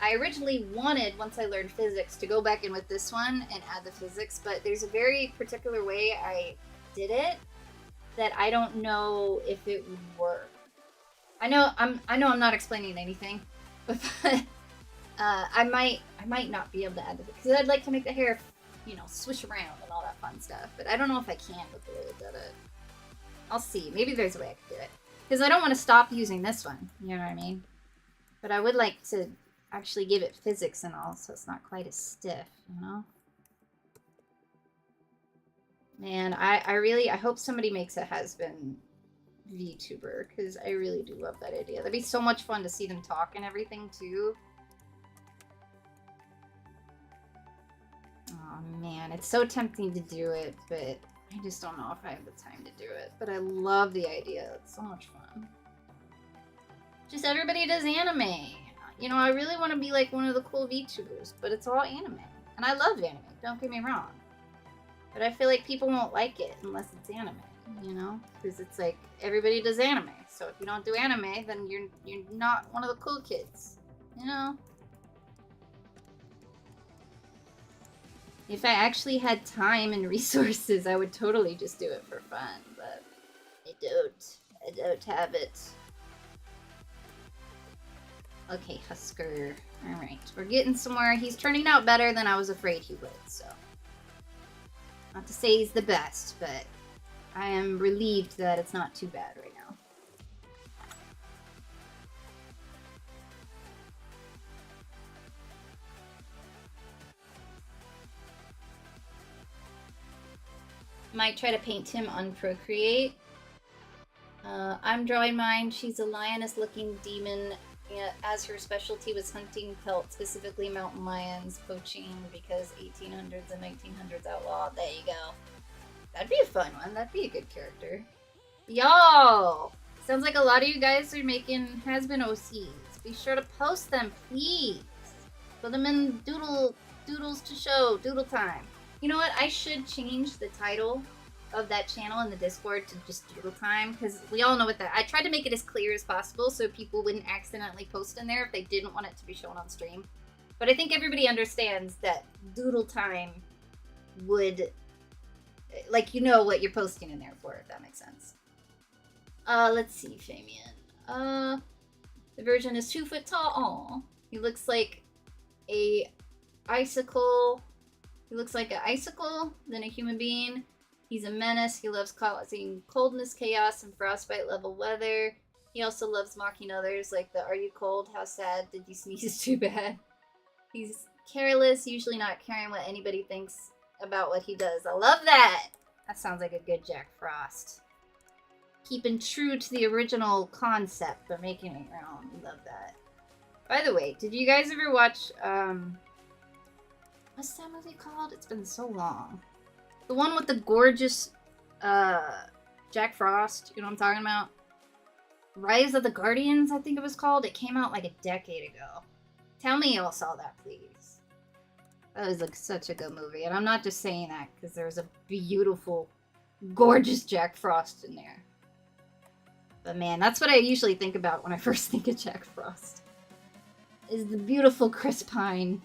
B: I originally wanted, once I learned physics, to go back in with this one and add the physics, but there's a very particular way I did it that I don't know if it would work. I know I'm not explaining anything, but I might not be able to add the, because I'd like to make the hair, you know, swish around and all that fun stuff, but I don't know if I can with the way I did it. I'll see. Maybe there's a way I can do it. Because I don't want to stop using this one, you know what I mean? But I would like to actually give it physics and all, so it's not quite as stiff, you know? Man, I hope somebody makes a has-been VTuber, because I really do love that idea. That'd be so much fun to see them talk and everything, too. Oh, man, it's so tempting to do it, but I just don't know if I have the time to do it. But I love the idea. It's so much fun. Just everybody does anime. You know, I really want to be like one of the cool VTubers, but it's all anime. And I love anime, don't get me wrong. But I feel like people won't like it unless it's anime, you know? Because it's like, everybody does anime. So if you don't do anime, then you're not one of the cool kids, you know? If I actually had time and resources, I would totally just do it for fun, but I don't. I don't have it. Okay, Husker. Alright, we're getting somewhere. He's turning out better than I was afraid he would, so. Not to say he's the best, but I am relieved that it's not too bad right now. Might try to paint him on Procreate. I'm drawing mine. She's a lioness-looking demon, as her specialty was hunting pelts, specifically mountain lions, poaching, because 1800s and 1900s outlaw. There you go. That'd be a fun one. That'd be a good character. Y'all! Sounds like a lot of you guys are making has-been OCs. Be sure to post them, please. Put them in Doodles to show, Doodle time. You know what? I should change the title of that channel in the Discord to just Doodle time, because we all know what that. I tried to make it as clear as possible so people wouldn't accidentally post in there if they didn't want it to be shown on stream. But I think everybody understands that Doodle time would, like, you know what you're posting in there for, if that makes sense. Let's see, Famian. The version is 2 foot tall. Aw. He looks like a icicle. He looks like an icicle than a human being. He's a menace. He loves causing coldness, chaos, and frostbite-level weather. He also loves mocking others, like the "Are you cold? How sad? Did you sneeze too bad?" He's careless, usually not caring what anybody thinks about what he does. I love that! That sounds like a good Jack Frost. Keeping true to the original concept, but making it your own. Love that. By the way, did you guys ever watch, what's that movie called? It's been so long. The one with the gorgeous, Jack Frost, you know what I'm talking about? Rise of the Guardians, I think it was called. It came out like a decade ago. Tell me y'all saw that, please. That was like such a good movie. And I'm not just saying that because there's a beautiful, gorgeous Jack Frost in there. But man, that's what I usually think about when I first think of Jack Frost. Is the beautiful Chris Pine.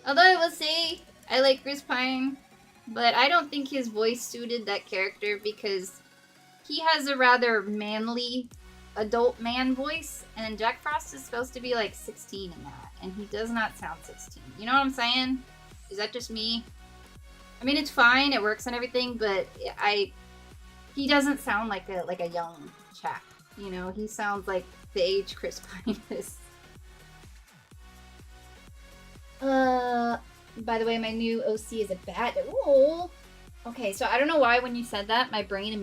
B: Although I will say, I like Chris Pine, but I don't think his voice suited that character because he has a rather manly adult man voice, and Jack Frost is supposed to be like 16 in that, and he does not sound 16. You know what I'm saying? Is that just me? I mean, it's fine, it works and everything, but he doesn't sound like a young chap. You know, he sounds like the age Chris Pine is. By the way, my new OC is a bat. Oh. Okay, so I don't know why when you said that, my brain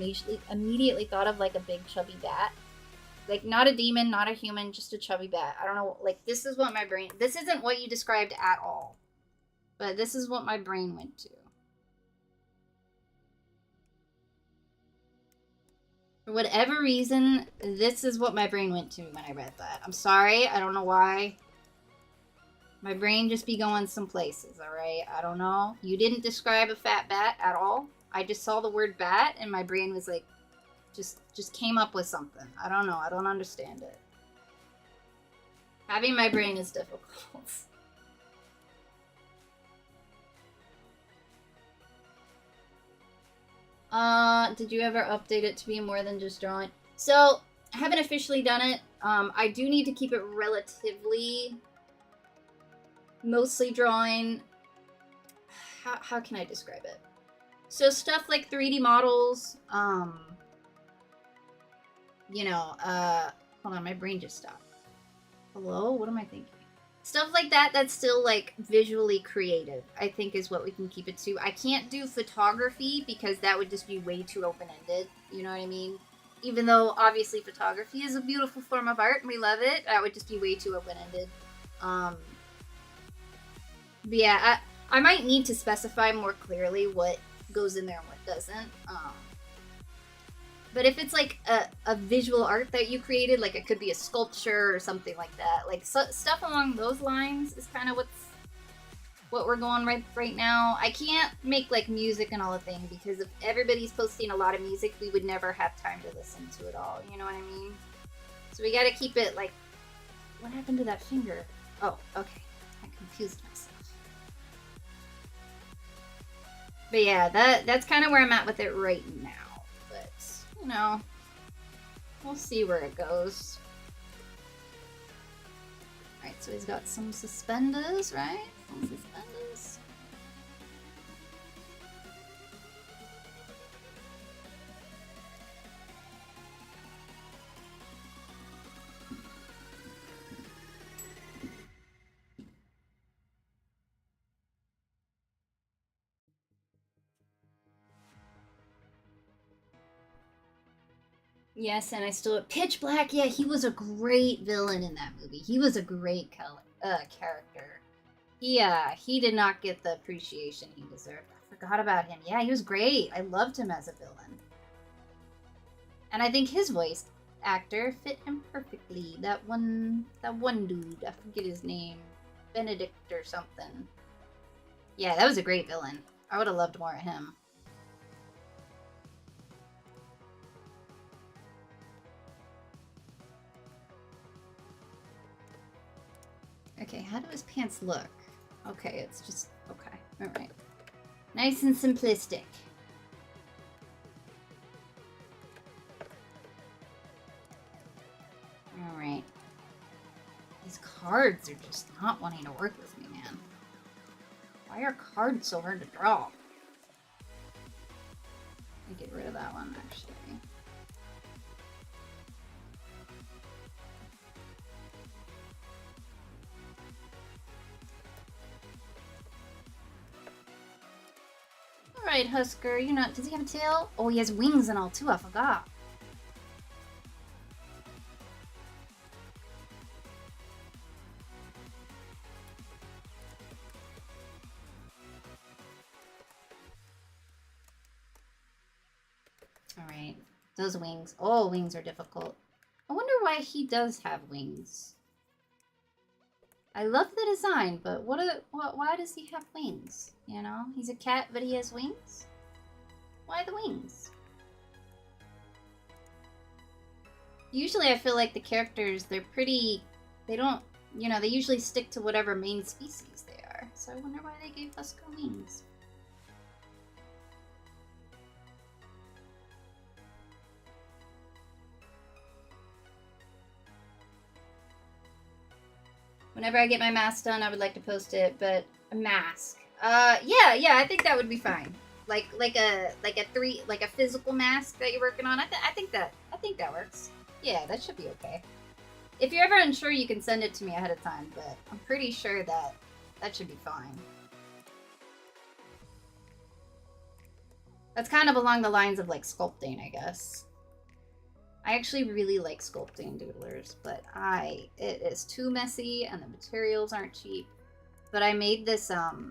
B: immediately thought of like a big chubby bat. Like not a demon, not a human, just a chubby bat. I don't know, like this is what my brain, this isn't what you described at all. But this is what my brain went to. For whatever reason, this is what my brain went to when I read that. I'm sorry, I don't know why. My brain just be going some places, alright? I don't know. You didn't describe a fat bat at all. I just saw the word bat and my brain was like, just came up with something. I don't know. I don't understand it. Having my brain is difficult. Did you ever update it to be more than just drawing? So, I haven't officially done it. I do need to keep it relatively mostly drawing. How can I describe it? So stuff like 3D models, you know, hold on, my brain just stopped. Hello? What am I thinking? Stuff like that that's still like visually creative, I think is what we can keep it to. I can't do photography because that would just be way too open-ended, you know what I mean? Even though obviously photography is a beautiful form of art and we love it, that would just be way too open-ended. But yeah, I might need to specify more clearly what goes in there and what doesn't. But if it's like a visual art that you created, like it could be a sculpture or something like that, like stuff along those lines is kind of what we're going right now. I can't make like music and all the thing because if everybody's posting a lot of music, we would never have time to listen to it all. You know what I mean? So we got to keep it like. What happened to that finger? Oh, okay. I confused myself. But yeah, that's kind of where I'm at with it right now. But, you know, we'll see where it goes. Alright, so he's got some suspenders, right? Some suspenders. Yes, and I still Pitch Black. Yeah, he was a great villain in that movie. He was a great character. He did not get the appreciation he deserved. I forgot about him. Yeah, he was great. I loved him as a villain. And I think his voice actor fit him perfectly. That one dude, I forget his name. Benedict or something. Yeah, that was a great villain. I would have loved more of him. Okay, how do his pants look? Okay, it's just, okay, alright. Nice and simplistic. Alright. These cards are just not wanting to work with me, man. Why are cards so hard to draw? Let me get rid of that one, actually. Alright, Husker, you're not. Does he have a tail? Oh, he has wings and all, too. I forgot. Those wings. Oh, wings are difficult. I wonder why he does have wings. I love the design, but why does he have wings? You know? He's a cat, but he has wings? Why the wings? Usually I feel like the characters, they're pretty... They don't... You know, they usually stick to whatever main species they are. So I wonder why they gave Husker wings. Whenever I get my mask done, I would like to post it, but a mask. Yeah, I think that would be fine. Like a physical mask that you're working on. I think that works. Yeah, that should be okay. If you're ever unsure, you can send it to me ahead of time, but I'm pretty sure that should be fine. That's kind of along the lines of like sculpting, I guess. I actually really like sculpting doodlers, but it is too messy and the materials aren't cheap. But I made this, it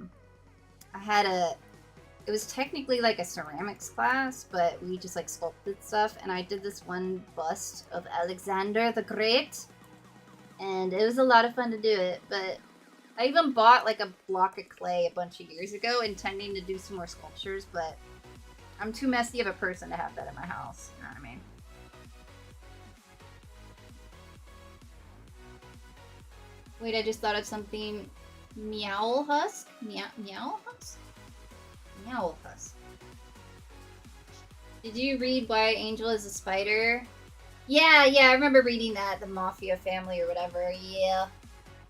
B: was technically like a ceramics class, but we just like sculpted stuff, and I did this one bust of Alexander the Great, and it was a lot of fun to do it, but I even bought like a block of clay a bunch of years ago, intending to do some more sculptures, but I'm too messy of a person to have that in my house, you know what I mean? Wait, I just thought of something. Meow husk? Meow husk? Meow husk. Did you read Why Angel is a Spider? Yeah, I remember reading that. The Mafia family or whatever. Yeah.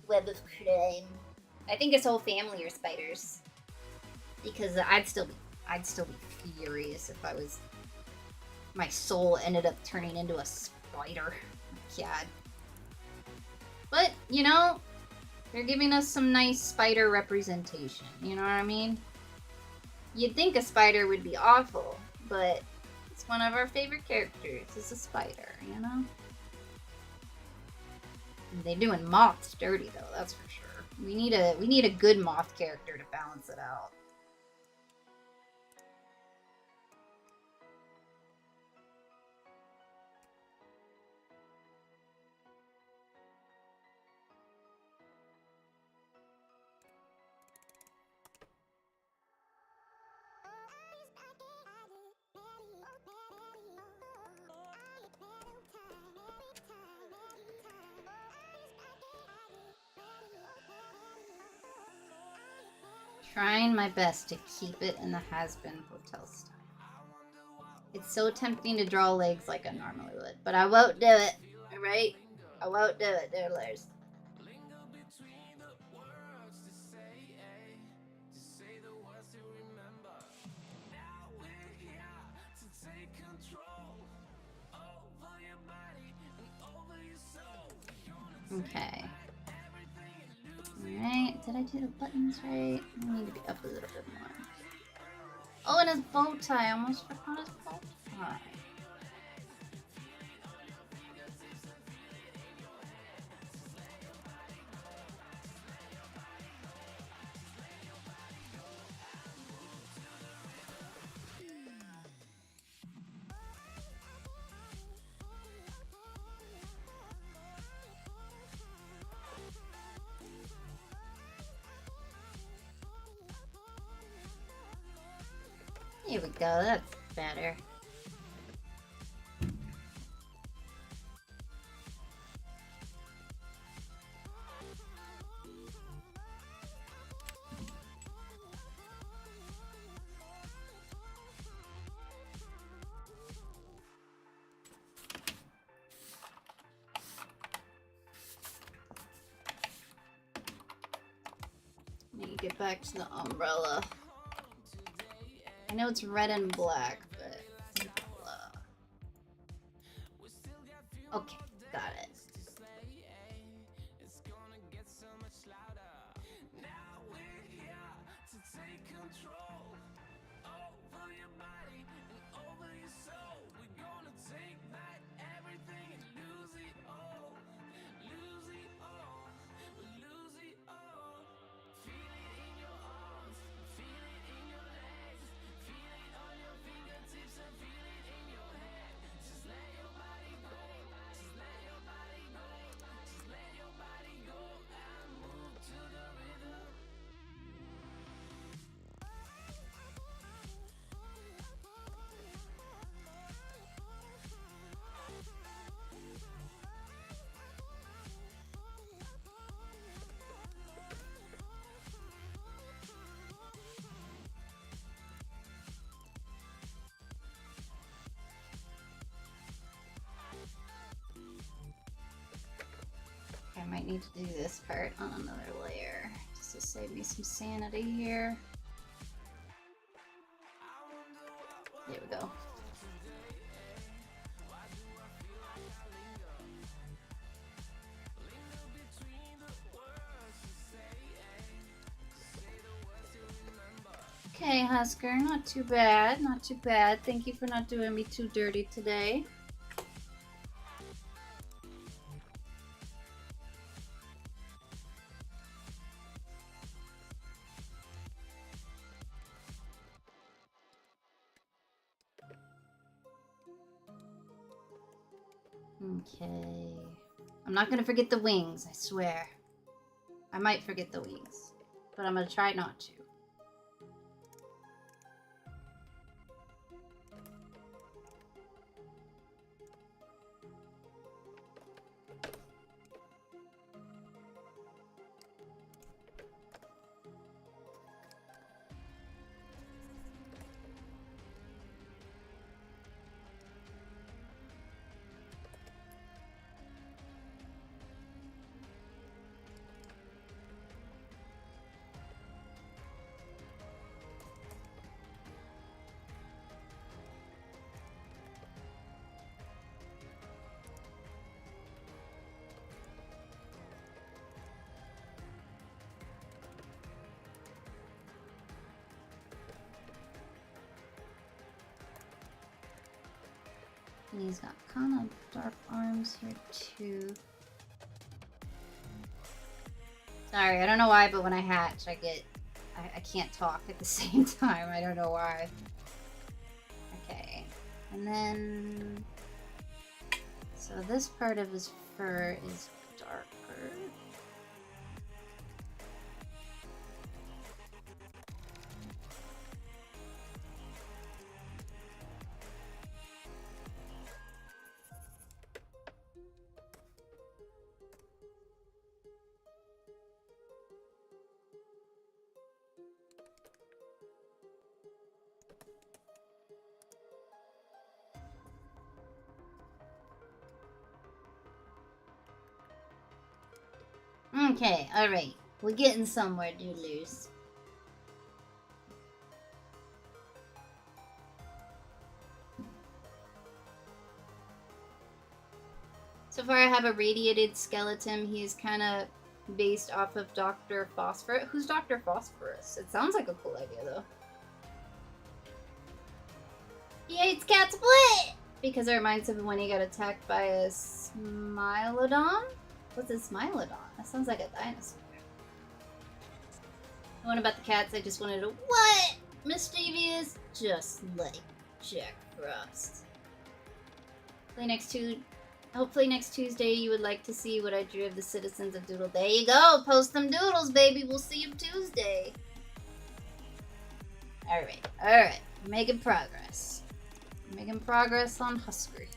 B: Web of crime. I think his whole family are spiders. Because I'd still be furious if my soul ended up turning into a spider. God. But, you know, they're giving us some nice spider representation. You know what I mean? You'd think a spider would be awful, but it's one of our favorite characters. It's a spider, you know? And they're doing moths dirty, though, that's for sure. We need a good moth character to balance it out. Trying my best to keep it in the has-been hotel style. It's so tempting to draw legs like I normally would, but I won't do it, alright? I won't do it, doodlers. Okay. Alright, did I do the buttons right? I need to be up a little bit more. Oh, and his bow tie. I almost forgot his bow tie. Here we go, that's better. Need to get back to the umbrella. I know it's red and black, but okay, got it. need to do this part on another layer just to save me some sanity here. There we go. Okay, Husker, not too bad, not too bad. Thank you for not doing me too dirty today. Okay. I'm not gonna forget the wings, I swear. I might forget the wings, but I'm gonna try not to. And he's got kind of dark arms here too. Sorry, I don't know why, but when I hatch, I can't talk at the same time. I don't know why. Okay, and then so this part of his fur is darker. Okay, alright. We're getting somewhere, Doodlers. So far I have a radiated skeleton. He is kind of based off of Dr. Phosphorus. Who's Dr. Phosphorus? It sounds like a cool idea, though. He hates cat's split! Because it reminds him of when he got attacked by a Smilodon? What's a Smilodon? That sounds like a dinosaur. The one about the cats, I just wanted to— what? Mischievous? Just like Jack Frost. Hopefully next Tuesday you would like to see what I drew of the citizens of Doodle. There you go! Post them doodles, baby! We'll see you Tuesday! Alright, alright. We're making progress. We're making progress on Husker here.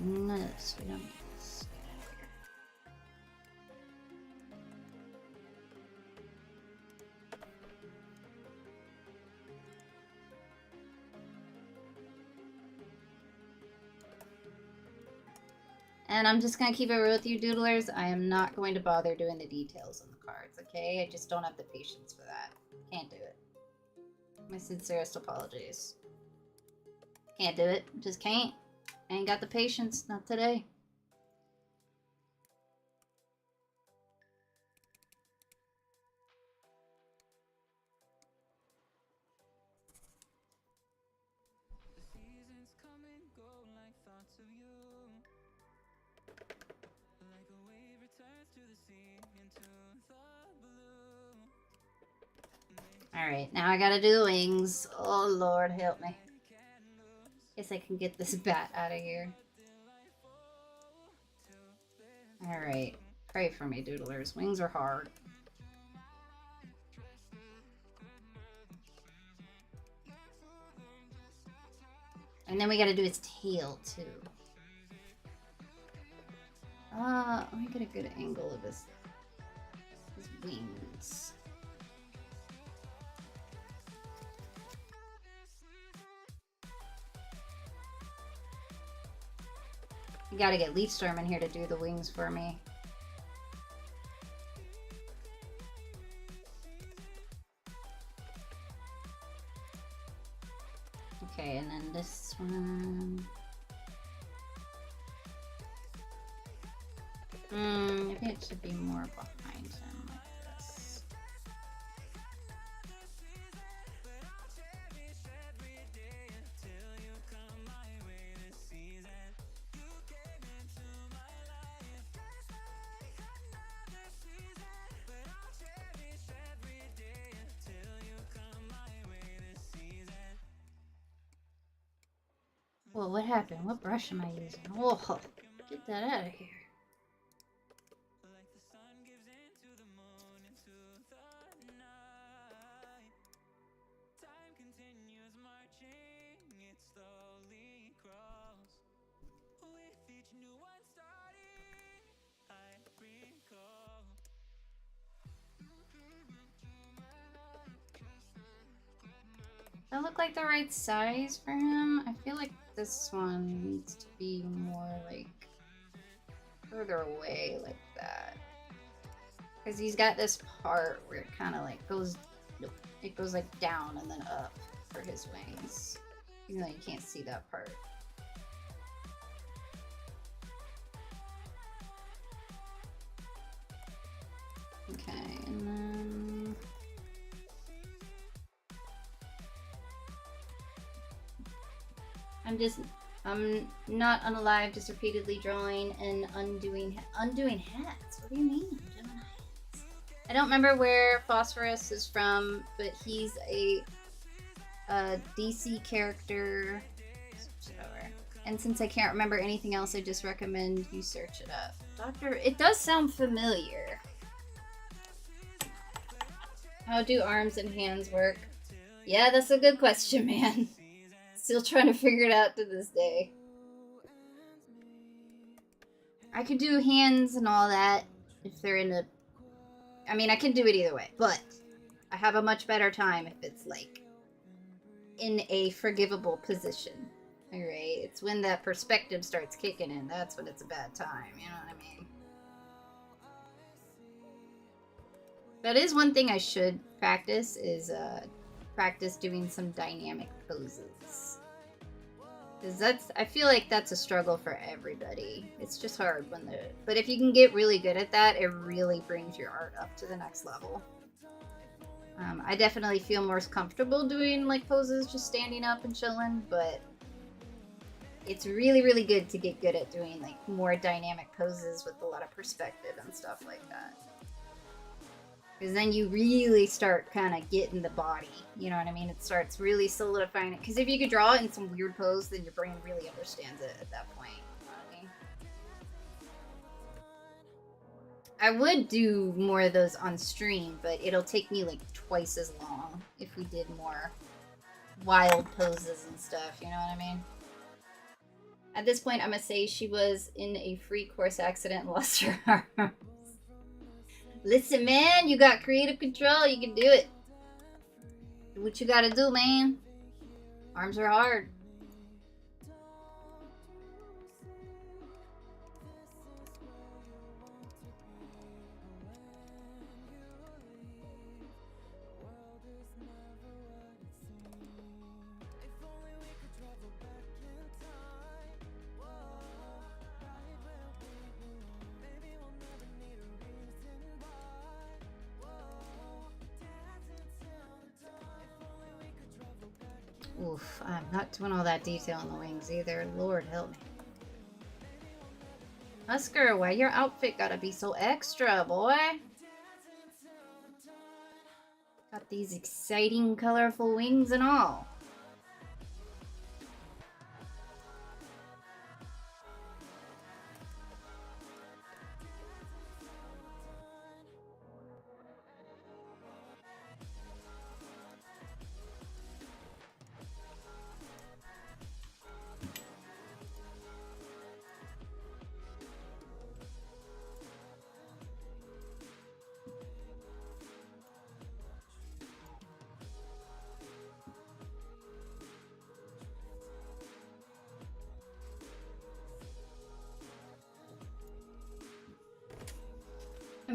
B: None of this. We don't need this. Get out of here. And I'm just gonna keep it real with you, Doodlers. I am not going to bother doing the details on the cards, okay? I just don't have the patience for that. Can't do it. My sincerest apologies. Can't do it. Just can't. I ain't got the patience. Not today. Alright, now I gotta do the wings. Oh Lord, help me. Guess I can get this bat out of here. Alright, pray for me, Doodlers. Wings are hard. And then we gotta do his tail, too. Let me get a good angle of his wings. You gotta get Leafstorm in here to do the wings for me. Okay, and then this one. Maybe it should be more behind him like this. Whoa, what happened? What brush am I using? Oh, get that out of here. Does that look like the right size for him? I feel like this one needs to be more like further away like that. Because he's got this part where it kind of like goes, it goes like down and then up for his wings. Even though you can't see that part. Okay, and then... I'm not unalive, just repeatedly drawing and undoing hats. What do you mean? Gemini hats. I don't remember where Phosphorus is from, but he's a DC character. Switch it over. And since I can't remember anything else, I just recommend you search it up. Doctor, it does sound familiar. How do arms and hands work? Yeah, that's a good question, man. Still trying to figure it out to this day. I could do hands and all that if they're in a... I mean, I can do it either way, but I have a much better time if it's, like, in a forgivable position. Alright? It's when that perspective starts kicking in. That's when it's a bad time. You know what I mean? That is one thing I should practice, is practice doing some dynamic poses. Because I feel like that's a struggle for everybody. It's just hard when but if you can get really good at that, it really brings your art up to the next level. I definitely feel more comfortable doing like poses just standing up and chilling, but it's really, really good to get good at doing like more dynamic poses with a lot of perspective and stuff like that. Because then you really start kind of getting the body, you know what I mean? It starts really solidifying it. Because if you could draw it in some weird pose, then your brain really understands it at that point. You know what I mean? I would do more of those on stream, but it'll take me like twice as long if we did more wild poses and stuff, you know what I mean? At this point, I'm going to say she was in a free course accident and lost her arm. Listen, man, you got creative control. You can do it. Do what you gotta do, man. Arms are hard. Oof, I'm not doing all that detail on the wings either. Lord help me. Husker, why your outfit gotta be so extra, boy? Got these exciting, colorful wings and all.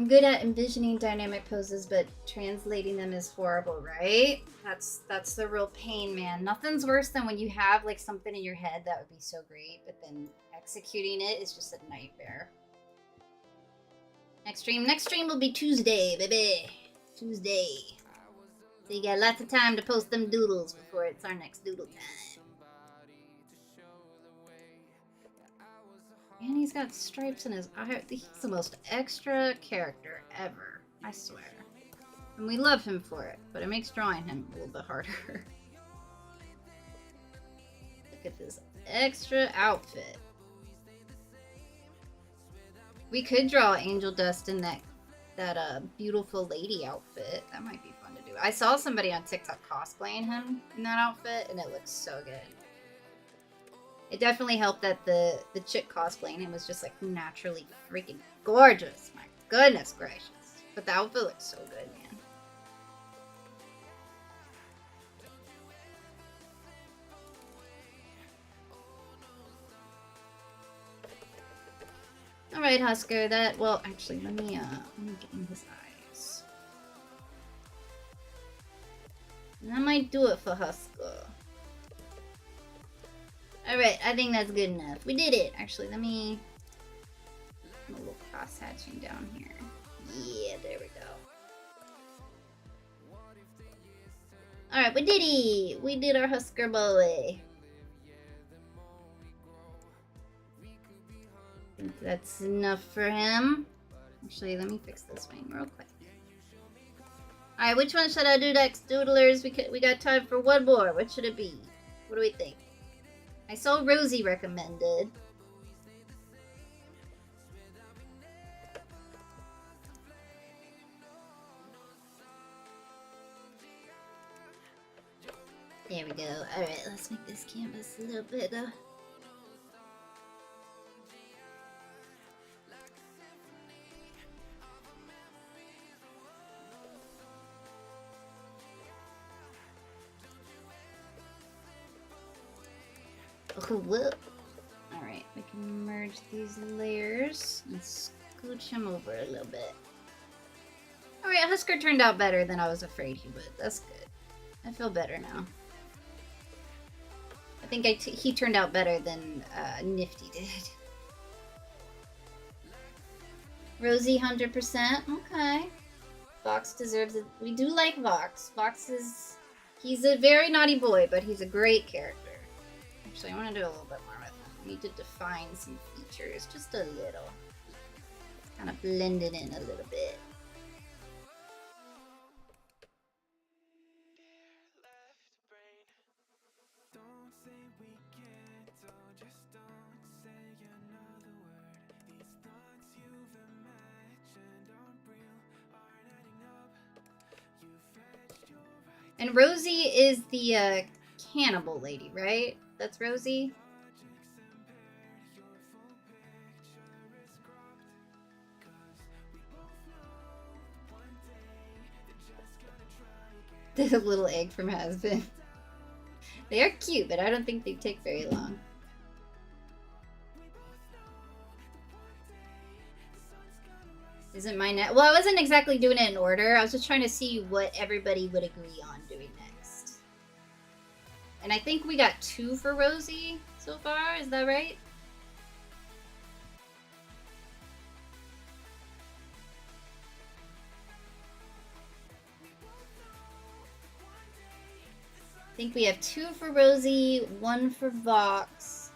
B: good at envisioning dynamic poses, but translating them is horrible, right? That's the real pain, man. Nothing's worse than when you have like something in your head that would be so great, but then executing it is just a nightmare. Next stream will be Tuesday, baby. Tuesday. So you got lots of time to post them doodles before it's our next doodle time. And he's got stripes in his eye. He's the most extra character ever, I swear. And we love him for it, but it makes drawing him a little bit harder. Look at this extra outfit. We could draw Angel Dust in that beautiful lady outfit. That might be fun to do. I saw somebody on TikTok cosplaying him in that outfit, and it looks so good. It definitely helped that the chick cosplaying him was just like naturally freaking gorgeous. My goodness gracious. But the outfit looks so good, man. Alright, Husker, well, actually, let me get in his eyes. And that might do it for Husker. Alright, I think that's good enough. We did it! Actually, let me... a little cross-hatching down here. Yeah, there we go. Alright, we did it! We did our Husker boy. I think that's enough for him. Actually, let me fix this wing real quick. Alright, which one should I do next, Doodlers? We got time for one more. What should it be? What do we think? I saw Rosie recommended. There we go. Alright, let's make this canvas a little bigger. Oh, whoop. Alright, we can merge these layers and scooch him over a little bit. Alright, Husker turned out better than I was afraid he would. That's good. I feel better now. I think he turned out better than Nifty did. Rosie, 100%. Okay. Vox deserves it. We do like Vox. He's a very naughty boy, but he's a great character. Actually, I want to do a little bit more with him. We need to define some features, just a little. Kind of blend it in a little bit. And Rosie is the cannibal lady, right? That's Rosie? The little egg from Has-Been. They are cute, but I don't think they take very long. Isn't mine net? Well, I wasn't exactly doing it in order. I was just trying to see what everybody would agree on doing next. And I think we got 2 for Rosie so far. Is that right? I think we have 2 for Rosie, 1 for Vox.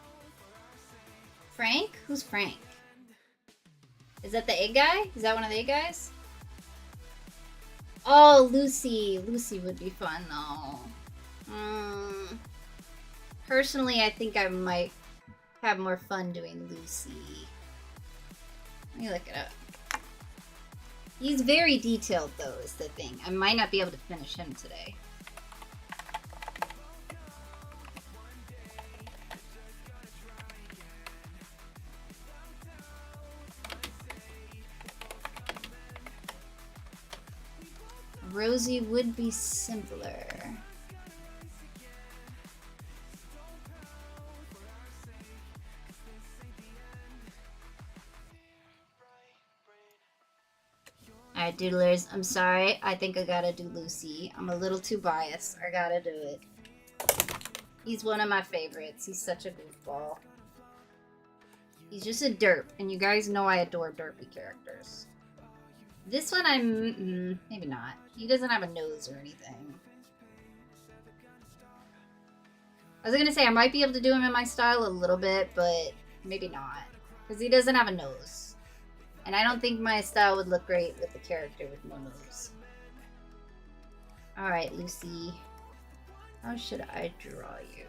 B: Frank? Who's Frank? Is that the egg guy? Is that one of the egg guys? Oh, Lucy. Lucy would be fun, though. Personally, I think I might have more fun doing Lucy. Let me look it up. He's very detailed, though, is the thing. I might not be able to finish him today. Rosie would be simpler. Doodlers, I'm sorry. I think I gotta do Lucy. I'm a little too biased. I gotta do it. He's one of my favorites. He's such a goofball. He's just a derp, and you guys know I adore derpy characters. This one I'm... maybe not. He doesn't have a nose or anything. I was gonna say I might be able to do him in my style a little bit, but maybe not. Because he doesn't have a nose. And I don't think my style would look great with a character with no nose. Alright, Lucy. How should I draw you?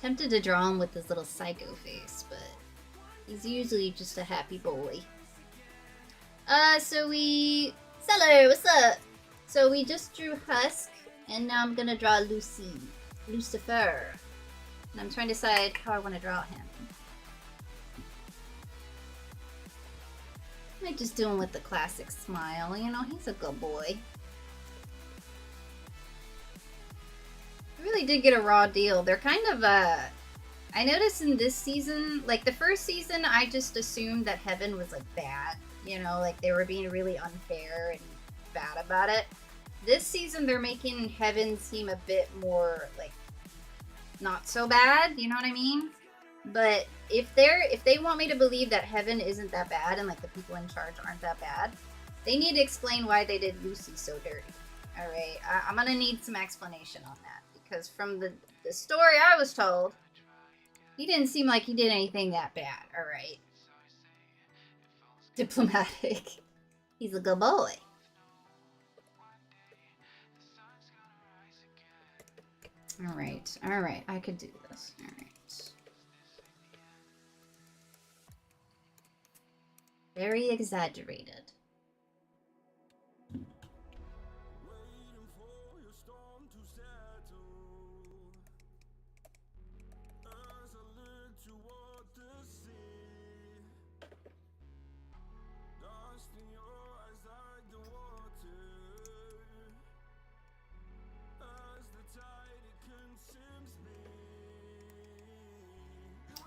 B: Tempted to draw him with this little psycho face, but he's usually just a happy boy. Seller, what's up? So we just drew Husk, and now I'm gonna draw Lucifer. And I'm trying to decide how I want to draw him. I might just do him with the classic smile, you know, he's a good boy. I really did get a raw deal. They're kind of, I noticed in this season, like the first season, I just assumed that Heaven was like bad. You know, like they were being really unfair and bad about it. This season, they're making Heaven seem a bit more like not so bad. You know what I mean? But if they want me to believe that Heaven isn't that bad and like the people in charge aren't that bad, they need to explain why they did Lucy so dirty. All right, I'm gonna need some explanation on that because from the story I was told, he didn't seem like he did anything that bad. All right. Diplomatic. He's a good boy. Alright, alright. I could do this. Alright. Very exaggerated.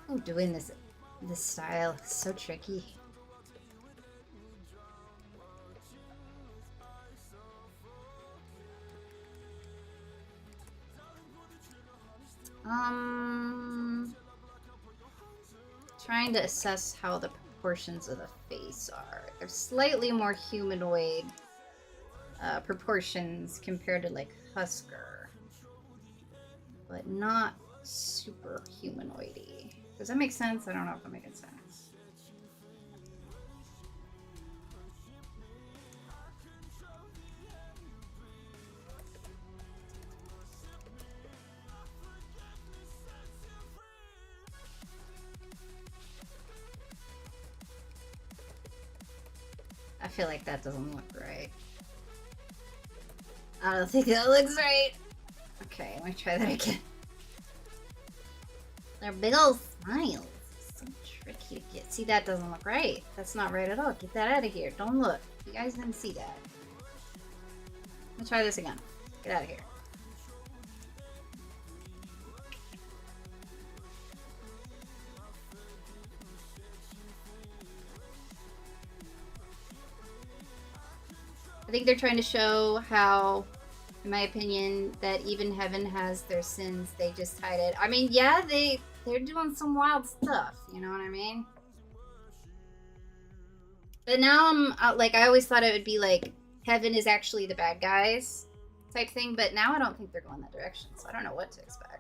B: Oh, doing this style is so tricky. Trying to assess how the proportions of the face are. They're slightly more humanoid proportions compared to like Husker, but not super humanoidy. Does that make sense? I don't know if I'm making sense. I feel like that doesn't look right. I don't think that looks right. Okay, let me try that again. They're big old smiles. So tricky to get. See, that doesn't look right. That's not right at all. Get that out of here. Don't look. You guys didn't see that. Let's try this again. Get out of here. I think they're trying to show how, in my opinion, that even Heaven has their sins. They just hide it. I mean, yeah, they're doing some wild stuff. You know what I mean? But now I'm like, I always thought it would be like Heaven is actually the bad guys type thing. But now I don't think they're going that direction. So I don't know what to expect.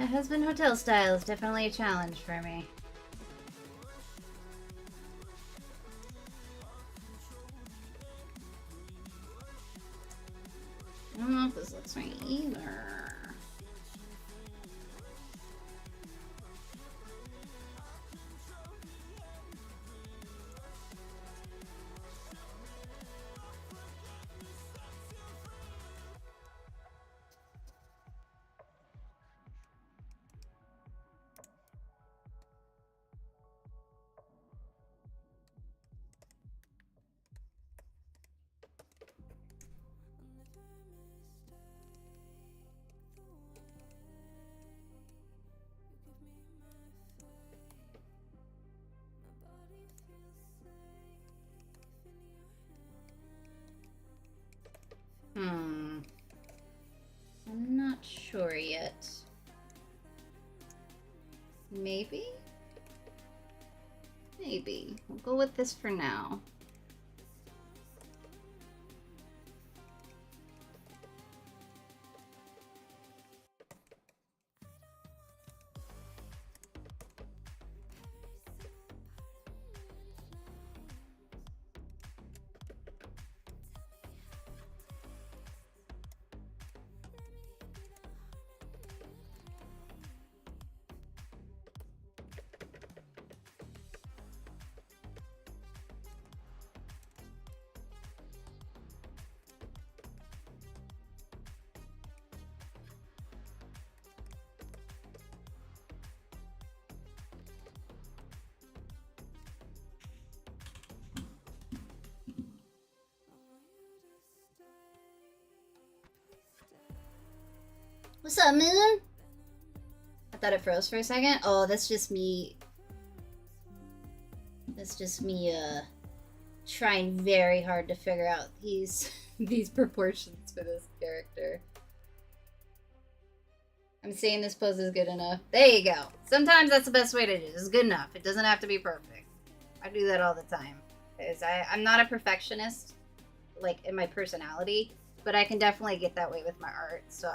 B: husband hotel style is definitely a challenge for me. I don't know if this looks right either. I'm not sure yet. Maybe? Maybe. We'll go with this for now. What's up, Moon? I thought it froze for a second. Oh, that's just me. That's just me, trying very hard to figure out these proportions for this character. I'm saying this pose is good enough. There you go. Sometimes that's the best way to do it. It's good enough. It doesn't have to be perfect. I do that all the time. Because I'm not a perfectionist, like, in my personality, but I can definitely get that way with my art, so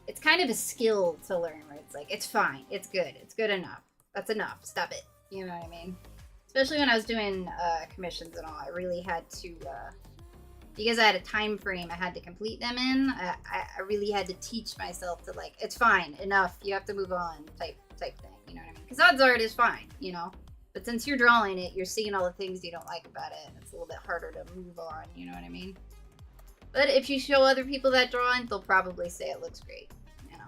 B: it's kind of a skill to learn where it's like, it's fine, it's good enough. That's enough, stop it. You know what I mean? Especially when I was doing commissions and all, I really had to, because I had a time frame I had to complete them in, I really had to teach myself to like, it's fine, enough, you have to move on type thing, you know what I mean? Because odds are it is fine, you know? But since you're drawing it, you're seeing all the things you don't like about it, and it's a little bit harder to move on, you know what I mean? But if you show other people that drawing, they'll probably say it looks great, you know?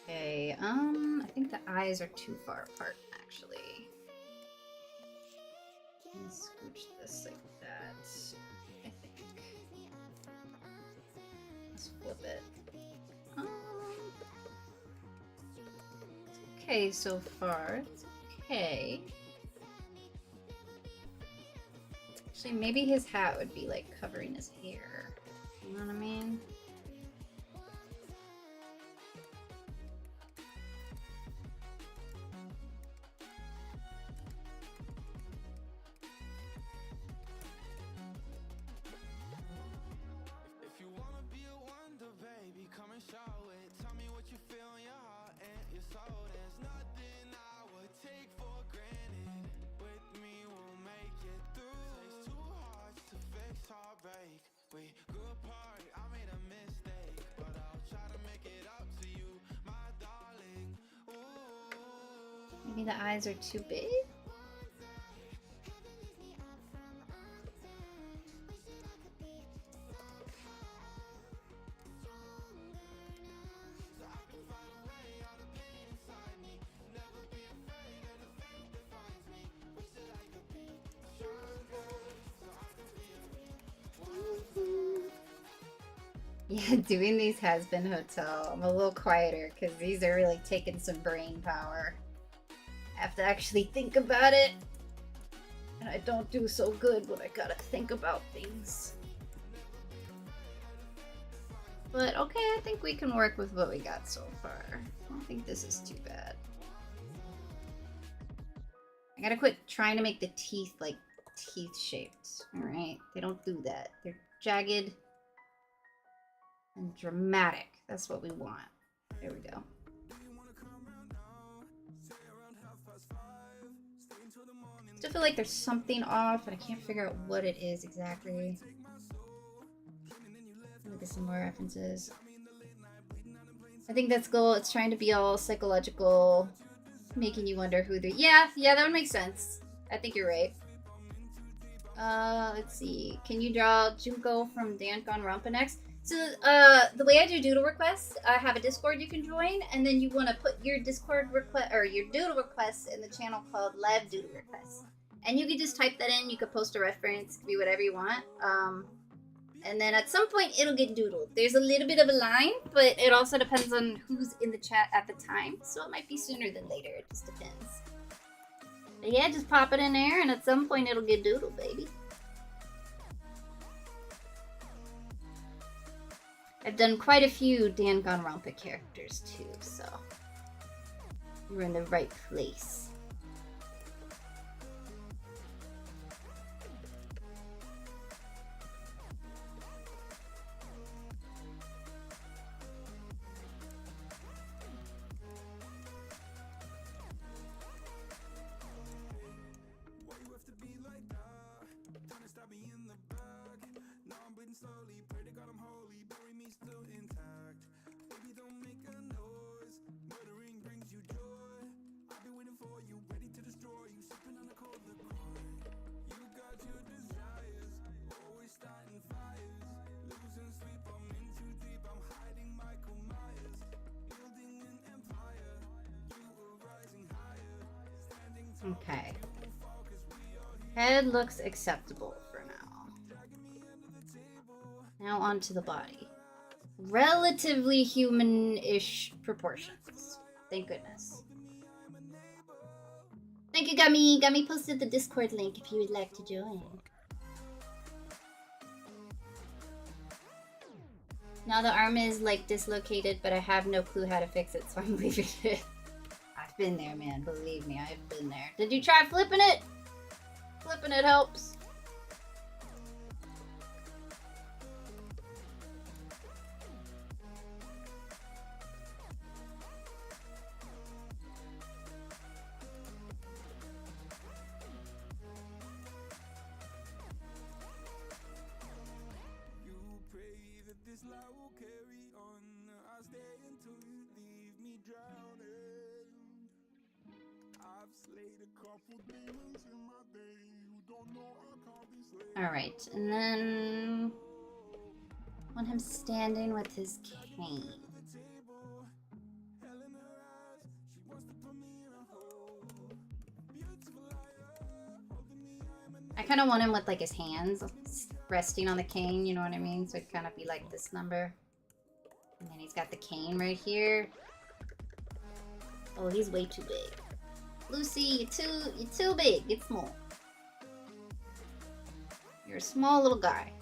B: Okay, I think the eyes are too far apart, actually. Let's scooch this like that, I think. Let's flip it. It's okay so far. It's okay. Actually, maybe his hat would be like covering his hair. You know what I mean? Maybe the eyes are too big? Yeah, doing these has been hotel. I'm a little quieter because these are really taking some brain power. I have to actually think about it. And I don't do so good when I gotta think about things. But okay, I think we can work with what we got so far. I don't think this is too bad. I gotta quit trying to make the teeth like teeth shaped. Alright? They don't do that. They're jagged and dramatic. That's what we want. There we go. Still feel like there's something off, but I can't figure out what it is exactly. Look at some more references. I think that's cool. It's trying to be all psychological, making you wonder who they're. Yeah, that would make sense. I think you're right. Let's see. Can you draw Junko from Danganronpa next? So, the way I do doodle requests, I have a Discord you can join, and then you want to put your Discord request or your doodle requests in the channel called Live Doodle Requests, and you can just type that in. You could post a reference, it could be whatever you want. And then at some point it'll get doodled. There's a little bit of a line, but it also depends on who's in the chat at the time, so it might be sooner than later. It just depends. But yeah, just pop it in there, and at some point it'll get doodled, baby. I've done quite a few Danganronpa characters too, so you're in the right place. Okay. Head looks acceptable for now. Now onto the body. Relatively human-ish proportions. Thank goodness. Thank you, Gummy. Gummy posted the Discord link if you would like to join. Now the arm is like dislocated, but I have no clue how to fix it, so I'm leaving it. I've been there, man. Believe me, I've been there. Did you try flipping it? Flipping it helps. Alright, and then I want him standing with his cane. I kind of want him with like his hands resting on the cane, you know what I mean? So it'd kind of be like this number. And then he's got the cane right here. Oh, he's way too big. Lucy, you're too big. Get small. You're a small little guy.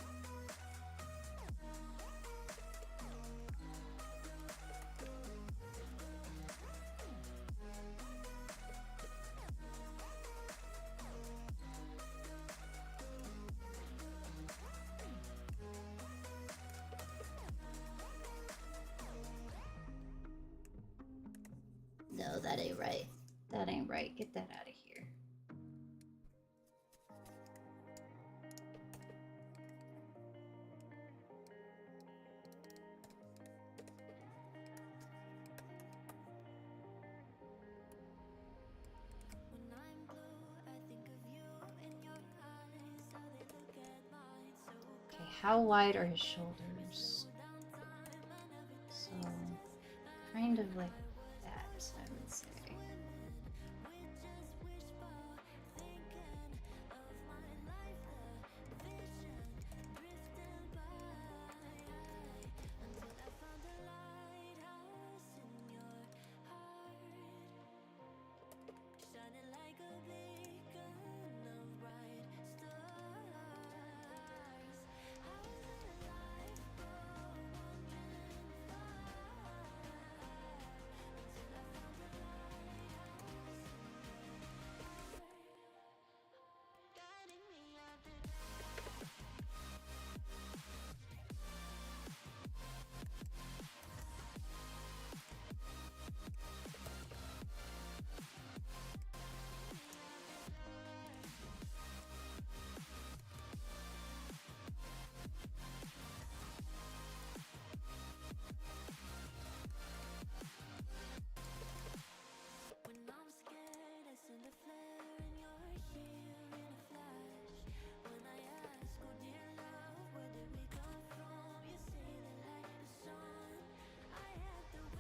B: No, that ain't right. That ain't right. Get that out of here. Okay, how wide are his shoulders? So, kind of like that, I would say.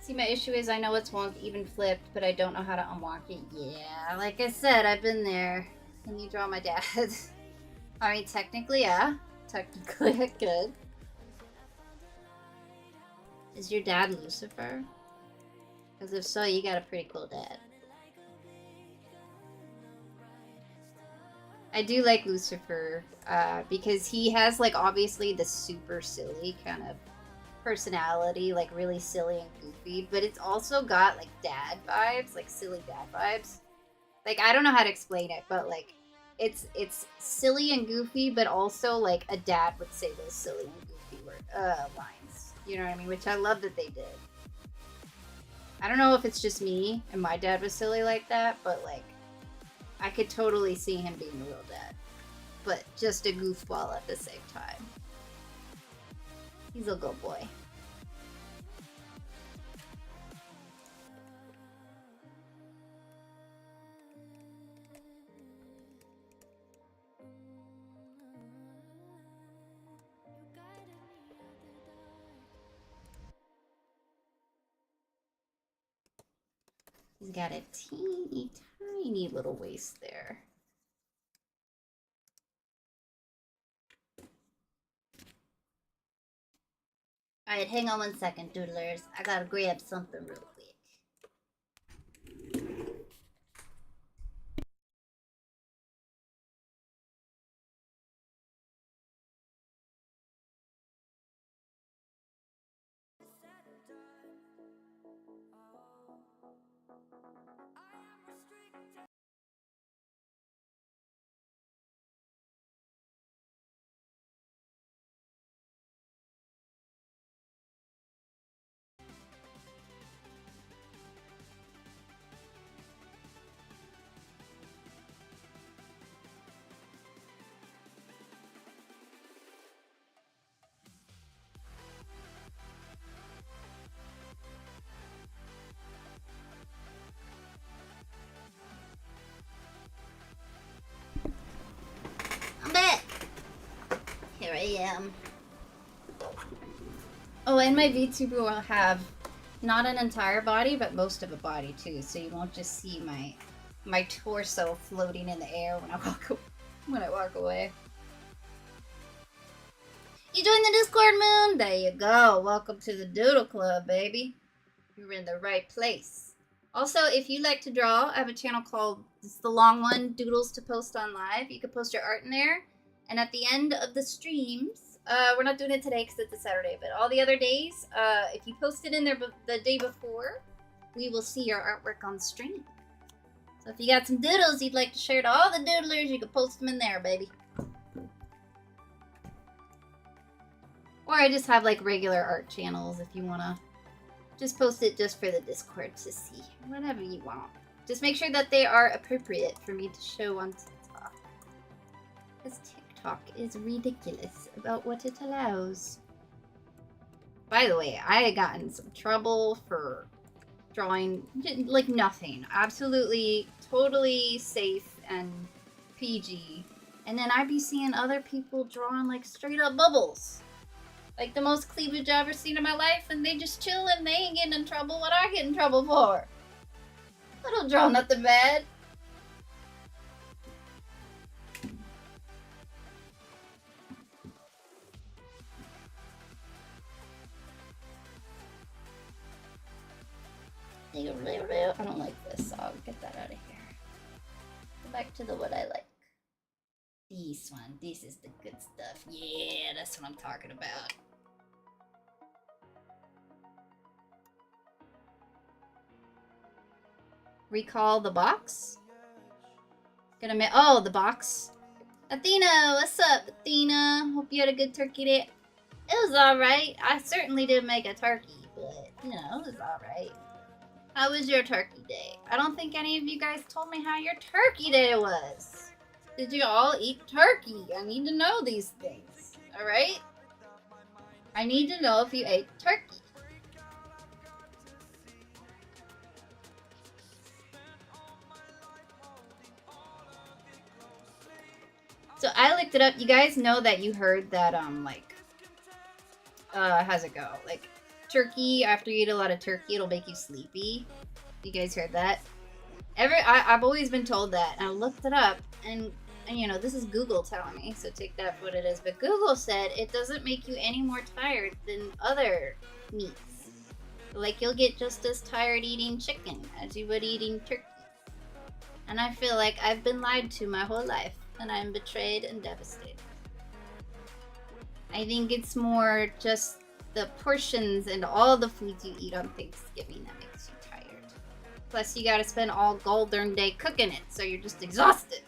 B: See, my issue is I know it's won't even flipped, but I don't know how to unwonk it. Yeah, like I said, I've been there. Can you draw my dad? I mean, technically, yeah. Technically, I could. Is your dad Lucifer? Because if so, you got a pretty cool dad. I do like Lucifer, because he has, like, obviously the super silly kind of personality, like, really silly and goofy, but it's also got, like, dad vibes, like, silly dad vibes. Like, I don't know how to explain it, but, like, it's silly and goofy, but also, like, a dad would say those silly and goofy lines. You know what I mean? Which I love that they did. I don't know if it's just me and my dad was silly like that, but, like, I could totally see him being a real dad. But just a goofball at the same time. He's a good boy. He's got a teeny tiny little waist there. Alright, hang on 1 second, doodlers. I gotta grab something real quick. I'm back! Here I am. Oh, and my VTuber will have not an entire body, but most of a body too, so you won't just see my torso floating in the air when I walk away. You joined the Discord, Moon? There you go. Welcome to the Doodle Club, baby. You're in the right place. Also, if you like to draw, I have a channel called, it's the long one, Doodles to Post on Live. You can post your art in there. And at the end of the streams, we're not doing it today because it's a Saturday, but all the other days, if you post it in there the day before, we will see your artwork on stream. So if you got some doodles you'd like to share to all the doodlers, you can post them in there, baby. Or I just have like regular art channels if you want to just post it just for the Discord to see. Whatever you want. Just make sure that they are appropriate for me to show on TikTok. Because TikTok is ridiculous about what it allows. By the way, I had gotten some trouble for drawing like nothing. Absolutely, totally safe and PG. And then I'd be seeing other people drawing like straight up bubbles. Like the most cleavage I've ever seen in my life, and they just chill and they ain't getting in trouble. What I get in trouble for? I don't draw nothing bad. I don't like this, so I'll get that out of here. Go back to the what I like. This one. This is the good stuff. Yeah, that's what I'm talking about. Recall the box? Oh, the box. Athena, what's up, Athena? Hope you had a good turkey day. It was alright. I certainly didn't make a turkey, but, you know, it was alright. How was your turkey day? I don't think any of you guys told me how your turkey day was. Did you all eat turkey? I need to know these things, alright? I need to know if you ate turkey. So I looked it up. You guys know that you heard that, how's it go? Like, turkey, after you eat a lot of turkey, it'll make you sleepy. You guys heard that? I've always been told that, and I looked it up, and you know, this is Google telling me, so take that for what it is. But Google said it doesn't make you any more tired than other meats. Like, you'll get just as tired eating chicken as you would eating turkey. And I feel like I've been lied to my whole life, and I'm betrayed and devastated. I think it's more just the portions and all the foods you eat on Thanksgiving that makes you tired. Plus, you gotta spend all golden day cooking it, so you're just exhausted.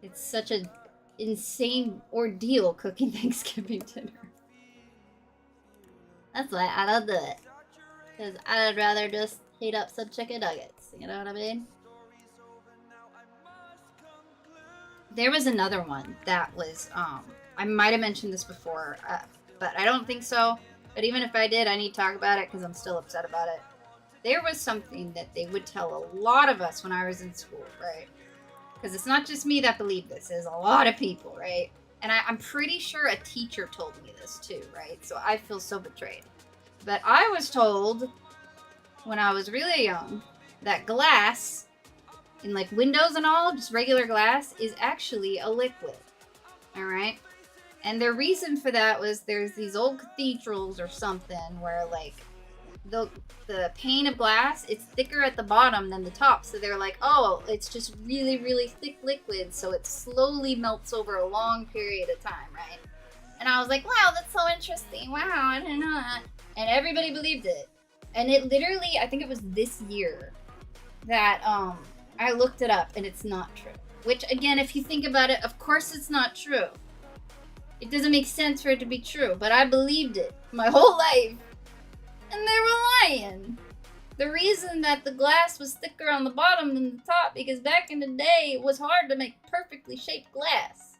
B: It's such an insane ordeal cooking Thanksgiving dinner. That's why I don't do it. Because I'd rather just heat up some chicken nuggets. You know what I mean? There was another one that was, I might have mentioned this before, but I don't think so. But even if I did, I need to talk about it because I'm still upset about it. There was something that they would tell a lot of us when I was in school, right? Because it's not just me that believe this. There's a lot of people, right? And I'm pretty sure a teacher told me this too, right? So I feel so betrayed. But I was told when I was really young that glass, in like windows and all, just regular glass, is actually a liquid. Alright? And the reason for that was there's these old cathedrals or something where like the pane of glass, it's thicker at the bottom than the top. So they're like, oh, it's just really, really thick liquid, so it slowly melts over a long period of time, right? And I was like, wow, that's so interesting. Wow, I didn't know that. And everybody believed it. And it literally, I think it was this year that I looked it up, and it's not true. Which, again, if you think about it, of course it's not true. It doesn't make sense for it to be true, but I believed it my whole life. And they were lying. The reason that the glass was thicker on the bottom than the top, because back in the day, it was hard to make perfectly shaped glass.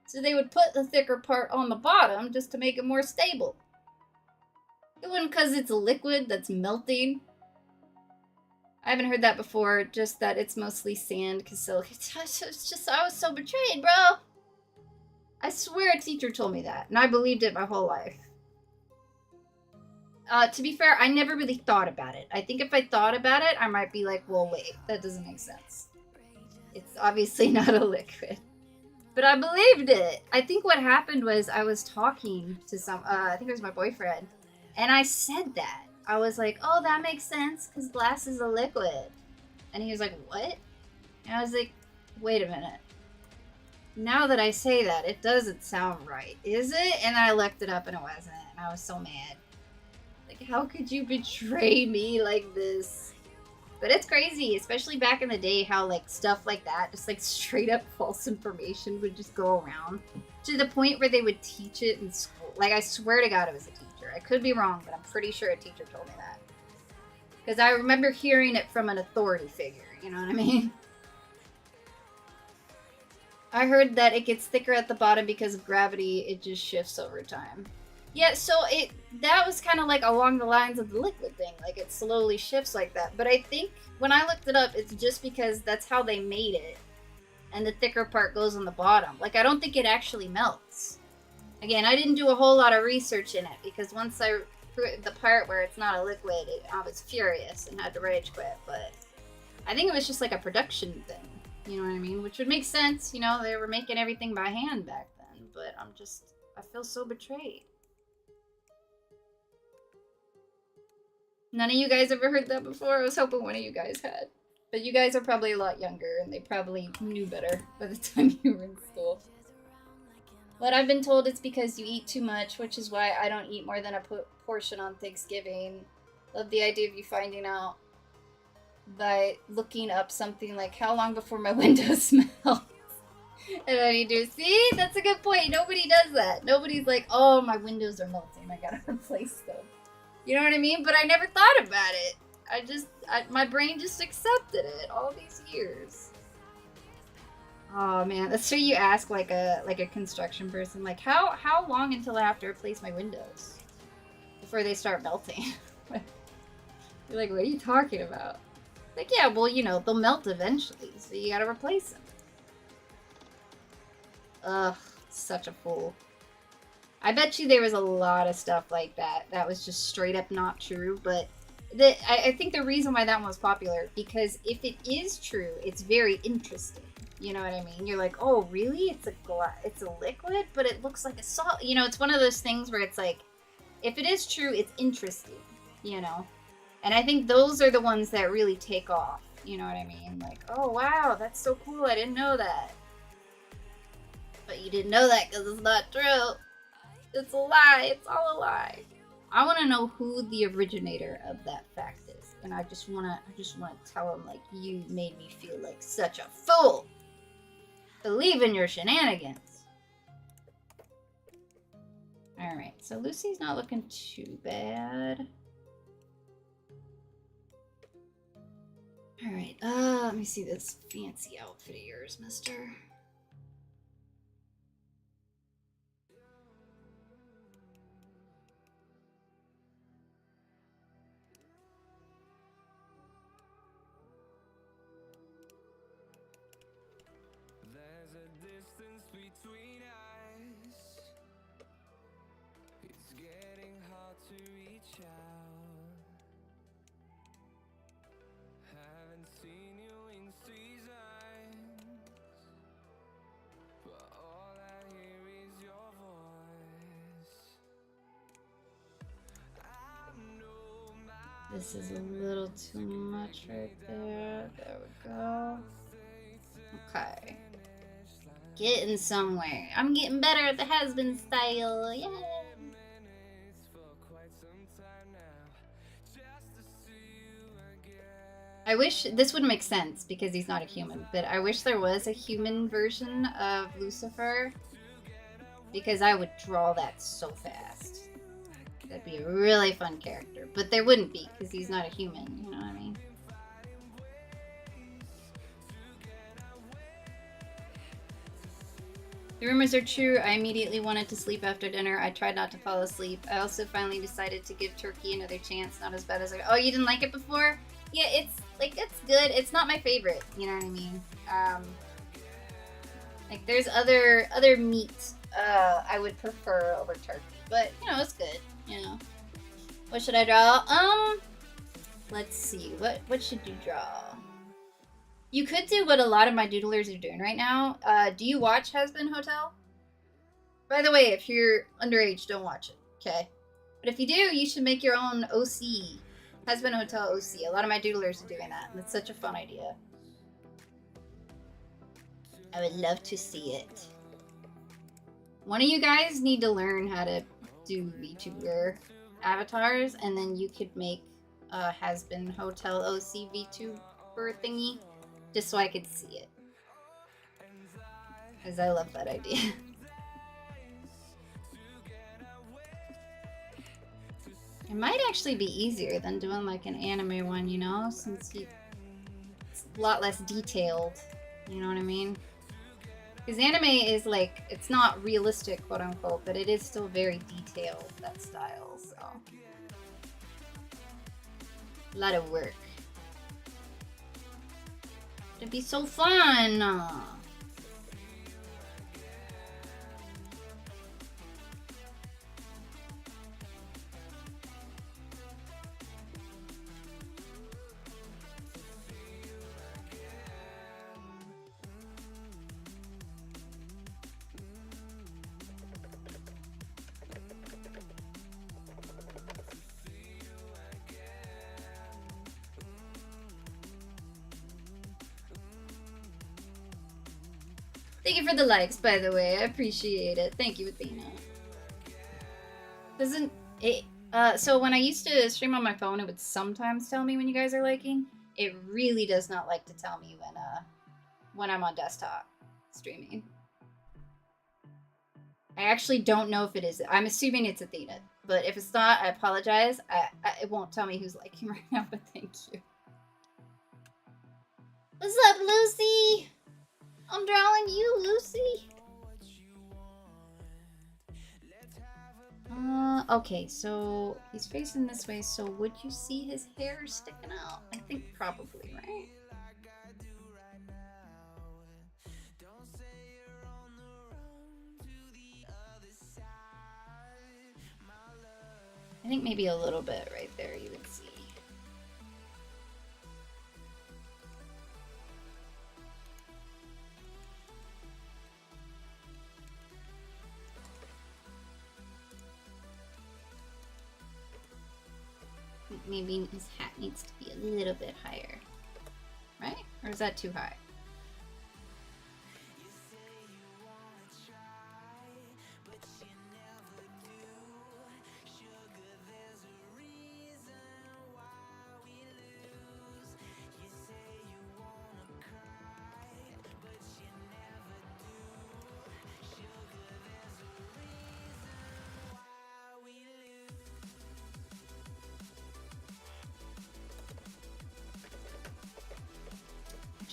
B: So they would put the thicker part on the bottom just to make it more stable. It wasn't because it's a liquid that's melting. I haven't heard that before, just that it's mostly sand, because silicon. It's just, I was so betrayed, bro. I swear a teacher told me that, and I believed it my whole life. To be fair, I never really thought about it. I think if I thought about it, I might be like, well, wait, that doesn't make sense. It's obviously not a liquid. But I believed it. I think what happened was I was talking to I think it was my boyfriend, and I said that. I was like, oh, that makes sense, because glass is a liquid. And he was like, what? And I was like, wait a minute. Now that I say that, it doesn't sound right, is it? And I looked it up and it wasn't, and I was so mad. Like, how could you betray me like this? But it's crazy, especially back in the day, how, like, stuff like that, just, like, straight up false information would just go around. To the point where they would teach it in school. Like, I swear to God it was a teacher. I could be wrong, but I'm pretty sure a teacher told me that. Because I remember hearing it from an authority figure, you know what I mean? I heard that it gets thicker at the bottom because of gravity, it just shifts over time. Yeah, so that was kind of like along the lines of the liquid thing, like it slowly shifts like that. But I think when I looked it up, it's just because that's how they made it, and the thicker part goes on the bottom. Like, I don't think it actually melts. Again, I didn't do a whole lot of research in it, because once I put the part where it's not a liquid, I was furious and had to rage quit. But I think it was just like a production thing, you know what I mean? Which would make sense, you know, they were making everything by hand back then. But I feel so betrayed. None of you guys ever heard that before? I was hoping one of you guys had. But you guys are probably a lot younger, and they probably knew better by the time you were in school. What I've been told is because you eat too much, which is why I don't eat more than a portion on Thanksgiving. Love the idea of you finding out by looking up something like how long before my windows smell. And then you do, see? That's a good point. Nobody does that. Nobody's like, oh, my windows are melting. I gotta replace them. You know what I mean? But I never thought about it. My brain just accepted it all these years. Oh man, that's so you ask like a construction person, like how long until I have to replace my windows before they start melting? You're like, what are you talking about? Like, yeah, well, you know, they'll melt eventually, so you gotta replace them. Ugh, such a fool. I bet you there was a lot of stuff like that that was just straight up not true, but I think the reason why that one was popular, because if it is true, it's very interesting. You know what I mean? You're like, oh, really? It's a liquid, but it looks like a salt. You know, it's one of those things where it's like, if it is true, it's interesting, you know? And I think those are the ones that really take off. You know what I mean? Like, oh, wow, that's so cool. I didn't know that. But you didn't know that because it's not true. It's a lie. It's all a lie. I want to know who the originator of that fact is, and I just want to tell him, like, you made me feel like such a fool. Believe in your shenanigans. All right, so Lucy's not looking too bad. All right, let me see this fancy outfit of yours, mister. This is a little too much right there. There we go. Okay. Getting somewhere. I'm getting better at the husband style. Yay! I wish this would make sense because he's not a human, but I wish there was a human version of Lucifer because I would draw that so fast. That'd be a really fun character, but there wouldn't be because he's not a human, you know what I mean? The rumors are true. I immediately wanted to sleep after dinner. I tried not to fall asleep. I also finally decided to give Turkey another chance. Not as bad as oh, you didn't like it before? Yeah, it's good. It's not my favorite, you know what I mean? Like there's other meat I would prefer over turkey, but you know, it's good. You know, what should I draw? Let's see. What should you draw? You could do what a lot of my doodlers are doing right now. Do you watch Husband Hotel? By the way, if you're underage, don't watch it. Okay, but if you do, you should make your own OC. Husband Hotel OC. A lot of my doodlers are doing that, and it's such a fun idea. I would love to see it. One of you guys need to learn how to do VTuber avatars, and then you could make a Husband Hotel OC VTuber thingy, just so I could see it. Because I love that idea. It might actually be easier than doing like an anime one, you know, since it's a lot less detailed, you know what I mean? Because anime is like, it's not realistic, quote unquote, but it is still very detailed, that style, so. A lot of work. It'd be so fun! Thank you for the likes, by the way. I appreciate it. Thank you, Athena. Doesn't it? So when I used to stream on my phone, it would sometimes tell me when you guys are liking. It really does not like to tell me when I'm on desktop streaming. I actually don't know if it is. I'm assuming it's Athena, but if it's not, I apologize. It won't tell me who's liking right now, but thank you. What's up, Lucy? I'm drawing you, Lucy. Okay, so he's facing this way, so would you see his hair sticking out? I think probably, right? I think maybe a little bit right there you would see. Maybe his hat needs to be a little bit higher, right? Or is that too high?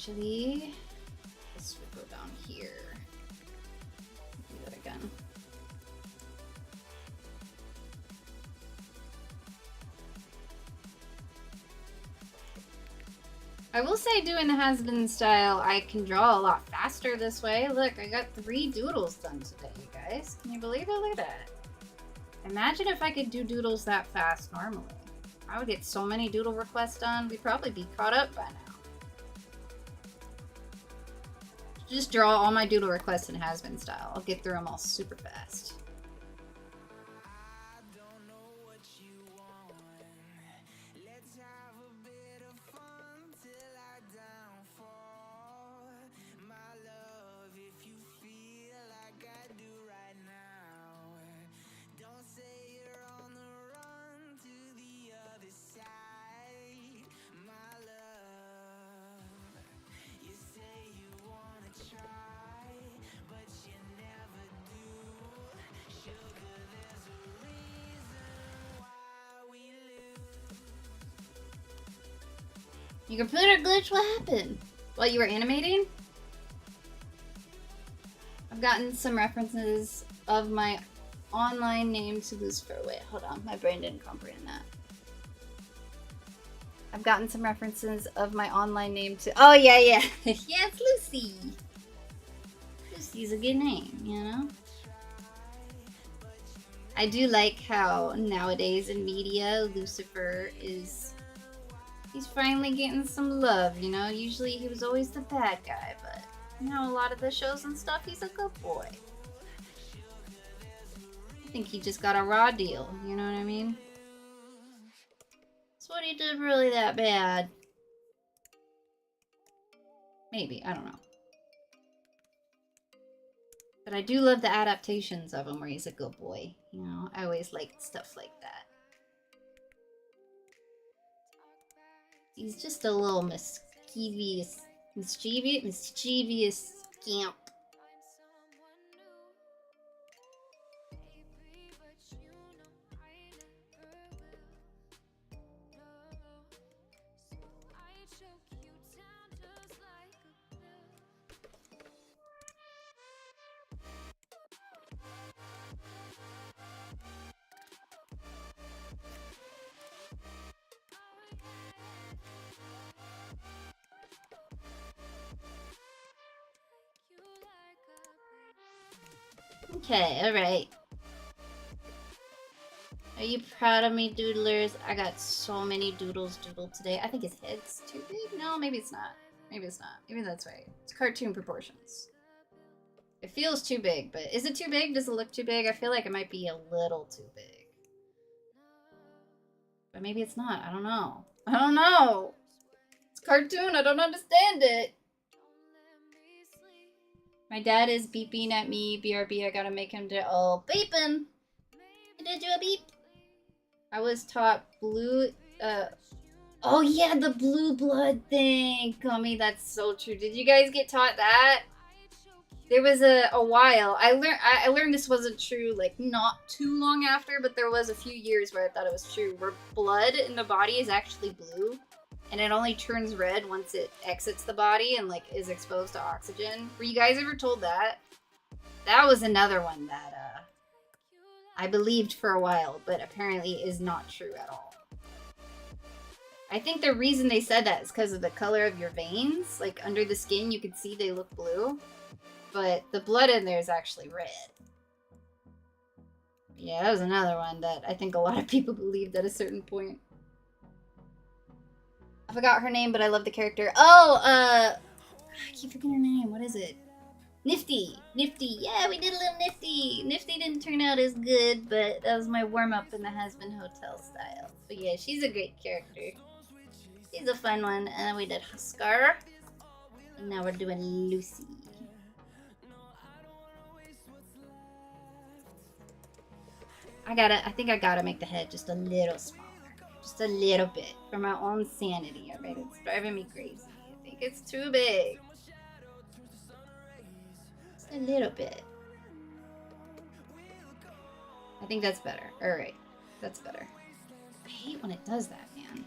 B: Actually, this would go down here. Do that again. I will say, doing the has-been style, I can draw a lot faster this way. Look, I got 3 doodles done today, you guys. Can you believe it? Look at that. Imagine if I could do doodles that fast normally. I would get so many doodle requests done. We'd probably be caught up by now. Just draw all my doodle requests in has-been style. I'll get through them all super fast. Your computer glitch? What happened? While you were animating? I've gotten some references of my online name to Lucifer. Wait, hold on. My brain didn't comprehend that. I've gotten some references of my online name to... Oh, yeah. Yeah, it's Lucy. Lucy's a good name, you know? I do like how nowadays in media, Lucifer is... He's finally getting some love, you know? Usually he was always the bad guy, but you know, a lot of the shows and stuff, he's a good boy. I think he just got a raw deal, you know what I mean? So what he did really that bad? Maybe, I don't know. But I do love the adaptations of him where he's a good boy, you know? I always liked stuff like that. He's just a little mischievous scamp. Okay, alright. Are you proud of me, doodlers? I got so many doodles doodled today. I think his head's too big. No, maybe it's not. Maybe it's not. Maybe that's right. It's cartoon proportions. It feels too big, but is it too big? Does it look too big? I feel like it might be a little too big. But maybe it's not. I don't know. I don't know. It's cartoon. I don't understand it. My dad is beeping at me. BRB, I gotta make him do. Oh, beeping! I did you a beep. I was taught blue. Oh yeah, the blue blood thing. Gummy, that's so true. Did you guys get taught that? There was a while. I learned this wasn't true, like, not too long after, but there was a few years where I thought it was true, where blood in the body is actually blue. And it only turns red once it exits the body and, like, is exposed to oxygen. Were you guys ever told that? That was another one that, I believed for a while, but apparently is not true at all. I think the reason they said that is because of the color of your veins. Like, under the skin, you could see they look blue. But the blood in there is actually red. Yeah, that was another one that I think a lot of people believed at a certain point. I forgot her name, but I love the character. Oh, I keep forgetting her name. What is it? Nifty. Nifty. Yeah, we did a little Nifty. Nifty didn't turn out as good, but that was my warm-up in the Has-Been Hotel style. But yeah, she's a great character. She's a fun one. And then we did Huskar. And now we're doing Lucy. I think I gotta make the head just a little smaller. Just a little bit. For my own sanity, alright? It's driving me crazy. I think it's too big. Just a little bit. I think that's better. Alright. That's better. I hate when it does that, man.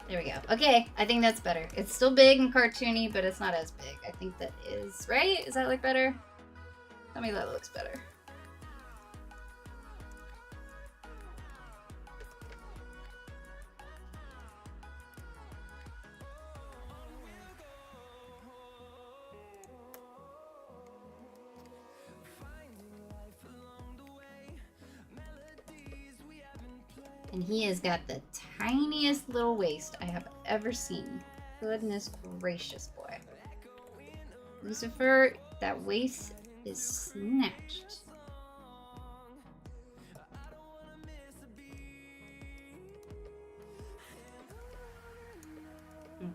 B: There we go. Okay, I think that's better. It's still big and cartoony, but it's not as big. I think that is, right? Is that look better? Tell me that looks better. And he has got the tiniest little waist I have ever seen. Goodness gracious, boy. Lucifer, that waist is snatched.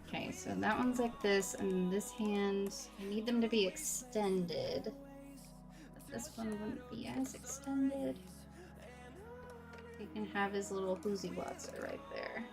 B: Okay, so that one's like this, and this hand, I need them to be extended. But this one wouldn't be as extended. He can have his little whoozy watser right there.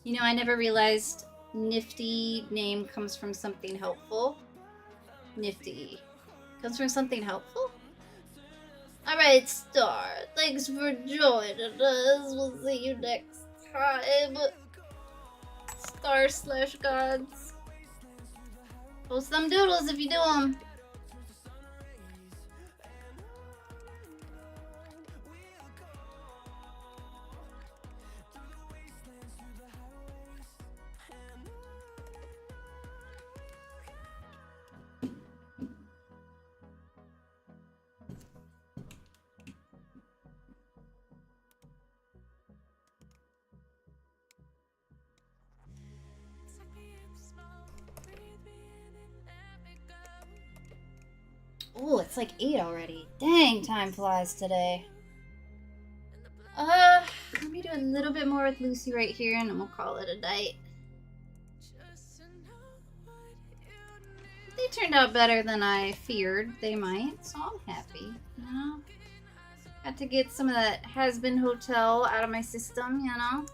B: You know, I never realized Nifty name comes from something helpful. Nifty. Comes from something helpful? Alright, Star. Thanks for joining us. We'll see you next time. Star/gods. Post some doodles if you do them. Oh, it's like 8 already. Dang, time flies today. Let me do a little bit more with Lucy right here, and then we'll call it a night. They turned out better than I feared they might, so I'm happy, you know? Had to get some of that Has-Been Hotel out of my system, you know?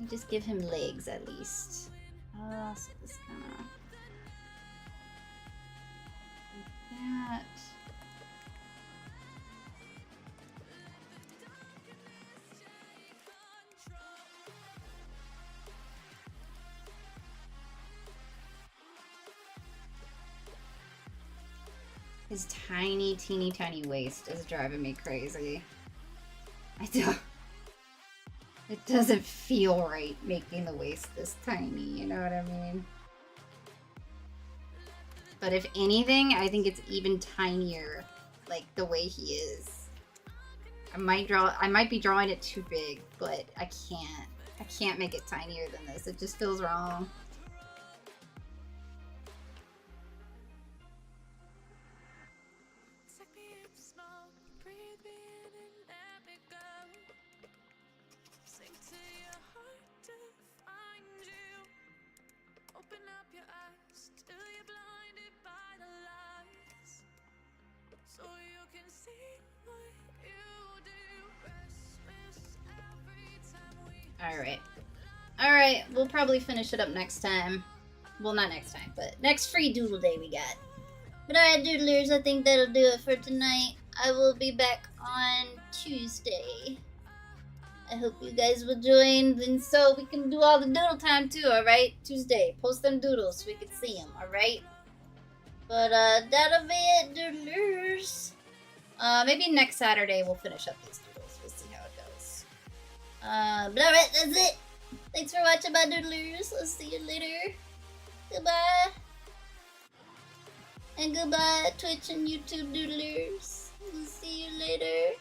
B: Just give him legs at least. So this kind of like that. His tiny, teeny, tiny waist is driving me crazy. It doesn't feel right making the waist this tiny, you know what I mean? But if anything, I think it's even tinier, like the way he is. I might be drawing it too big, but I can't make it tinier than this. It just feels wrong.
C: Open up your eyes.
B: Alright. Alright, we'll probably finish it up next time. Well, not next time, but next free Doodle Day we got. But alright, Doodlers, I think that'll do it for tonight. I will be back on Tuesday. I hope you guys will join, and so we can do all the doodle time too, alright? Tuesday, post them doodles so we can see them, alright? But that'll be it, Doodlers. Maybe next Saturday we'll finish up these doodles. We'll see how it goes. But alright, that's it. Thanks for watching, my Doodlers. I'll see you later. Goodbye. And goodbye, Twitch and YouTube Doodlers. We'll see you later.